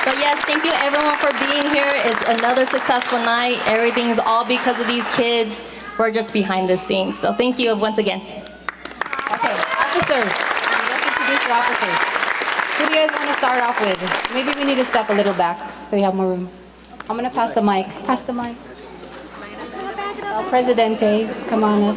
But yes, thank you everyone for being here. It's another successful night. Everything is all because of these kids. We're just behind the scenes. So thank you once again. Okay, officers. Let's introduce your officers. Who do you guys want to start off with? Maybe we need to step a little back so we have more room. I'm going to pass the mic. Pass the mic. Presidentes, come on up.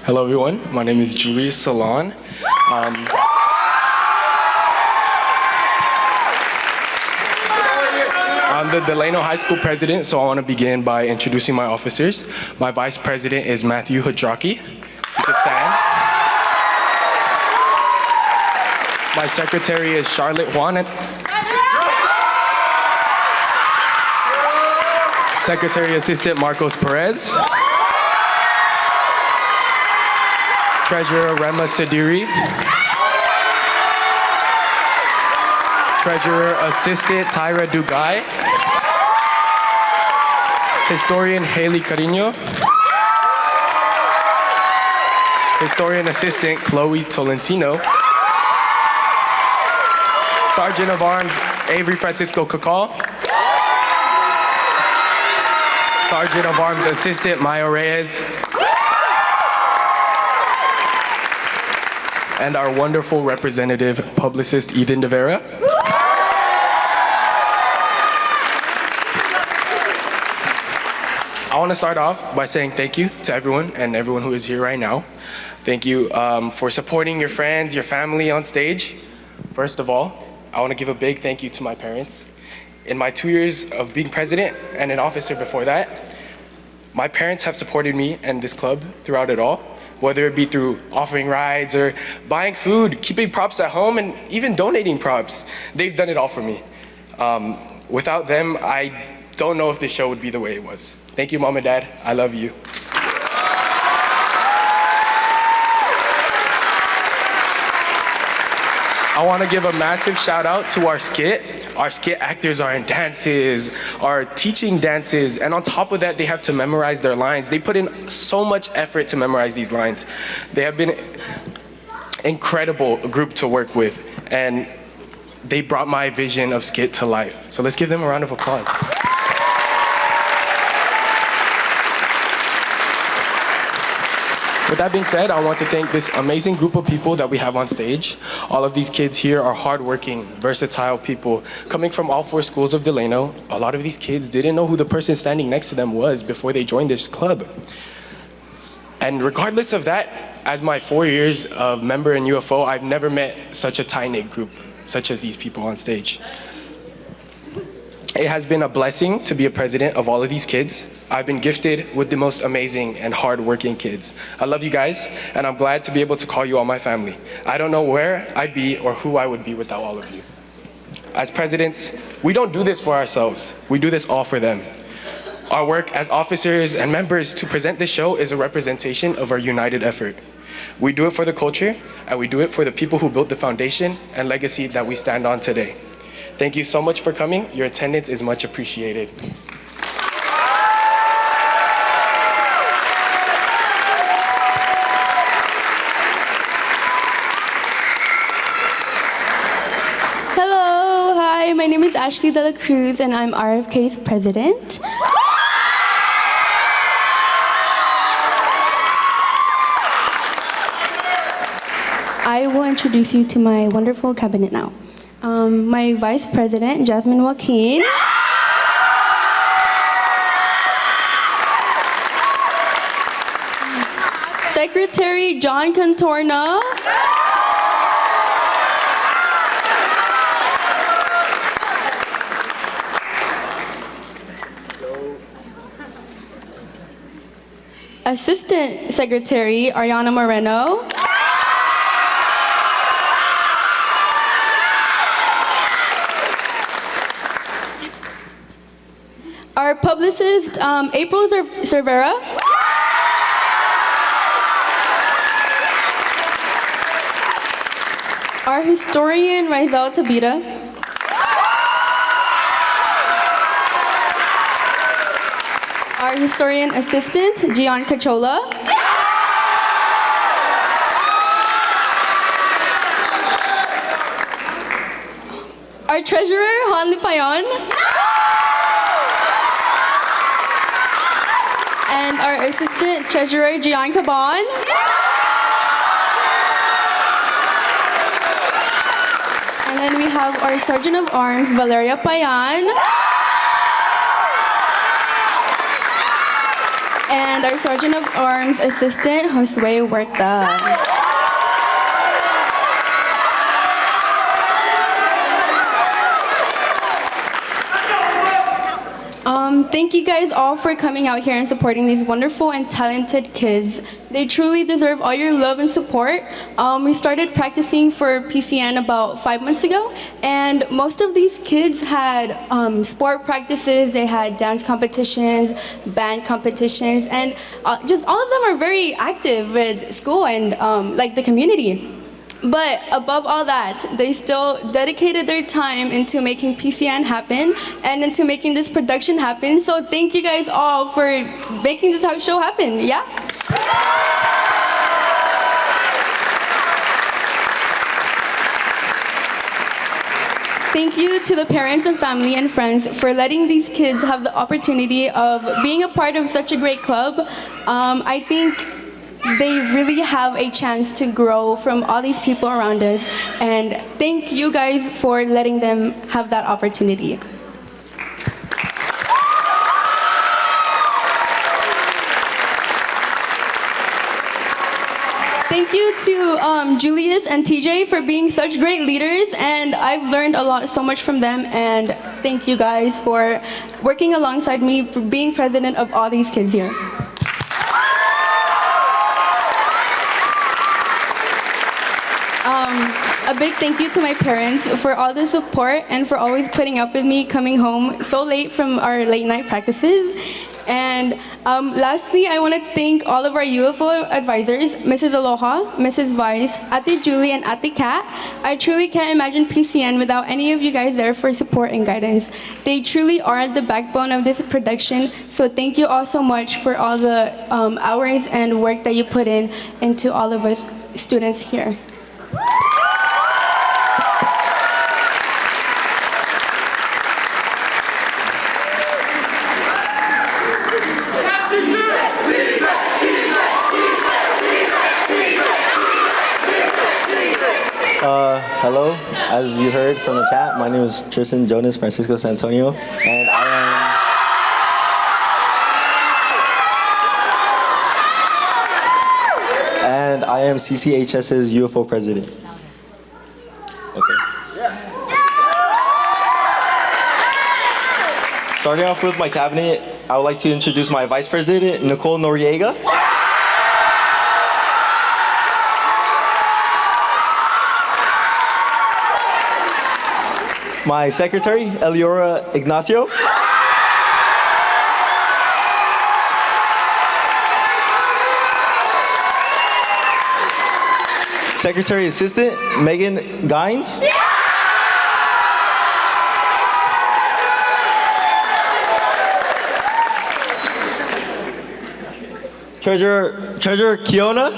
Hello everyone, my name is Julius Salon. I'm the Delano High School president, so I want to begin by introducing my officers. My vice president is Matthew Hadraki. If you could stand. My secretary is Charlotte Juan. Secretary Assistant Marcos Perez. Treasurer Rema Sadiri. Treasurer Assistant Tyra Dugay. Historian Haley Carino. Historian Assistant Chloe Tolentino. Sergeant of Arms Avery Francisco Cacal. Sergeant of Arms Assistant Mayo Reyes. And our wonderful representative publicist Eden De Vera. I want to start off by saying thank you to everyone and everyone who is here right now. Thank you for supporting your friends, your family on stage. First of all, I want to give a big thank you to my parents. In my 2 years of being president and an officer before that, my parents have supported me and this club throughout it all, whether it be through offering rides or buying food, keeping props at home, and even donating props. They've done it all for me. Without them, I don't know if this show would be the way it was. Thank you, Mom and Dad. I love you. I want to give a massive shout out to our skit. Our skit actors are in dances, are teaching dances, and on top of that, they have to memorize their lines. They put in so much effort to memorize these lines. They have been an incredible group to work with, and they brought my vision of skit to life. So let's give them a round of applause. With that being said, I want to thank this amazing group of people that we have on stage. All of these kids here are hardworking, versatile people coming from all 4 schools of Delano. A lot of these kids didn't know who the person standing next to them was before they joined this club. And regardless of that, as my 4 years of member in UFO, I've never met such a tight-knit group, such as these people on stage. It has been a blessing to be a president of all of these kids. I've been gifted with the most amazing and hardworking kids. I love you guys, and I'm glad to be able to call you all my family. I don't know where I'd be or who I would be without all of you. As presidents, we don't do this for ourselves. We do this all for them. Our work as officers and members to present this show is a representation of our united effort. We do it for the culture, and we do it for the people who built the foundation and legacy that we stand on today. Thank you so much for coming. Your attendance is much appreciated. Hello, hi, my name is Ashley De La Cruz and I'm RFK's president. I will introduce you to my wonderful cabinet now. My Vice President, Jasmine Joaquin. Secretary, John Contorno. Assistant Secretary, Ariana Moreno. Our publicist, April Cervera. Our historian, Rizal Tabita. Our historian assistant, Gian Cachola. Our treasurer, Han Lipayon. And our assistant treasurer, Gian Caban. And then we have our sergeant of arms, Valeria Payan. And our sergeant of arms assistant, Josue Huerta. Thank you guys all for coming out here and supporting these wonderful and talented kids. They truly deserve all your love and support. We started practicing for P.C.N. about 5 months ago, and most of these kids had sport practices, they had dance competitions, band competitions, and just all of them are very active with school and like the community. But above all that, they still dedicated their time into making P.C.N. happen and into making this production happen. So thank you guys all for making this show happen, yeah? Thank you to the parents and family and friends for letting these kids have the opportunity of being a part of such a great club. I think they really have a chance to grow from all these people around us, and thank you guys for letting them have that opportunity. Thank you to Julius and TJ for being such great leaders, and I've learned so much from them, and thank you guys for working alongside me, for being president of all these kids here. A big thank you to my parents for all the support and for always putting up with me coming home so late from our late night practices. And lastly, I want to thank all of our UFO advisors, Mrs. Aloha, Mrs. Vice, Ate Julie, and Ate Kat. I truly can't imagine P.C.N. without any of you guys there for support and guidance. They truly are the backbone of this production, so thank you all so much for all the hours and work that you put into all of us students here. Hello, as you heard from the chat, my name is Tristan Jonas Francisco Santonio, and I am CCHS's UFO president. Okay. Starting off with my cabinet, I would like to introduce my Vice President, Nicole Noriega. My Secretary, Eliora Ignacio. Secretary Assistant, Megan Gines. Treasurer Kiona.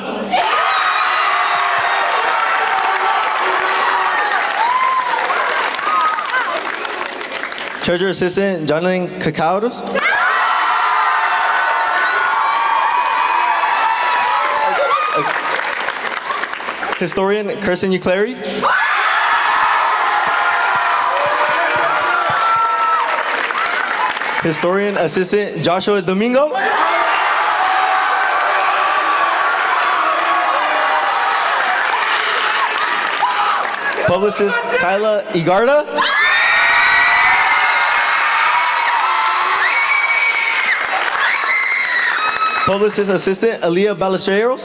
Treasurer Assistant, Janggay Cacaos. Historian, Kirsten Uclery. Historian Assistant, Joshua Domingo. Publicist, Kyla Igarda. Publicist Assistant, Aaliyah Ballesteros.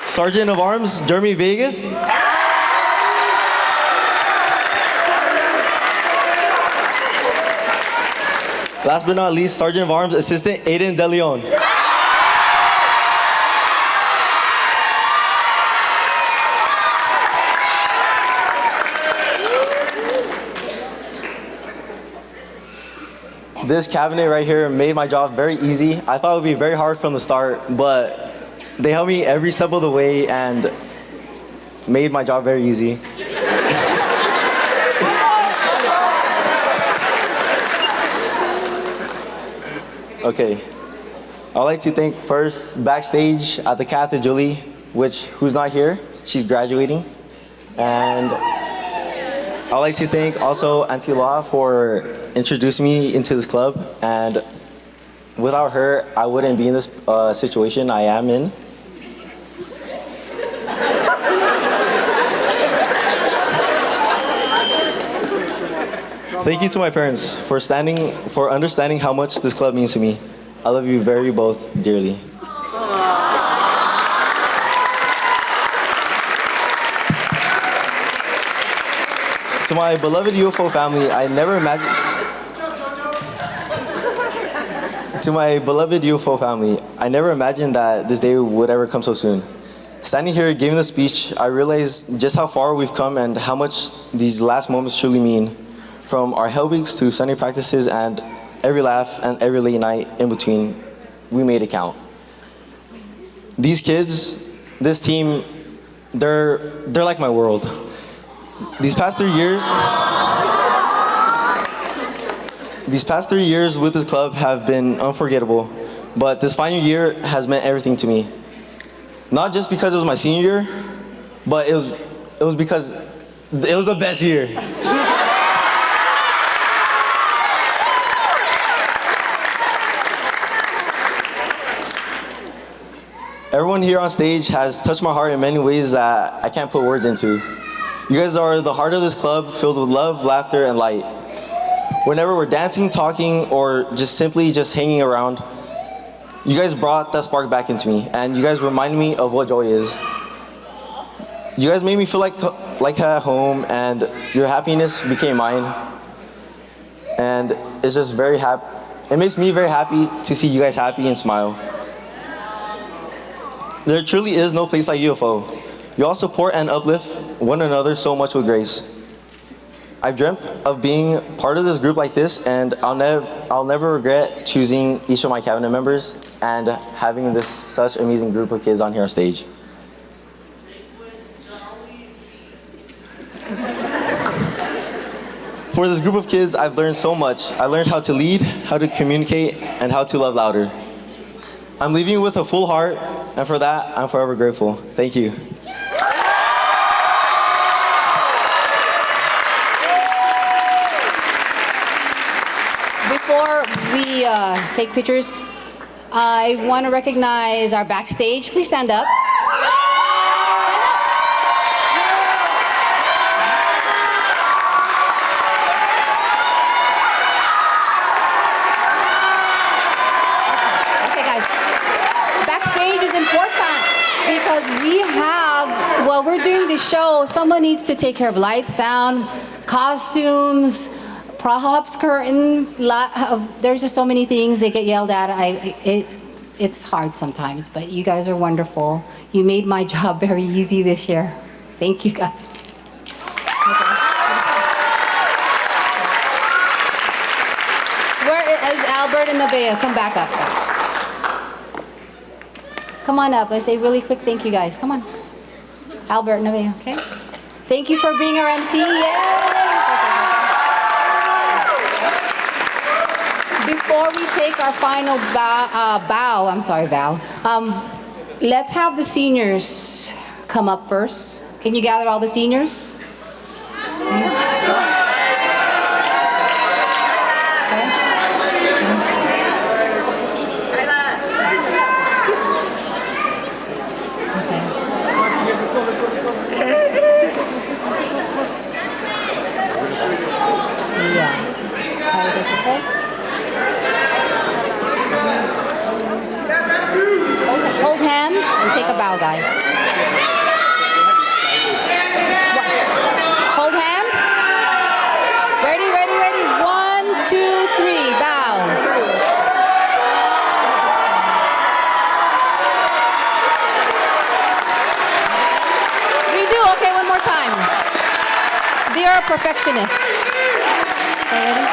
Sergeant of Arms, Jeremy Vegas. Last but not least, Sergeant of Arms Assistant, Aiden De Leon. This cabinet right here made my job very easy. I thought it would be very hard from the start, but they helped me every step of the way and made my job very easy. Okay, I'd like to thank first backstage at the Catholic Julie, who's not here, she's graduating. And I'd like to thank also Auntie Law for introducing me into this club, and without her, I wouldn't be in this situation I am in. Thank you to my parents for understanding how much this club means to me. I love you very both dearly. To my beloved UFO family, I never imagined. To my beloved UFO family, I never imagined that this day would ever come so soon. Standing here giving the speech, I realized just how far we've come and how much these last moments truly mean. From our hell weeks to Sunday practices and every laugh and every late night in between, we made it count. These kids, this team, they're like my world. These past 3 years with this club have been unforgettable, but this final year has meant everything to me. Not just because it was my senior year, but it was because it was the best year. Everyone here on stage has touched my heart in many ways that I can't put words into. You guys are the heart of this club, filled with love, laughter, and light. Whenever we're dancing, talking, or just simply hanging around, you guys brought that spark back into me, and you guys reminded me of what joy is. You guys made me feel like at home, and your happiness became mine. And it's just very happy. It makes me very happy to see you guys happy and smile. There truly is no place like UFO. You all support and uplift one another so much with grace. I've dreamt of being part of this group like this, and I'll never regret choosing each of my cabinet members and having this such amazing group of kids on here on stage. For this group of kids, I've learned so much. I learned how to lead, how to communicate, and how to love louder. I'm leaving with a full heart, and for that, I'm forever grateful. Thank you. Before we take pictures, I want to recognize our backstage. Please stand up. because while we're doing the show, someone needs to take care of lights, sound, costumes, props, curtains. There's just so many things. They get yelled at. It's hard sometimes, but you guys are wonderful. You made my job very easy this year. Thank you, guys. Where is Albert and Nevaeh? Come back up, guys. Come on up. Let's say really quick thank you, guys. Come on. Albert and Nevaeh, okay? Thank you for being our MC. Before we take our final bow, let's have the seniors come up first. Can you gather all the seniors? Hold hands and take a bow, guys. Hold hands. Ready, ready, ready. 1, 2, 3, bow. Redo, okay, one more time. They are perfectionists. Okay, ready?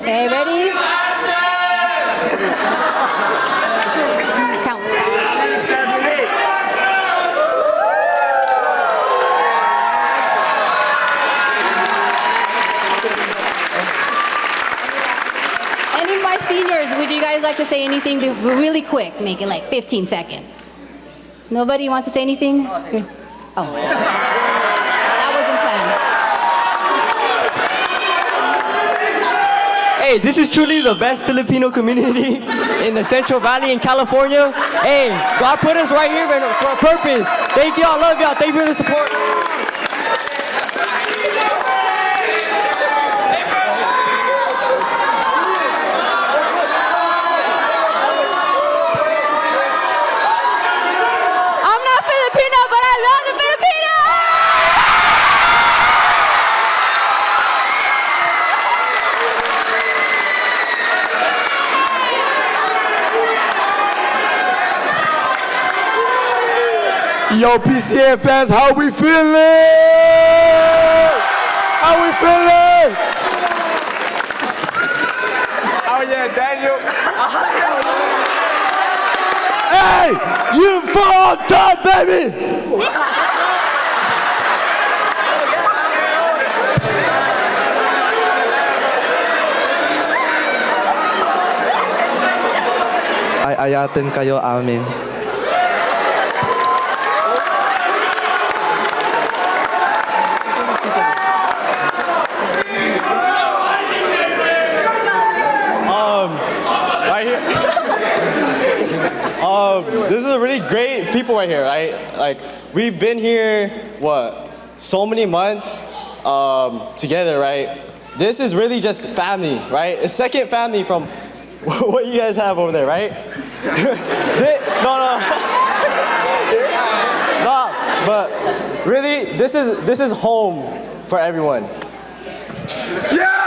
Okay, ready? Count. Any of my seniors, would you guys like to say anything really quick? Make it like 15 seconds. Nobody wants to say anything? Oh. That wasn't planned. Hey, this is truly the best Filipino community in the Central Valley in California. Hey, God put us right here for a purpose. Thank y'all, love y'all, thank you for the support. I'm not Filipino, but I love the Filipinos! Yo, P.C.N. fans, how we feeling? How we feeling? Oh yeah, Daniel. Hey, you fall on top, baby. Ayatin kayo amin. Right here. This is a really great people right here, right? Like, we've been here, so many months together, right? This is really just family, right? A second family from what you guys have over there, right? No, but really, this is home for everyone. Yeah!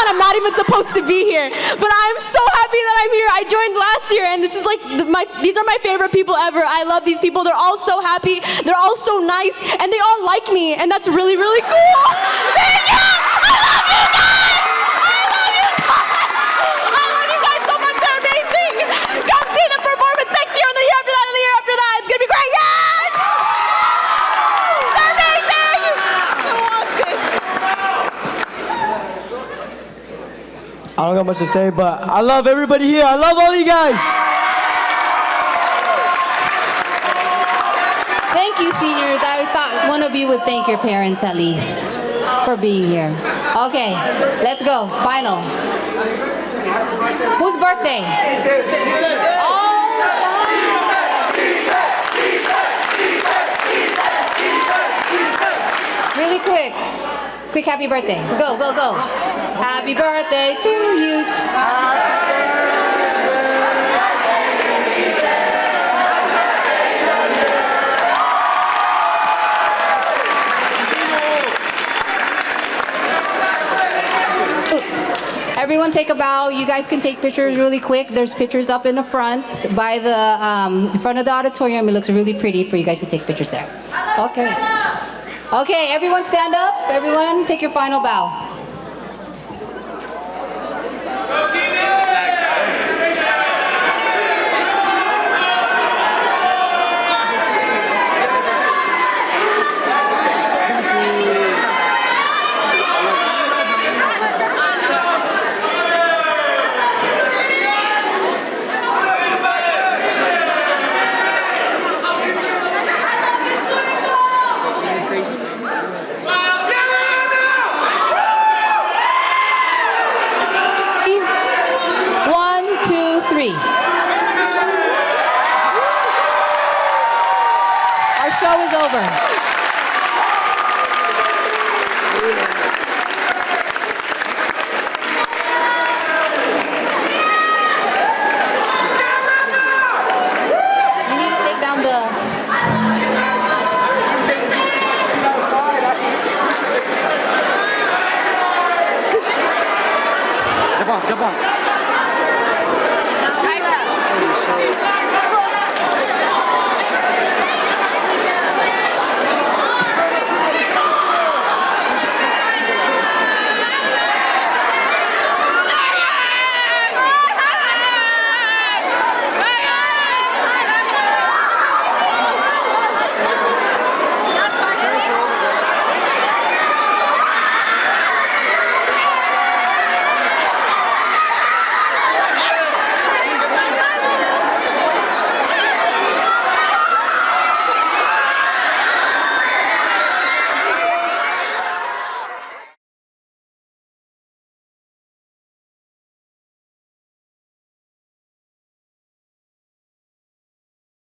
I'm not even supposed to be here, but I'm so happy that I'm here. I joined last year, and this is like these are my favorite people ever. I love these people. They're all so happy. They're all so nice, and they all like me, and that's really, really cool. Thank you. I love you guys. I love you guys so much. They're amazing. Come see the performance next year, and the year after that, and the year after that. It's gonna be great. Yes. They're amazing. Who wants this? I don't got much to say, but I love everybody here. I love all you guys. Thank you, seniors. I thought one of you would thank your parents at least for being here. Okay, let's go. Final. Whose birthday? Really quick. Quick happy birthday. Go, go, go. Happy birthday to you. Everyone take a bow. You guys can take pictures really quick. There's pictures up in the front by the in front of the auditorium. It looks really pretty for you guys to take pictures there. Okay. Okay, everyone stand up. Everyone take your final bow. Our show is over.